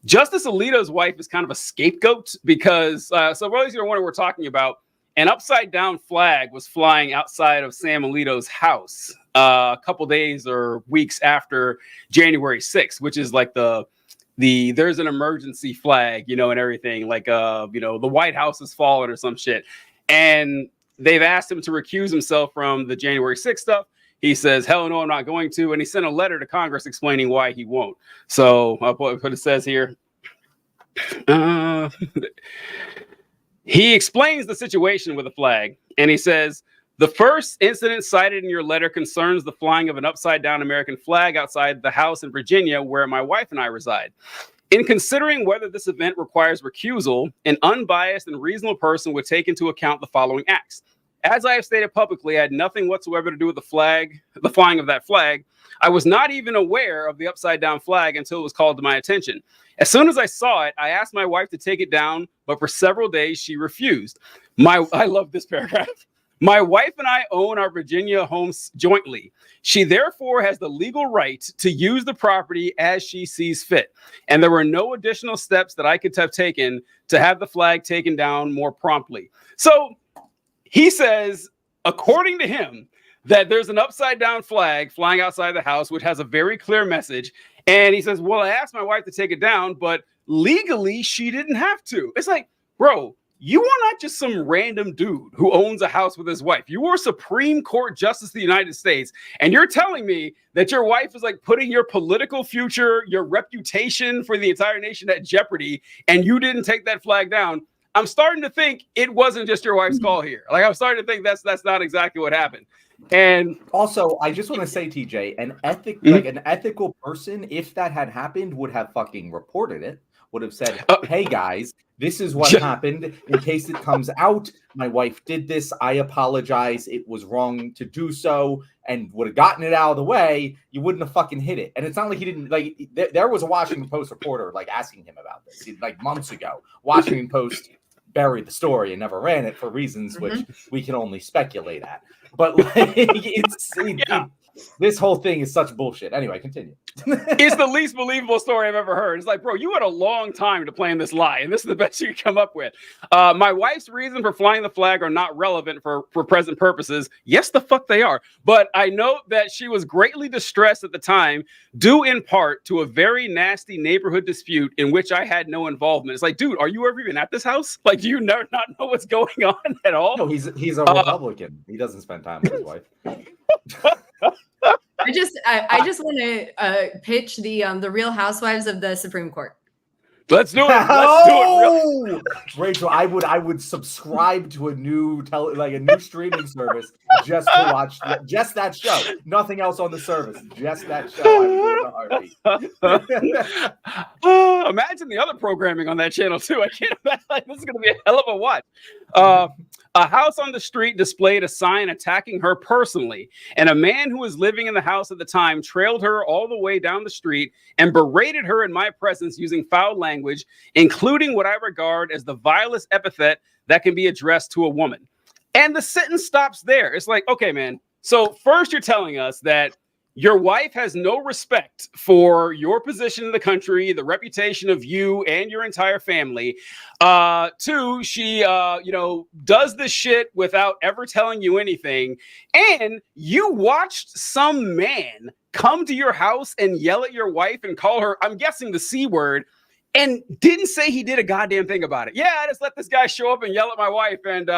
Justice Alito's wife is kind of a scapegoat because so for those who are wondering what we're talking about. An upside down flag was flying outside of Sam Alito's house a couple days or weeks after January 6th, which is like there's an emergency flag, you know, and everything like, you know, the White House has fallen or some shit. And they've asked him to recuse himself from the January 6th stuff. He says, hell no, I'm not going to. And he sent a letter to Congress explaining why he won't. So I'll put what it says here. He explains the situation with the flag, and he says, the first incident cited in your letter concerns the flying of an upside-down American flag outside the house in Virginia where my wife and I reside. In considering whether this event requires recusal, an unbiased and reasonable person would take into account the following acts. As I have stated publicly, I had nothing whatsoever to do with the flying of that flag. I was not even aware of the upside-down flag until it was called to my attention. As soon as I saw it, I asked my wife to take it down, but for several days she refused. I love this paragraph. My wife and I own our Virginia homes jointly. She therefore has the legal right to use the property as she sees fit. And there were no additional steps that I could have taken to have the flag taken down more promptly. So he says, according to him, that there's an upside down flag flying outside the house, which has a very clear message. And he says, well, I asked my wife to take it down, but legally she didn't have to. It's like, bro, you are not just some random dude who owns a house with his wife. You are Supreme Court Justice of the United States. And you're telling me that your wife is like putting your political future, your reputation for the entire nation at jeopardy, and you didn't take that flag down. I'm starting to think it wasn't just your wife's call here. Like, I'm starting to think that's not exactly what happened. And
also, I just want to say, TJ, an ethical person, if that had happened, would have fucking reported it. Would have said, "Hey guys, this is what happened. In case it comes out, my wife did this. I apologize. It was wrong to do so," and would have gotten it out of the way. You wouldn't have fucking hit it. And it's not like he didn't like. There was a Washington Post reporter like asking him about this like months ago. Washington Post buried the story and never ran it for reasons which we can only speculate at. But like, this whole thing is such bullshit. Anyway, continue.
It's the least believable story I've ever heard. It's like, bro, you had a long time to plan this lie, and this is the best you could come up with. My wife's reason for flying the flag are not relevant for present purposes. Yes, the fuck they are. But I note that she was greatly distressed at the time, due in part to a very nasty neighborhood dispute in which I had no involvement. It's like, dude, are you ever even at this house? Like, do you not know what's going on at all?
No, he's a Republican. He doesn't spend time with his wife.
I just want to pitch the Real Housewives of the Supreme Court.
Let's do it. Let's do it.
Rachel, I would subscribe to a new streaming service just to watch just that show. Nothing else on the service. Just that show. I would do it in a heartbeat.
Imagine the other programming on that channel too. I can't imagine. This is going to be a hell of a watch. A house on the street displayed a sign attacking her personally, and a man who was living in the house at the time trailed her all the way down the street and berated her in my presence using foul language, including what I regard as the vilest epithet that can be addressed to a woman. And the sentence stops there. It's like, okay, man. So first you're telling us that your wife has no respect for your position in the country, the reputation of you and your entire family. Two, she, does this shit without ever telling you anything. And you watched some man come to your house and yell at your wife and call her, I'm guessing, the C word, and didn't say he did a goddamn thing about it. Yeah, I just let this guy show up and yell at my wife, and what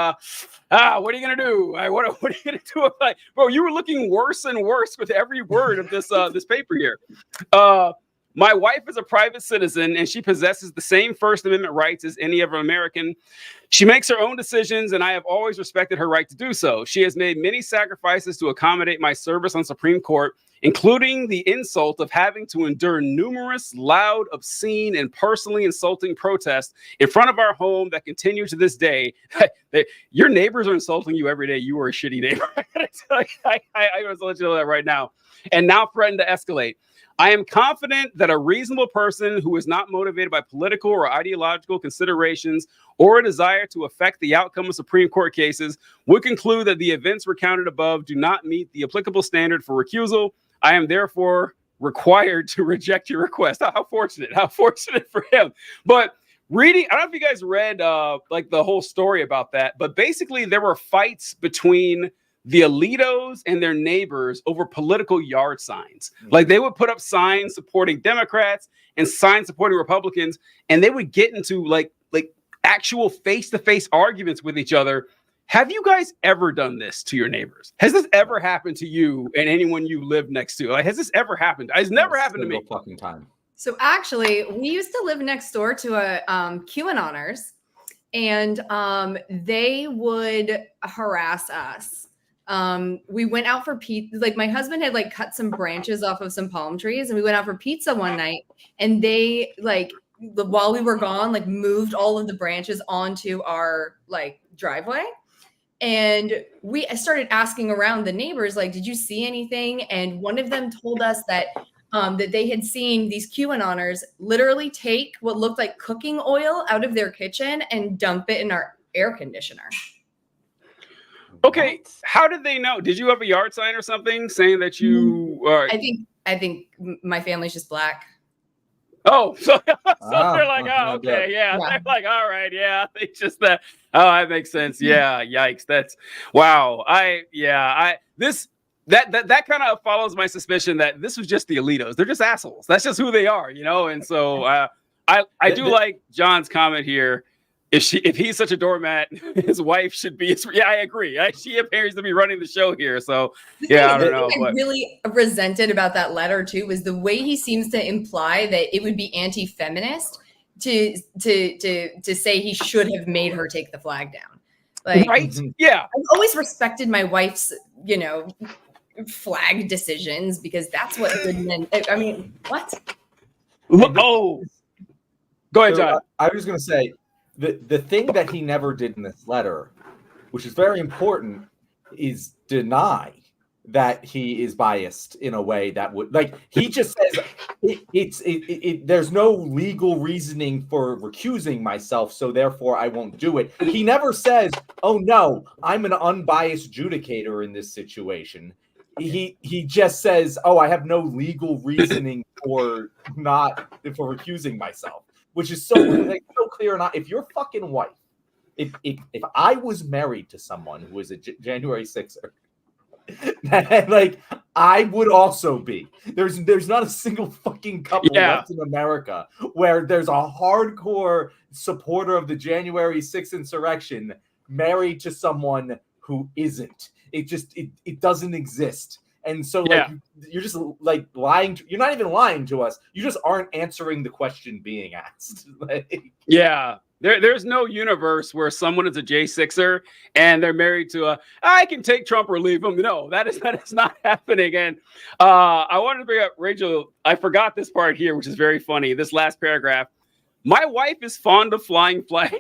are you gonna do? What are you gonna do? Like, bro, you were looking worse and worse with every word of this this paper here. My wife is a private citizen, and she possesses the same First Amendment rights as any other American. She makes her own decisions, and I have always respected her right to do so. She has made many sacrifices to accommodate my service on Supreme Court, including the insult of having to endure numerous loud, obscene, and personally insulting protests in front of our home that continue to this day. Your neighbors are insulting you every day. You are a shitty neighbor. I was let you know that right now. And now threaten to escalate. I am confident that a reasonable person who is not motivated by political or ideological considerations or a desire to affect the outcome of Supreme Court cases would conclude that the events recounted above do not meet the applicable standard for recusal. I am therefore required to reject your request. How fortunate for him. But reading, I don't know if you guys read like the whole story about that, but basically there were fights between the Alitos and their neighbors over political yard signs. Like, they would put up signs supporting Democrats and signs supporting Republicans, and they would get into like actual face-to-face arguments with each other. Have you guys ever done this to your neighbors? Has this ever happened to you and anyone you live next to? Like, has this ever happened? It's never happened to me.
Fucking time.
So actually, we used to live next door to a QAnoners, and they would harass us. We went out for pizza. Like, my husband had like cut some branches off of some palm trees, and we went out for pizza one night, and they while we were gone, like moved all of the branches onto our like driveway. And we started asking around the neighbors, like, did you see anything? And one of them told us that that they had seen these QAnoners literally take what looked like cooking oil out of their kitchen and dump it in our air conditioner.
Okay, how did they know? Did you have a yard sign or something saying that you are?
I think my family's just black.
Oh, so they're like, oh, okay, yeah. They're like, all right, yeah. They just that. Oh, that makes sense. Yeah, yikes. That's wow. That kind of follows my suspicion that this was just the Alitos. They're just assholes. That's just who they are, you know. And so I do like John's comment here. if he's such a doormat, his wife should be. Yeah, I agree. She appears to be running the show here. So yeah, I don't know.
What I really resented about that letter too was the way he seems to imply that it would be anti-feminist to say he should have made her take the flag down. Like,
right? Yeah.
I've always respected my wife's, flag decisions because that's what good men. I mean, what?
Oh, go ahead, John.
I was going to say the thing that he never did in this letter, which is very important, is deny that he is biased in a way that would, like, he just says there's no legal reasoning for recusing myself, so therefore I won't do it. He never says, oh no, I'm an unbiased judicator in this situation. He just says, oh, I have no legal reasoning for recusing myself, which is so clear. Not if your fucking wife, if I was married to someone who is a January 6er, like I would also be. There's not a single fucking couple left in America where there's a hardcore supporter of the January 6th insurrection married to someone who isn't. It doesn't exist. And so you're just like lying. You're not even lying to us. You just aren't answering the question being asked.
Yeah. There's no universe where someone is a J6er and they're married to I can take Trump or leave him. No, that is not happening. And I wanted to bring up, Rachel, I forgot this part here, which is very funny. This last paragraph. My wife is fond of flying flags.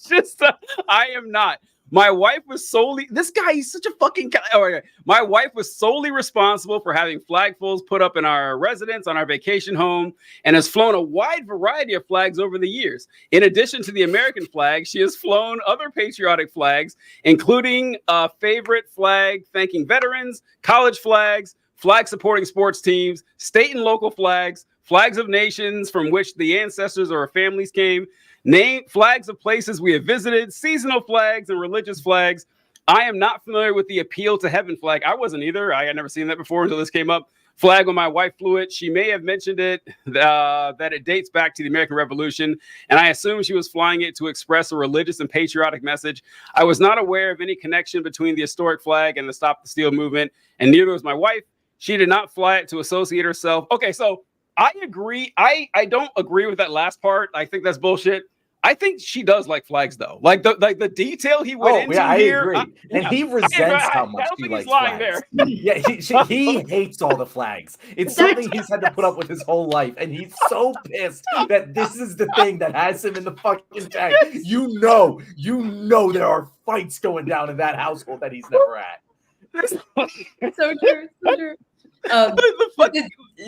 Just I am not. My wife was solely, this guy, he's such a fucking guy. Oh, my wife was solely responsible for having flagpoles put up in our residence, on our vacation home, and has flown a wide variety of flags over the years. In addition to the American flag, she has flown other patriotic flags, including a favorite flag thanking veterans, college flags, flag supporting sports teams, state and local flags, flags of nations from which the ancestors or families came, name flags of places we have visited, seasonal flags and religious flags. I am not familiar with the appeal to heaven flag. I wasn't either. I had never seen that before until this came up. Flag when my wife flew it. She may have mentioned it, that it dates back to the American Revolution, and I assume she was flying it to express a religious and patriotic message. I was not aware of any connection between the historic flag and the Stop the Steal movement, and neither was my wife. She did not fly it to associate herself. Okay, so I agree. I don't agree with that last part. I think that's bullshit. I think she does like flags, though. Like the detail he went into here.
I agree. And he resents how much he likes flags. There. Yeah, he hates all the flags. It's something he's had to put up with his whole life, and he's so pissed that this is the thing that has him in the fucking tag. You know, there are fights going down in that household that he's never at.
So true.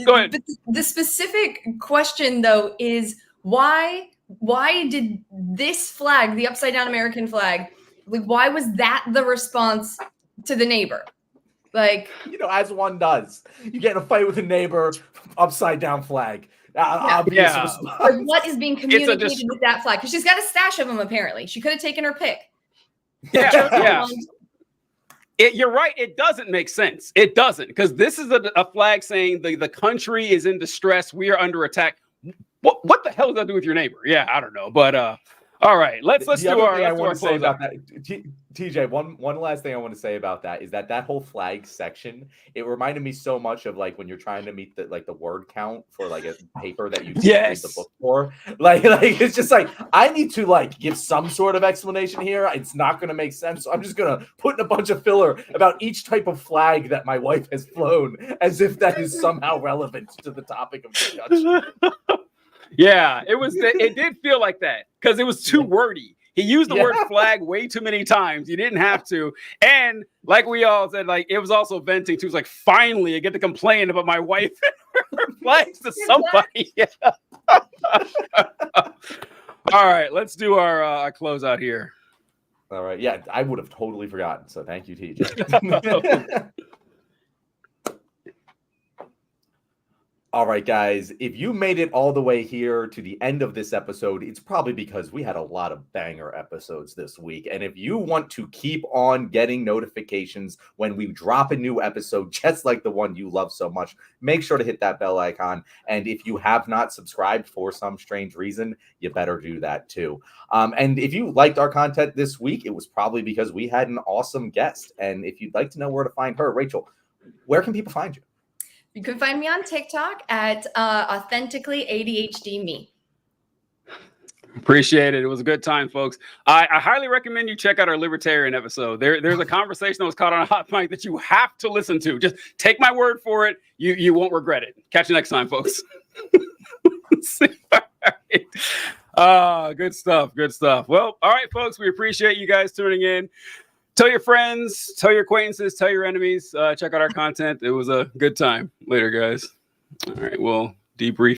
Go ahead.
The specific question, though, is why did this flag, the upside down American flag, like why was that the response to the neighbor? Like,
as one does, you get in a fight with a neighbor, upside down flag. Obvious response.
Like, what is being communicated with that flag? Because she's got a stash of them. Apparently, she could have taken her pick.
Yeah. You're right. It doesn't make sense. It doesn't, because this is a flag saying the country is in distress. We are under attack. What the hell does that do with your neighbor? Yeah, I don't know. But all right, let's do our.
I want to say about that, TJ. One last thing I want to say about that is that whole flag section. It reminded me so much of like when you're trying to meet the word count for like a paper that you read the book for. Like it's just like I need to give some sort of explanation here. It's not going to make sense, so I'm just going to put in a bunch of filler about each type of flag that my wife has flown, as if that is somehow relevant to the topic of discussion.
Yeah, it did feel like that because it was too wordy. He used the word flag way too many times. You didn't have to. And like we all said, it was also venting too. It was like, finally, I get to complain about my wife and her flags to somebody. All right, let's do our closeout here.
All right. Yeah, I would have totally forgotten. So thank you, TJ. All right, guys, if you made it all the way here to the end of this episode, it's probably because we had a lot of banger episodes this week. And if you want to keep on getting notifications when we drop a new episode, just like the one you love so much, make sure to hit that bell icon. And if you have not subscribed for some strange reason, you better do that too. And if you liked our content this week, it was probably because we had an awesome guest. And if you'd like to know where to find her, Rachel, where can people find you?
You can find me on TikTok at authentically ADHD me.
Appreciate it. It was a good time, folks. I highly recommend you check out our Libertarian episode. There's a conversation that was caught on a hot mic that you have to listen to. Just take my word for it. You won't regret it. Catch you next time, folks. All right. Good stuff. Good stuff. Well, all right, folks. We appreciate you guys tuning in. Tell your friends, tell your acquaintances, tell your enemies. Check out our content. It was a good time. Later, guys. All right. Well, debrief.